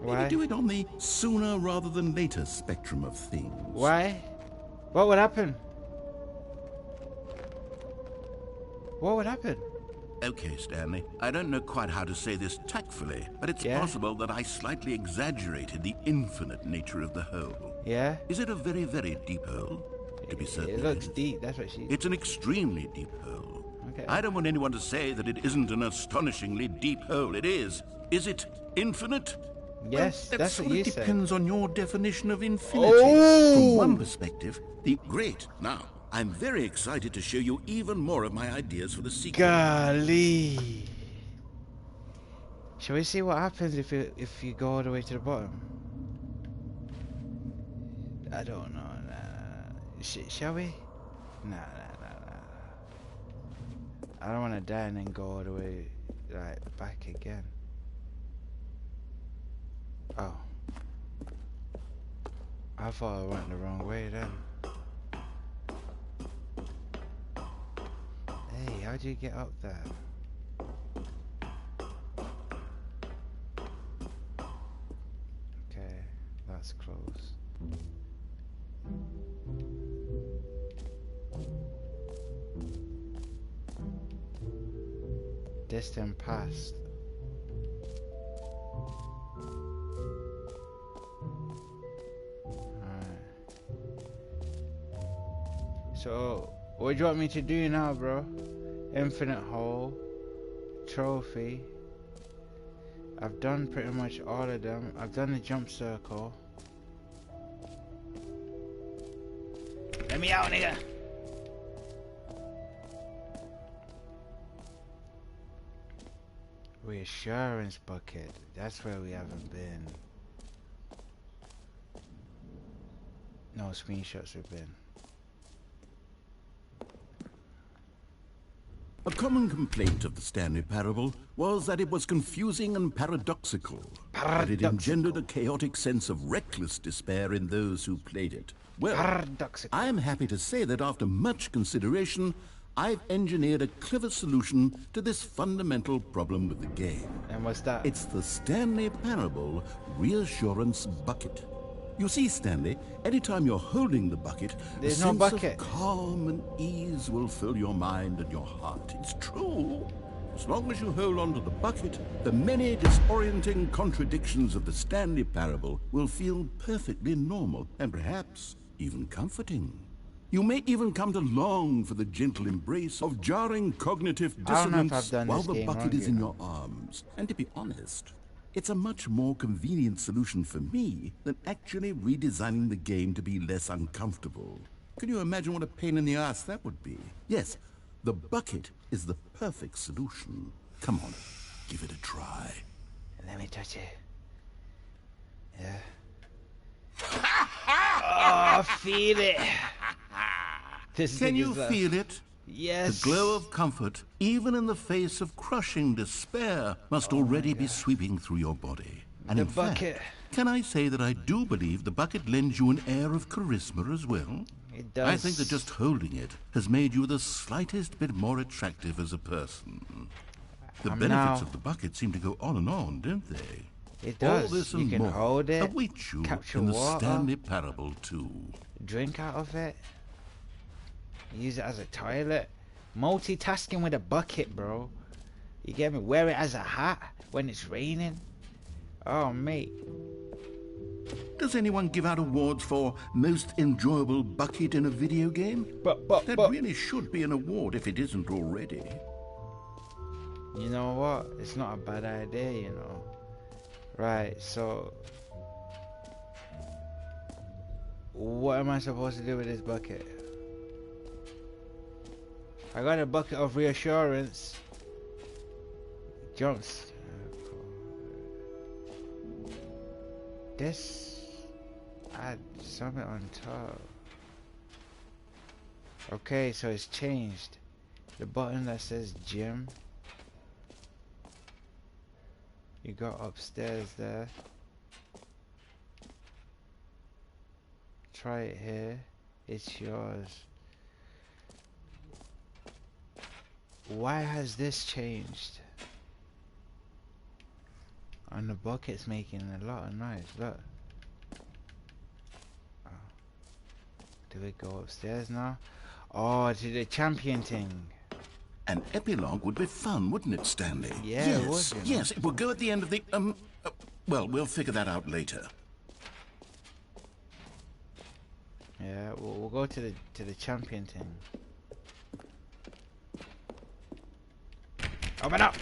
Why? Maybe do it on the sooner rather than later spectrum of things. Why? What would happen? What would happen? Okay, Stanley. I don't know quite how to say this tactfully, but it's possible that I slightly exaggerated the infinite nature of the hole. Yeah? Is it a very, very deep hole? To be certain. It looks deep, that's what she... It's an extremely deep hole. Okay. I don't want anyone to say that it isn't an astonishingly deep hole. It is. Is it infinite? Yes, well, that's what you said. It depends on your definition of infinity. Oh! From one perspective, great. Now, I'm very excited to show you even more of my ideas for the sequel. Golly. Shall we see what happens if you go all the way to the bottom? I don't know. Shall we? Nah. I don't want to die and then go all the way back again. Oh. I thought I went the wrong way then. Hey, how'd you get up there? Okay, that's close. Distant past. So, what do you want me to do now, bro? Infinite hole, trophy. I've done pretty much all of them. I've done the jump circle. Let me out, nigga. Reassurance bucket. That's where we haven't been. No screenshots have been. A common complaint of the Stanley Parable was that it was confusing and paradoxical. That it engendered a chaotic sense of reckless despair in those who played it. Well, I am happy to say that after much consideration, I've engineered a clever solution to this fundamental problem with the game. And what's that? It's the Stanley Parable Reassurance Bucket. You see, Stanley, anytime you're holding the bucket, there's a sense no bucket. of calm and ease will fill your mind and your heart. It's true. As long as you hold on to the bucket, the many disorienting contradictions of the Stanley parable will feel perfectly normal and perhaps even comforting. You may even come to long for the gentle embrace of jarring cognitive dissonance while the bucket is in your arms. And to be honest, it's a much more convenient solution for me than actually redesigning the game to be less uncomfortable. Can you imagine what a pain in the ass that would be? Yes, the bucket is the perfect solution. Come on, give it a try. Let me touch it. Yeah. Oh, feel it. Can you feel it? Yes. The glow of comfort, even in the face of crushing despair, must already be sweeping through your body. And the in bucket. fact, can I say that I do believe the bucket lends you an air of charisma as well? It does. I think that just holding it has made you the slightest bit more attractive as a person. The benefits of the bucket seem to go on and on, don't they? It does. All this and you can more hold it, await you capture in the water, Stanley parable too. drink out of it, use it as a toilet, multitasking with a bucket, bro. You get me? Wear it as a hat when it's raining. Oh, mate. Does anyone give out awards for most enjoyable bucket in a video game? That really should be an award if it isn't already. You know what? It's not a bad idea, you know. Right, so what am I supposed to do with this bucket? I got a bucket of reassurance. Jumps. This add something on top. Okay, so it's changed. The button that says gym, you go upstairs there. Try it here. It's yours. Why has this changed? And the bucket's making a lot of noise. Look. Oh. Do we go upstairs now? Oh, to the champion thing. An epilogue would be fun, wouldn't it, Stanley? Yeah, yes, it would, you know. Yes, it will go at the end of the, well, we'll figure that out later. Yeah, we'll go to the champion thing. Open up!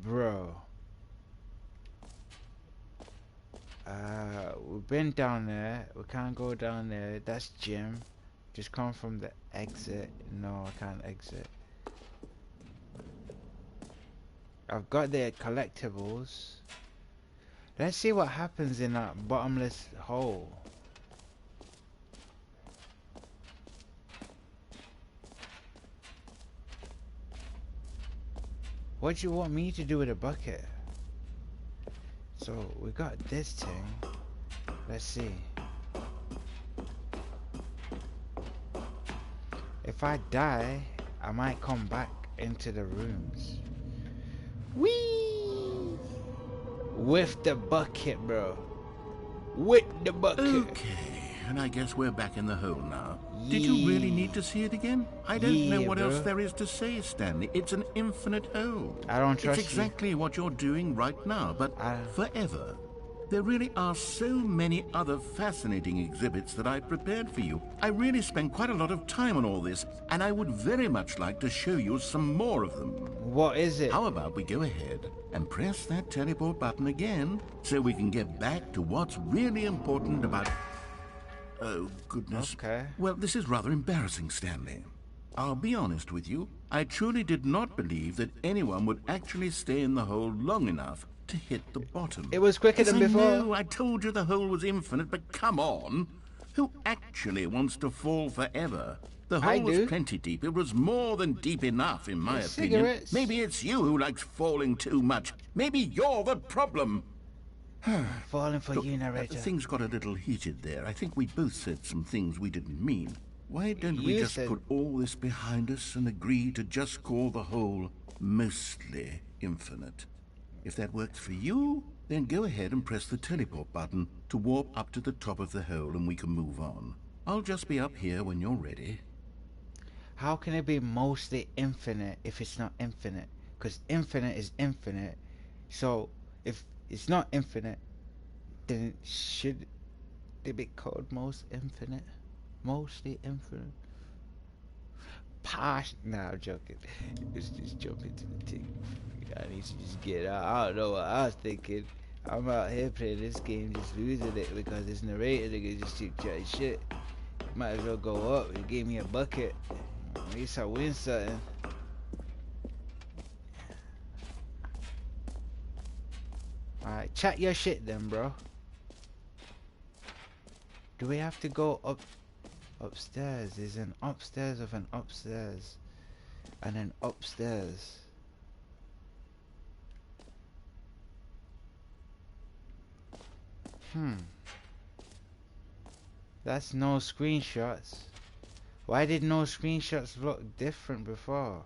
Bro. We've been down there. We can't go down there. That's gym. Just come from the exit. No, I can't exit. I've got the collectibles. Let's see what happens in that bottomless hole. What do you want me to do with a bucket? So we got this thing. Let's see. If I die, I might come back into the rooms. Whee! With the bucket, bro. With the bucket. Okay, and I guess we're back in the hole now. Did you really need to see it again? I don't know what else there is to say, Stanley. It's an infinite hole. I don't trust It's exactly what you're doing right now, but forever. There really are so many other fascinating exhibits that I prepared for you. I really spent quite a lot of time on all this, and I would very much like to show you some more of them. What is it? How about we go ahead and press that teleport button again so we can get back to what's really important about... Oh, goodness. Okay. Well, this is rather embarrassing, Stanley. I'll be honest with you. I truly did not believe that anyone would actually stay in the hole long enough to hit the bottom. It was quicker than before. I know, I told you the hole was infinite, but come on. Who actually wants to fall forever? The hole was plenty deep. It was more than deep enough, in my opinion. Cigarettes. Maybe it's you who likes falling too much. Maybe you're the problem. Falling for you, narrator. Things got a little heated there. I think we both said some things we didn't mean. Why don't we just put all this behind us and agree to just call the hole mostly infinite? If that works for you, then go ahead and press the teleport button to warp up to the top of the hole and we can move on. I'll just be up here when you're ready. How can it be mostly infinite if it's not infinite? Because infinite is infinite. So if it's not infinite, then should it be called most infinite? Mostly infinite? Nah, I'm joking. Let's just jump into the thing. I need to just get out. I don't know what I was thinking. I'm out here playing this game, just losing it because this narrator nigga just keep chatting shit. Might as well go up. He gave me a bucket. At least I win something. Alright, chat your shit then, bro. Do we have to go upstairs? There's an upstairs of an upstairs. And an upstairs. That's no screenshots. Why did no screenshots look different before?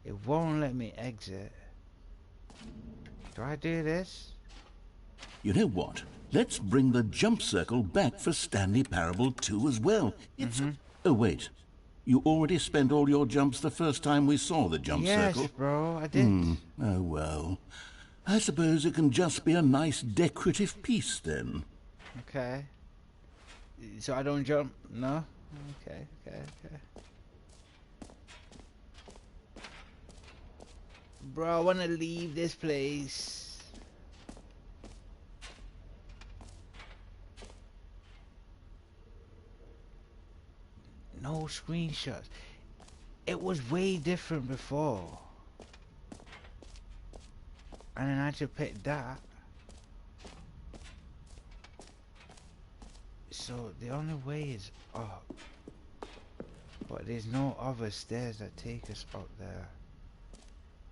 It won't let me exit. Do I do this? You know what? Let's bring the jump circle back for Stanley Parable 2 as well. It's... Oh, wait. You already spent all your jumps the first time we saw the jump circle? Yes, bro, I did. Oh, well. I suppose it can just be a nice decorative piece, then. Okay. So I don't jump? No? Okay. Bro, I want to leave this place. No screenshots. It was way different before. And then I had to pick that. So the only way is up. But there's no other stairs that take us up there.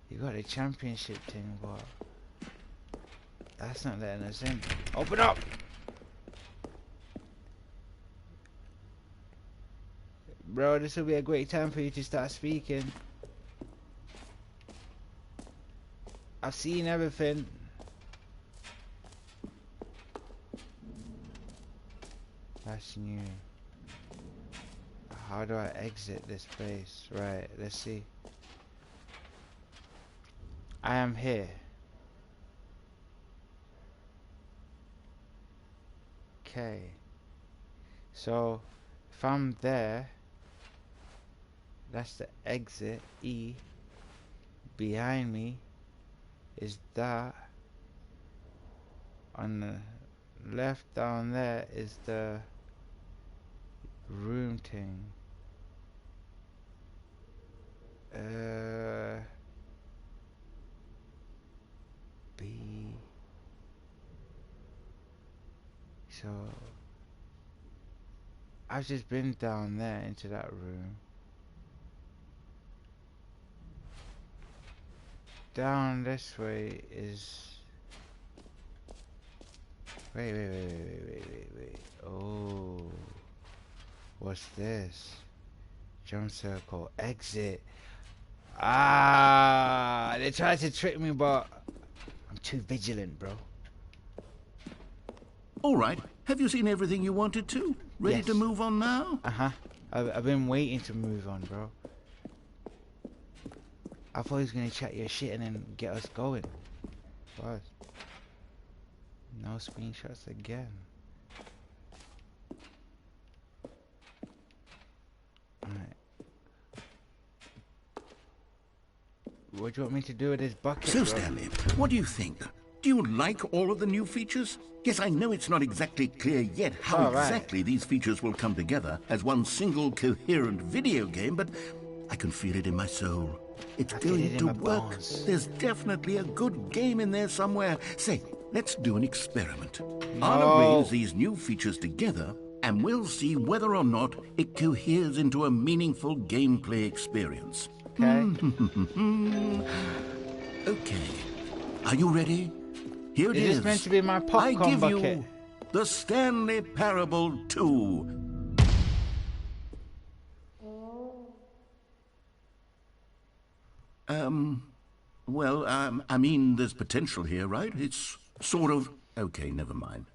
You got a championship thing, but that's not letting us in. Open up! Bro, this will be a great time for you to start speaking. I've seen everything. That's new. How do I exit this place? Right, let's see. I am here. Okay. So, if I'm there, that's the exit, E. Behind me is that. On the left down there is the room thing. B. So I've just been down there into that room. Down this way is... Wait. Oh. What's this? Jump circle. Exit. Ah, they tried to trick me, but I'm too vigilant, bro. All right. Have you seen everything you wanted to? Ready Yes. to move on now? Uh-huh. I've been waiting to move on, bro. I thought he was gonna chat your shit and then get us going. What? No screenshots again. Alright. What do you want me to do with this bucket, So, bro? Stanley, what do you think? Do you like all of the new features? Yes, I know it's not exactly clear yet how All right. exactly these features will come together as one single coherent video game, but I can feel it in my soul. It's I feel going it in to my work. bones. There's definitely a good game in there somewhere. Say, let's do an experiment. I'll arrange these new features together, and we'll see whether or not it coheres into a meaningful gameplay experience. Okay. Okay. Are you ready? Here it Is is. this meant to be my popcorn I give bucket? you the Stanley Parable 2. I mean, there's potential here, right? It's sort of... Okay, never mind.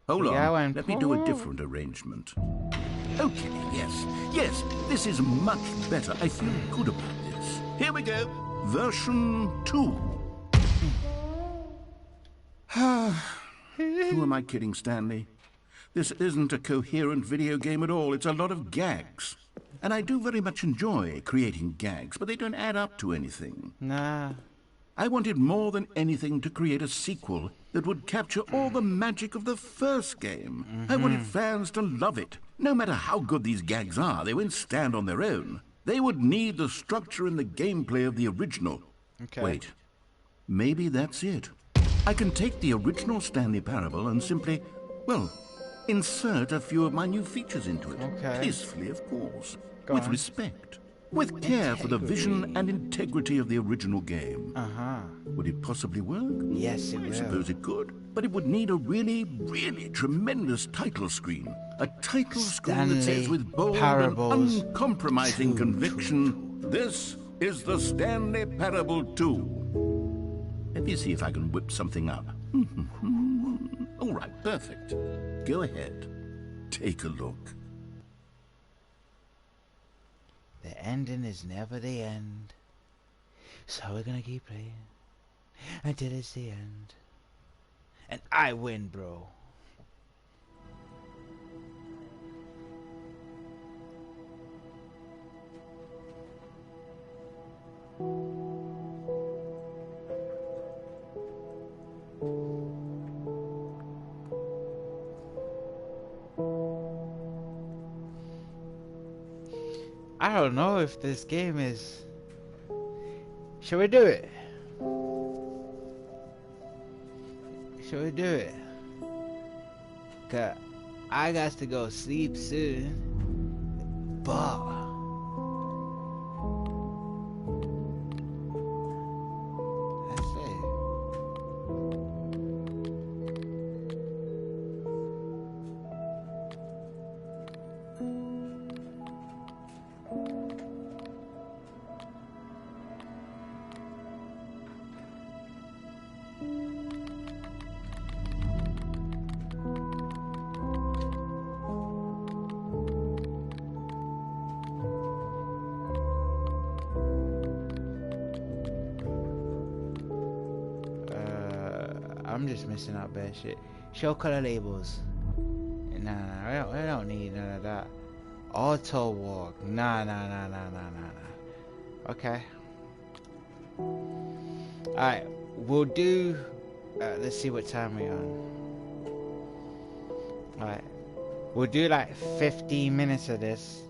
Hold on, let me do a different arrangement. Okay, yes, this is much better. I feel good about this. Here we go. Version 2. Who am I kidding, Stanley? This isn't a coherent video game at all. It's a lot of gags. And I do very much enjoy creating gags, but they don't add up to anything. Nah. I wanted more than anything to create a sequel that would capture all the magic of the first game. I wanted fans to love it. No matter how good these gags are, they won't stand on their own. They would need the structure and the gameplay of the original. Okay. Wait, maybe that's it. I can take the original Stanley Parable and simply, well, insert a few of my new features into it. Okay. Peacefully, of course. Go with on. respect. With care for the vision and integrity of the original game. Uh-huh. Would it possibly work? Yes, it I will. suppose it could. But it would need a really, really tremendous title screen. A title screen that says with bold Parables and uncompromising 2. conviction, this is the Stanley Parable 2. Let me see if I can whip something up. All right, perfect. Go ahead. Take a look. The ending is never the end. So we're gonna keep playing until it's the end. And I win, bro. I don't know if this game is... Shall we do it? Shall we do it? 'Cause I got to go sleep soon. But... Let's see. I'm just missing out bad shit. Show color labels. Nah, we don't need none of that. Auto walk. Nah. Okay. Alright, we'll do... let's see what time we're on. Alright. We'll do like 15 minutes of this.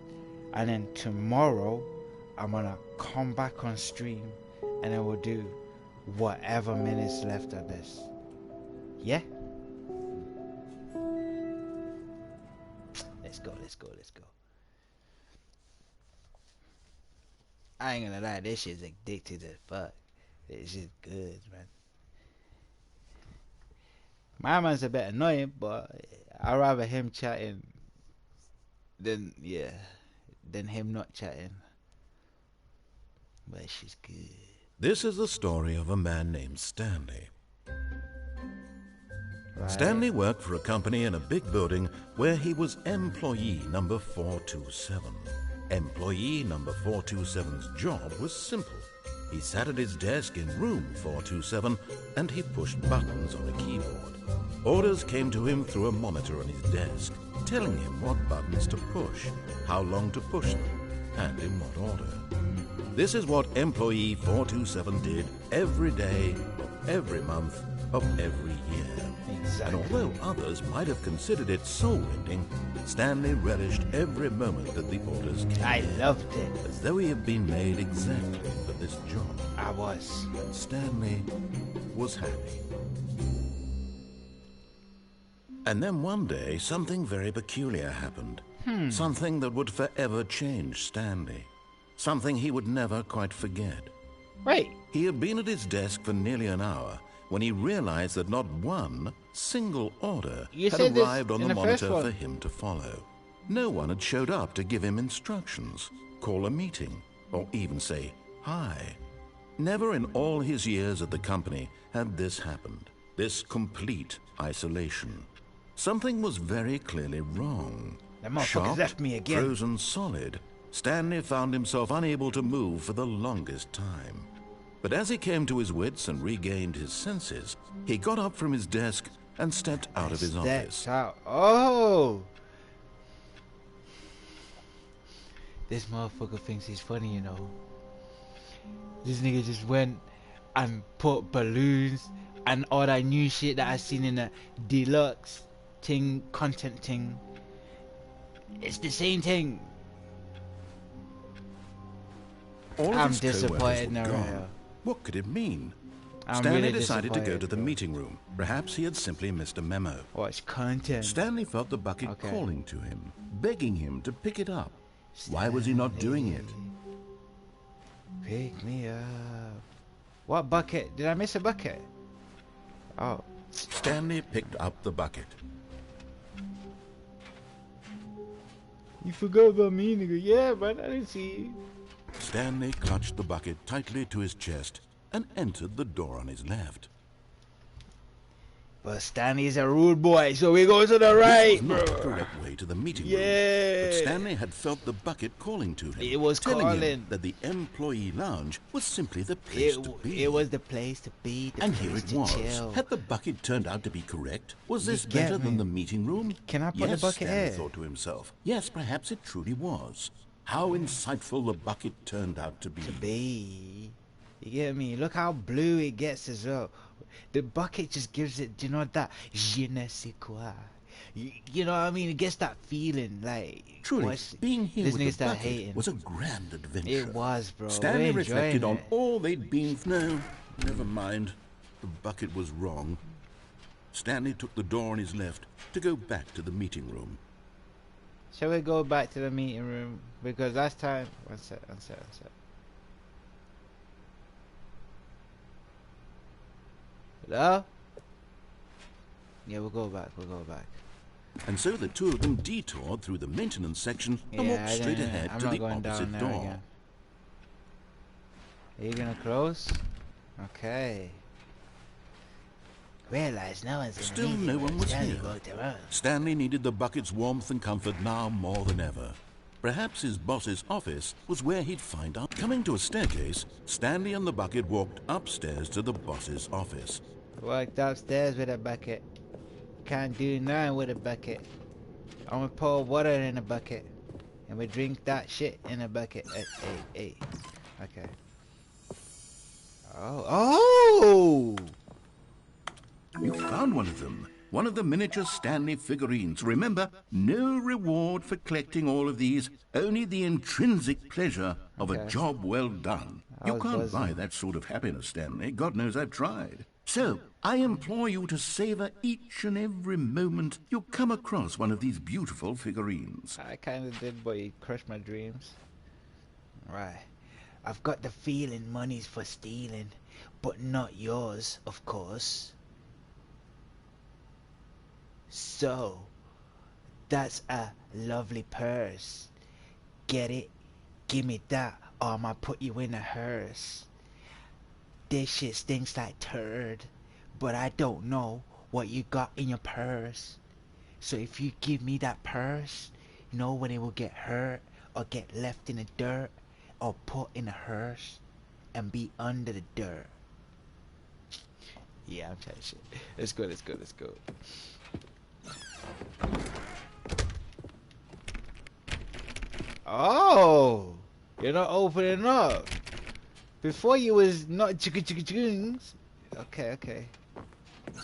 And then tomorrow, I'm gonna come back on stream. And then we'll do whatever minutes left of this. Yeah? Let's go. I ain't gonna lie, this shit's addictive as fuck. This shit's good, man. My man's a bit annoying, but I'd rather him chatting than him not chatting. But she's good. This is the story of a man named Stanley. Right. Stanley worked for a company in a big building where he was employee number 427. Employee number 427's job was simple. He sat at his desk in room 427 and he pushed buttons on a keyboard. Orders came to him through a monitor on his desk, telling him what buttons to push, how long to push them, and in what order. This is what employee 427 did every day of every month of every year. Exactly. And although others might have considered it soul-rending, Stanley relished every moment that the orders came I in, loved it. as though he had been made exactly for this job. I was. And Stanley was happy. And then one day, something very peculiar happened. Something that would forever change Stanley. Something he would never quite forget. Wait. He had been at his desk for nearly an hour when he realized that not one single order You had said this arrived on in the the first monitor one. for him to follow. No one had showed up to give him instructions, call a meeting, or even say hi. Never in all his years at the company had this happened, this complete isolation. Something was very clearly wrong. That motherfucker's Shocked, left me again. frozen solid, Stanley found himself unable to move for the longest time. But as he came to his wits and regained his senses, he got up from his desk and stepped out of his office. Oh! This motherfucker thinks he's funny, you know. This nigga just went and put balloons and all that new shit that I seen in the Deluxe thing, content thing. It's the same thing. All of I'm his co-workers disappointed were now. gone. What could it mean? I'm Stanley really decided to go disappointed, to the bro. meeting room. Perhaps he had simply missed a memo. Watch content. Stanley felt the bucket Okay. calling to him, begging him to pick it up. Why was he not doing it? Pick me up. What bucket? Did I miss a bucket? Oh. Stanley picked up the bucket. You forgot about me, nigga. Yeah, man, I didn't see you. Stanley clutched the bucket tightly to his chest and entered the door on his left. But Stanley's a rude boy, so we go to the right, This was not the bro. correct way to the meeting room. Yeah. But Stanley had felt the bucket calling to him. It was telling calling. him that the employee lounge was simply the place to be. It was the place to be. The And place here it to was. chill. Had the bucket turned out to be correct? Was You this get better than me? the meeting room? Can I put the yes, bucket Stanley here? thought to himself. Yes, perhaps it truly was. How insightful the bucket turned out to be. Be. You get me? Look how blue it gets as well. The bucket just gives it, you know, that je ne sais quoi. You know what I mean? It gets that feeling like. Truly, being here this with nigga the start bucket hating. was a grand adventure. It was, bro. Stanley We're reflected enjoying on it. all they'd been. No, never mind. The bucket was wrong. Stanley took the door on his left to go back to the meeting room. Shall we go back to the meeting room? Because last time. One sec. Hello? Yeah, we'll go back. And so the two of them detoured through the maintenance section and walked straight ahead I'm to not the going opposite down there door. again. Are you gonna close? Okay. Realize no one's in the Still meeting no room. one was Stanley here. walked around. Stanley needed the bucket's warmth and comfort now more than ever. Perhaps his boss's office was where he'd find out. Coming to a staircase, Stanley and the bucket walked upstairs to the boss's office. Walked upstairs with a bucket. Can't do nothing with a bucket. I'm gonna pour water in a bucket. And we drink that shit in a bucket. Hey. Okay. Oh! You found one of them. One of the miniature Stanley figurines. Remember, no reward for collecting all of these, only the intrinsic pleasure of a Okay. job well done. I You was can't buzzing. buy that sort of happiness, Stanley. God knows I've tried. So, I implore you to savor each and every moment you come across one of these beautiful figurines. I kinda did, but you crushed my dreams. Right. I've got the feeling money's for stealing, but not yours, of course. So, that's a lovely purse. Get it? Give me that, or I'ma put you in a hearse. This shit stinks like turd, but I don't know what you got in your purse. So if you give me that purse, you know when it will get hurt, or get left in the dirt, or put in a hearse, and be under the dirt. Yeah, I'm trying shit. Let's go. Oh, you're not opening up. Before you was not chicka. Okay.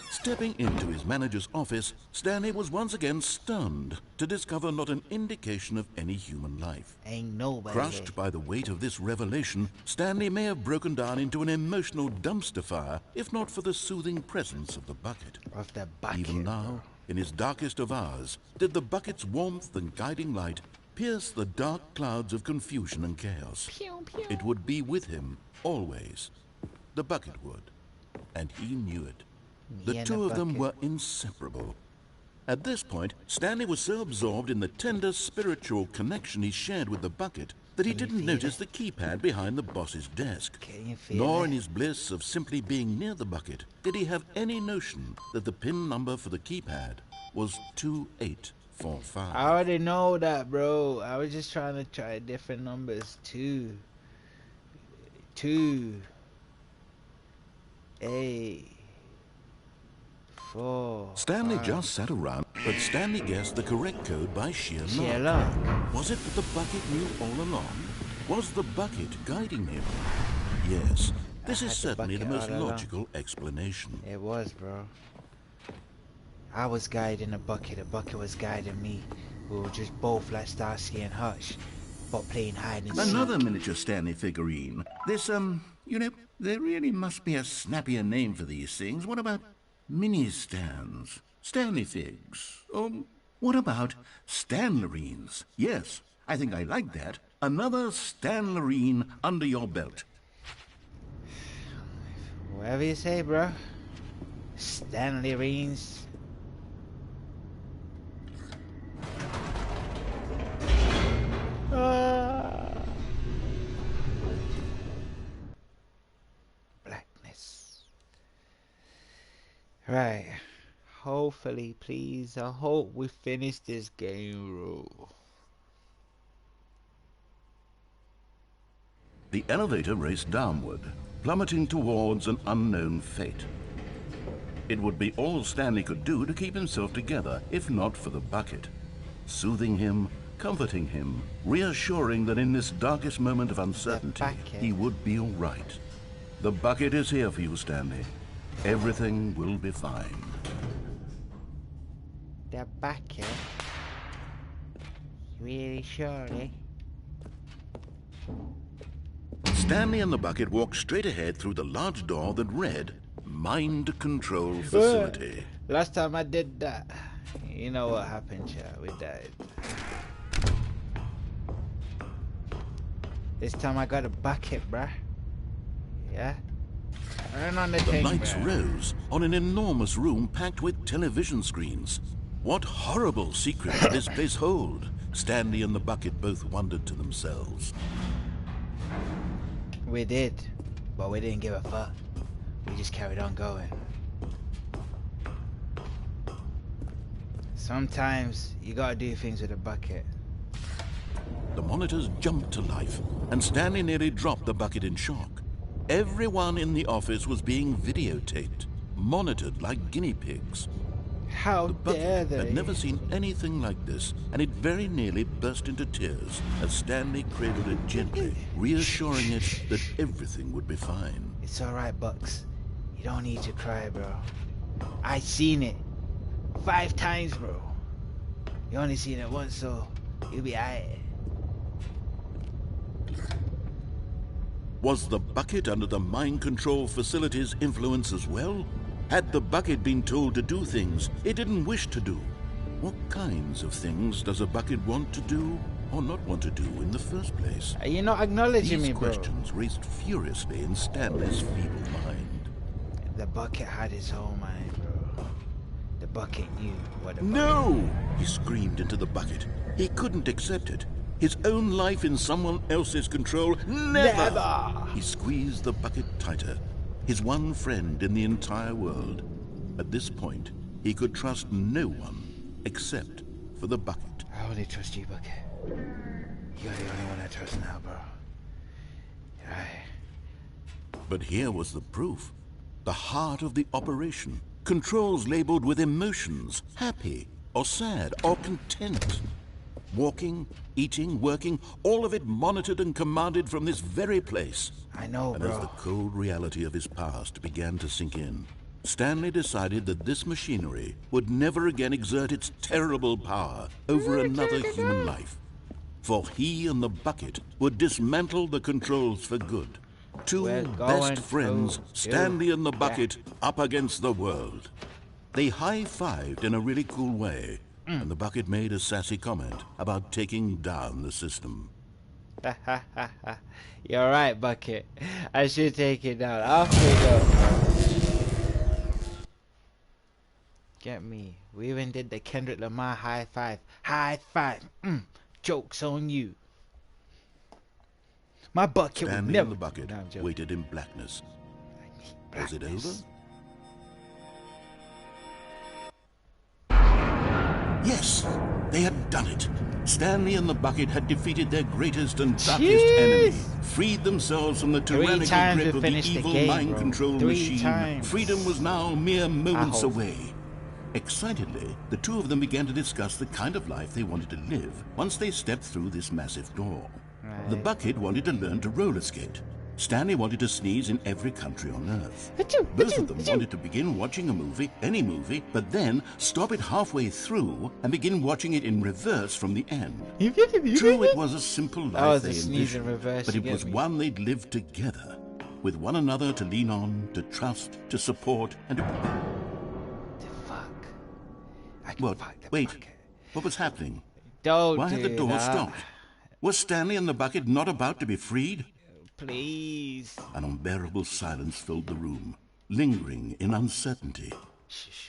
Stepping into his manager's office, Stanley was once again stunned to discover not an indication of any human life. Ain't nobody. Crushed by the weight of this revelation, Stanley may have broken down into an emotional dumpster fire if not for the soothing presence of the bucket. Of the bucket. Even now, in his darkest of hours, did the bucket's warmth and guiding light pierce the dark clouds of confusion and chaos. It would be with him, always. The bucket would. And he knew it. The and two the of them were bucket. inseparable. At this point, Stanley was so absorbed in the tender spiritual connection he shared with the bucket that he Can you didn't feel notice the keypad behind the boss's desk. Can you feel Nor it? in his bliss of simply being near the bucket did he have any notion that the PIN number for the keypad was 2845. I already know that, bro. I was just trying to try different numbers. 2, 8, 4. Stanley 5. just sat around, but Stanley guessed the correct code by sheer Sheer luck. luck. Was it that the bucket knew all along? Was the bucket guiding him? Yes, this is certainly the most logical explanation. It was, bro. I was guiding the bucket was guiding me. We were just both like Starsky and Hutch, but playing hide and seek. Another miniature Stanley figurine. This, you know, there really must be a snappier name for these things. What about mini-stands? Stanley figs? Or what about Stanlerines? Yes, I think I like that. Another Stanlerine under your belt. Whatever you say, bro. Stanlerines. Blackness. Right. Hopefully, please. I hope we finish this game, bro. The elevator raced downward, plummeting towards an unknown fate. It would be all Stanley could do to keep himself together, if not for the bucket. Soothing him, comforting him, reassuring that in this darkest moment of uncertainty, he would be all right. The bucket is here for you, Stanley. Everything will be fine. The bucket? Really sure, eh? Stanley and the bucket walked straight ahead through the large door that read, Mind Control Facility. Last time I did that, you know what happened, child? We died. This time I got a bucket, bruh. Yeah? Turn on the thing, lights bruh. rose on an enormous room packed with television screens. What horrible secret did this place hold? Stanley and the bucket both wondered to themselves. We did, but we didn't give a fuck. We just carried on going. Sometimes you gotta do things with a bucket. The monitors jumped to life, and Stanley nearly dropped the bucket in shock. Everyone in the office was being videotaped, monitored like guinea pigs. How The dare bucket they? had never seen anything like this, and it very nearly burst into tears as Stanley cradled it gently, reassuring it that everything would be fine. It's alright, Bucks. You don't need to cry, bro. I seen it 5 times, bro. You only seen it once, so you'll be alright. Was the bucket under the mind control facility's influence as well? Had the bucket been told to do things it didn't wish to do? What kinds of things does a bucket want to do or not want to do in the first place? You're not acknowledging These me, bro. questions raced furiously in Stanley's feeble mind. The bucket had his own mind, bro. The bucket knew what the No! He screamed into the bucket. He couldn't accept it. His own life in someone else's control? Never! Never! He squeezed the bucket tighter. His one friend in the entire world. At this point, he could trust no one except for the bucket. I only trust you, Bucket. You're the only one I trust now, bro. But here was the proof. The heart of the operation. Controls labeled with emotions. Happy, or sad, or content. Walking, eating, working, all of it monitored and commanded from this very place. I know, And bro. as the cold reality of his past began to sink in, Stanley decided that this machinery would never again exert its terrible power over another human life. For he and the bucket would dismantle the controls for good. Two We're going best friends, to Stanley and the that. bucket, up against the world. They high-fived in a really cool way, and the bucket made a sassy comment about taking down the system. You're right, Bucket. I should take it down. Off we go. Get me. We even did the Kendrick Lamar high five. High five. Joke's on you. My bucket would Stanley never. and the bucket No, I'm joking. waited in blackness. Was it over? Yes, they had done it. Stanley and the bucket had defeated their greatest and darkest enemy, freed themselves from the tyrannical grip of the evil mind control machine. Freedom was now mere moments away. Excitedly, the two of them began to discuss the kind of life they wanted to live once they stepped through this massive door. Right. The bucket wanted to learn to roller skate. Stanley wanted to sneeze in every country on Earth. Both of them wanted to begin watching a movie, any movie, but then stop it halfway through and begin watching it in reverse from the end. True, it was a simple life they envisioned, but it was one they'd lived together, with one another to lean on, to trust, to support, and to... What? Wait, what was happening? Why had the door stopped? Was Stanley and the bucket not about to be freed? Please. An unbearable silence filled the room, lingering in uncertainty,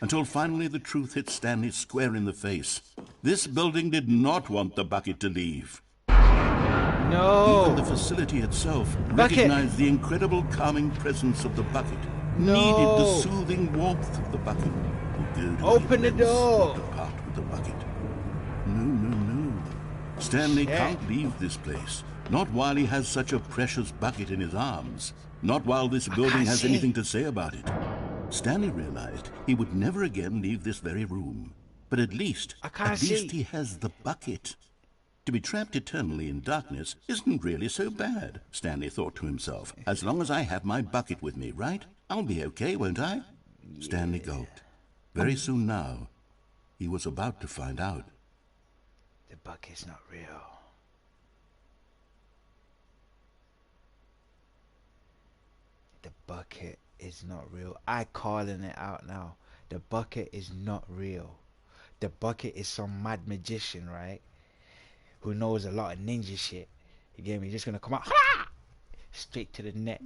until finally the truth hit Stanley square in the face. This building did not want the bucket to leave. No. Even the facility itself recognized the incredible calming presence of the bucket, needed the soothing warmth of the bucket. Open the door. To part with the bucket. No. Stanley can't leave this place. Not while he has such a precious bucket in his arms. Not while this building has anything to say about it. Stanley realized he would never again leave this very room. But at least he has the bucket. To be trapped eternally in darkness isn't really so bad, Stanley thought to himself. As long as I have my bucket with me, right? I'll be okay, won't I? Yeah. Stanley gulped. Very soon now, he was about to find out. The bucket's not real. The bucket is not real. I'm calling it out now. The bucket is not real. The bucket is some mad magician, right? Who knows a lot of ninja shit. You get me? Just gonna come out straight to the neck.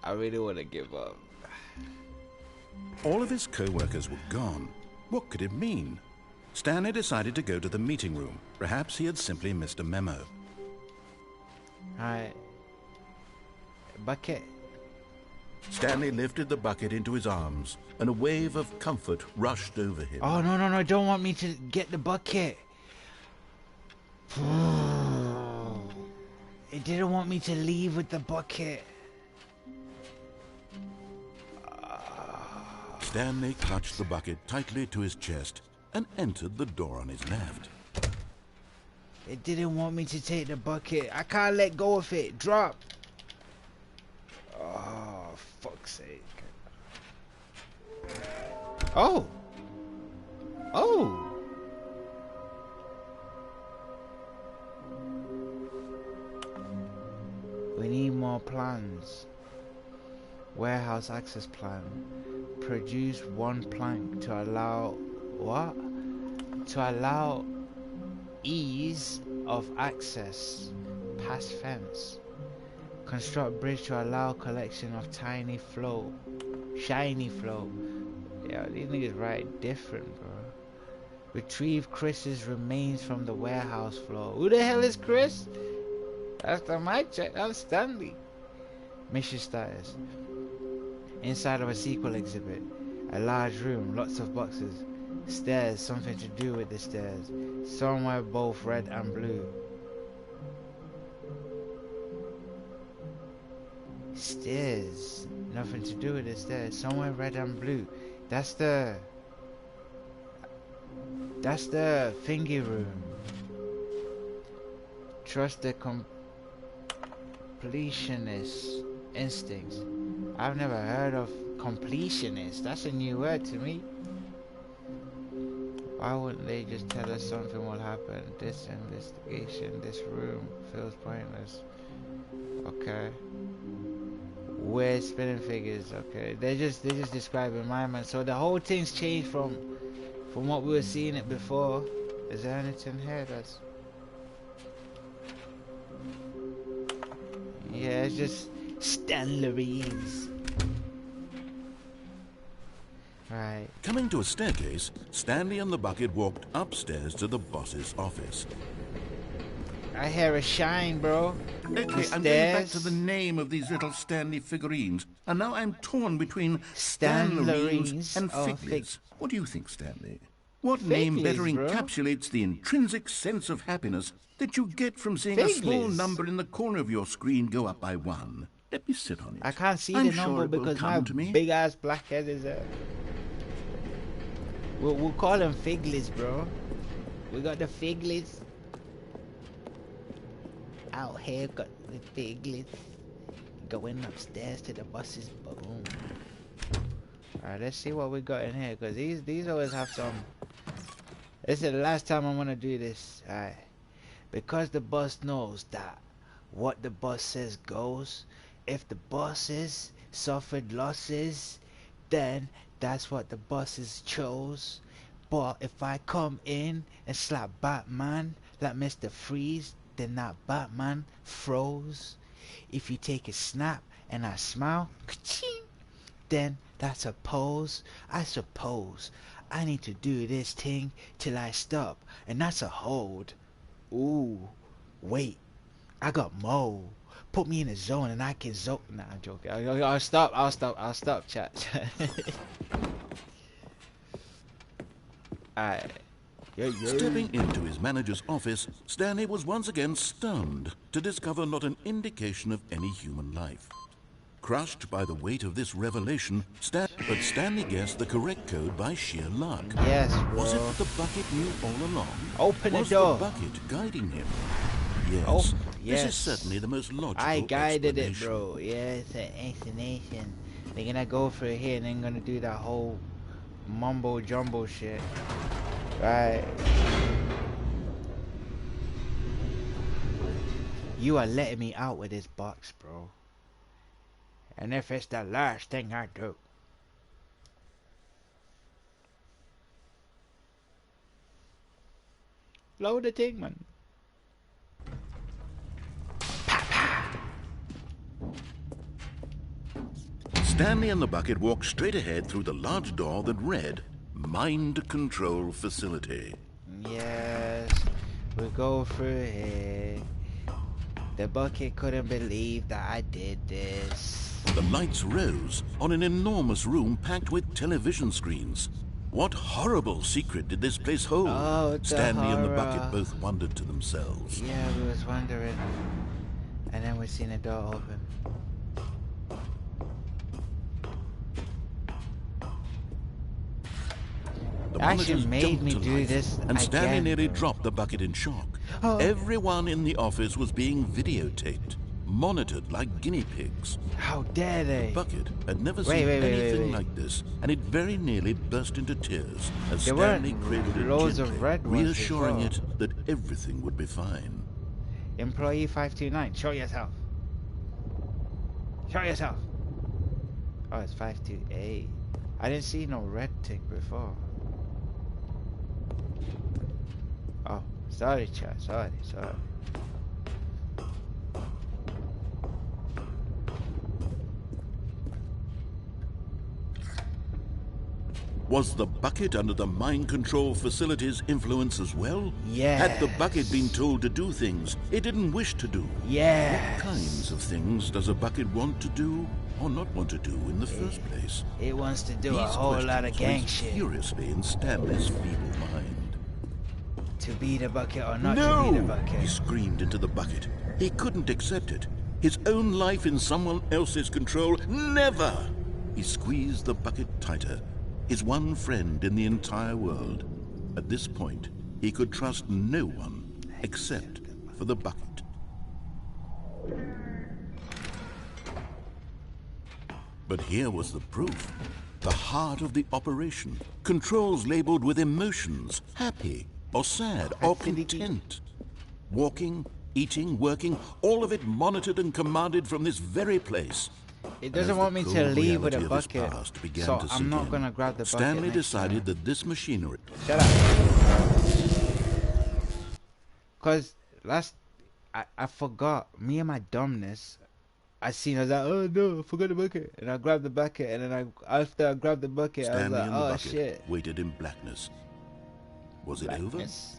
I really want to give up. All of his co-workers were gone. What could it mean? Stanley decided to go to the meeting room. Perhaps he had simply missed a memo. Alright. Bucket. Stanley lifted the bucket into his arms, and a wave of comfort rushed over him. Oh, no, don't want me to get the bucket. It didn't want me to leave with the bucket. Stanley clutched the bucket tightly to his chest and entered the door on his left. It didn't want me to take the bucket. I can't let go of it. Drop. Oh, fuck's sake. Oh. We need more plans. Warehouse access plan. Produce one plank to allow what? To allow ease of access past fence. Construct bridge to allow collection of shiny flow. Yeah, these niggas write different, bro. Retrieve Chris's remains from the warehouse floor. Who the hell is Chris? That's the mic check. I'm Stanley. Mission status. Inside of a sequel exhibit. A large room, lots of boxes. Stairs, something to do with the stairs. Somewhere both red and blue. Stairs, nothing to do with the stairs. Somewhere red and blue. That's the thingy room. Trust the completionist instincts. I've never heard of completionist. That's a new word to me. Why wouldn't they just tell us something will happen? This investigation, this room feels pointless. Okay. Weird spinning figures. Okay. They're just describing my man. So the whole thing's changed from what we were seeing it before. Is there anything here that's... Yeah, it's just Stanley's. Right. Coming to a staircase, Stanley and the bucket walked upstairs to the boss's office. I hear a shine, bro. Okay, The I'm going back to stairs. the name of these little Stanley figurines, and now I'm torn between Stanlerines and or Figlies. What do you think, Stanley? What name Figlies, better bro. encapsulates the intrinsic sense of happiness that you get from seeing a small Figlies. number in the corner of your screen go up by 1? Let me sit on it. I can't see I'm the sure number it will because come my to me. big ass black head is there. We'll call them Figlies, bro. We got the Figlies. Out here, got the Figlies. Going upstairs to the buses. Boom. Alright, let's see what we got in here, because these always have some. This is the last time I'm gonna do this. Alright. Because the boss knows that what the boss says goes. If the bosses suffered losses, then that's what the bosses chose. But if I come in and slap Batman like Mr. Freeze, then that Batman froze. If you take a snap and I smile, ka-ching, then that's a pose. I suppose I need to do this thing till I stop, and that's a hold. Ooh, wait, I got Mo. Put me in a zone and I can zone. Nah, I'm joking. I'll stop, chat. Alright. Stepping into his manager's office, Stanley was once again stunned to discover not an indication of any human life. Crushed by the weight of this revelation, but Stanley guessed the correct code by sheer luck. Yes, bro. Was it that the bucket knew all along? Open the Was door. the bucket guiding him? Yes. Oh, This yes. is certainly the most logical I guided it, explanation. bro. Yeah, it's an explanation. They're gonna go for it here and then gonna do that whole mumbo jumbo shit. Right. You are letting me out with this box, bro. And if it's the last thing I do. Load the thing, man. Stanley and the bucket walked straight ahead through the large door that read, Mind Control Facility. Yes, we go through here. The bucket couldn't believe that I did this. The lights rose on an enormous room packed with television screens. What horrible secret did this place hold? Oh, the Stanley and the horror. bucket both wondered to themselves. Yeah, we was wondering. And then we seen the door open. The Actually monitors made jumped me to do life, this and Stanley again, nearly bro. dropped the bucket in shock. Oh. Everyone in the office was being videotaped, monitored like guinea pigs. How dare they? Bucket had never Wait, seen wait, anything wait. like this, and it very nearly burst into tears as There Stanley weren't cradled it loads of gently, red ones as reassuring well. it that everything would be fine. Employee 529, show yourself. Show yourself. Oh, it's 528. I didn't see no red tick before. Oh, sorry, chat. Sorry. Was the bucket under the mind control facility's influence as well? Yes. Had the bucket been told to do things it didn't wish to do? Yes. What kinds of things does a bucket want to do or not want to do in the first place? It wants to do a These whole lot of questions gang raced shit. furiously in Stanley's feeble mind. To be the bucket or not No! to be the He bucket. screamed into the bucket. He couldn't accept it. His own life in someone else's control, never! He squeezed the bucket tighter. His one friend in the entire world. At this point, he could trust no one except for the bucket. But here was the proof. The heart of the operation. Controls labeled with emotions, happy or sad or content. Walking, eating, working, all of it monitored and commanded from this very place. It doesn't As want the me to cold leave with a reality of his bucket, past began so to I'm sink not in, gonna grab the bucket. Stanley next decided time. that this machinery... Shut up. Cause I forgot. Me and my dumbness. I was like, oh no, I forgot the bucket, and I grabbed the bucket, and then after I grabbed the bucket, I was Stanley like, and the oh bucket shit. waited in blackness. Was it over? Blackness.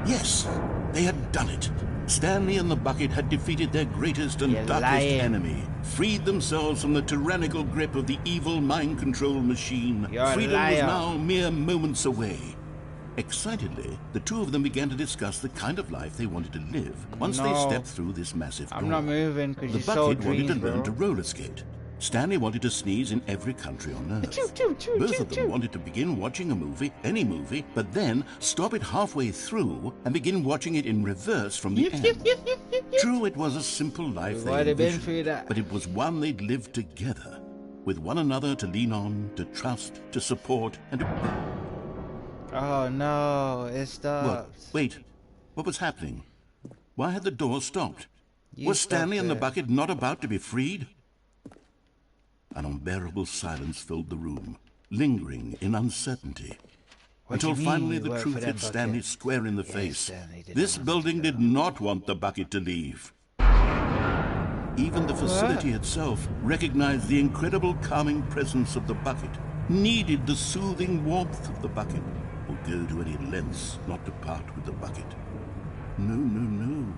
Yes, they had done it. Stanley and the bucket had defeated their greatest and You're darkest lying. enemy, freed themselves from the tyrannical grip of the evil mind control machine. You're a Freedom was liar. now mere moments away. Excitedly, the two of them began to discuss the kind of life they wanted to live once they No. stepped through this massive door. I'm not moving because The you so bucket wanted dreams, to learn bro. to roller skate. Stanley wanted to sneeze in every country on Earth. Both of them wanted to begin watching a movie, any movie, but then stop it halfway through and begin watching it in reverse from the end. True, it was a simple life We've they already been envisioned, through that. but it was one they'd lived together, with one another to lean on, to trust, to support, and to... Oh no, it What? stopped. Wait, what was happening? Why had the door stopped? You Was Stanley stopped and the it. bucket not about to be freed? An unbearable silence filled the room, lingering in uncertainty. What do Until you mean finally you the work for truth them hit Stanley bucket? square in the Yes, face. Stanley didn't This want it building to did go. not want the bucket to leave. Even the facility itself recognized the incredible calming presence of the bucket, needed the soothing warmth of the bucket, would go to any lengths not to part with the bucket. No, no, no.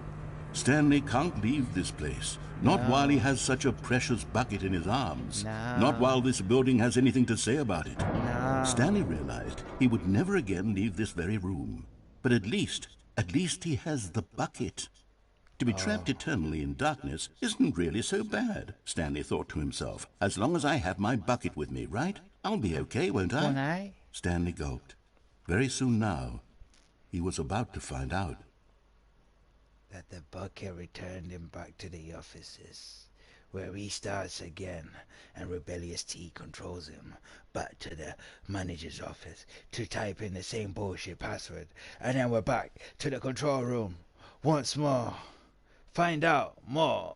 Stanley can't leave this place. Not while he has such a precious bucket in his arms. No. Not while this building has anything to say about it. No. Stanley realized he would never again leave this very room. But at least he has the bucket. To be trapped eternally in darkness isn't really so bad, Stanley thought to himself. As long as I have my bucket with me, right? I'll be okay, won't I? Won't I? Stanley gulped. Very soon now, he was about to find out. That the bucket returned him back to the offices, where he starts again, and Rebellioustee controls him back to the manager's office to type in the same bullshit password, and then we're back to the control room once more. Find out more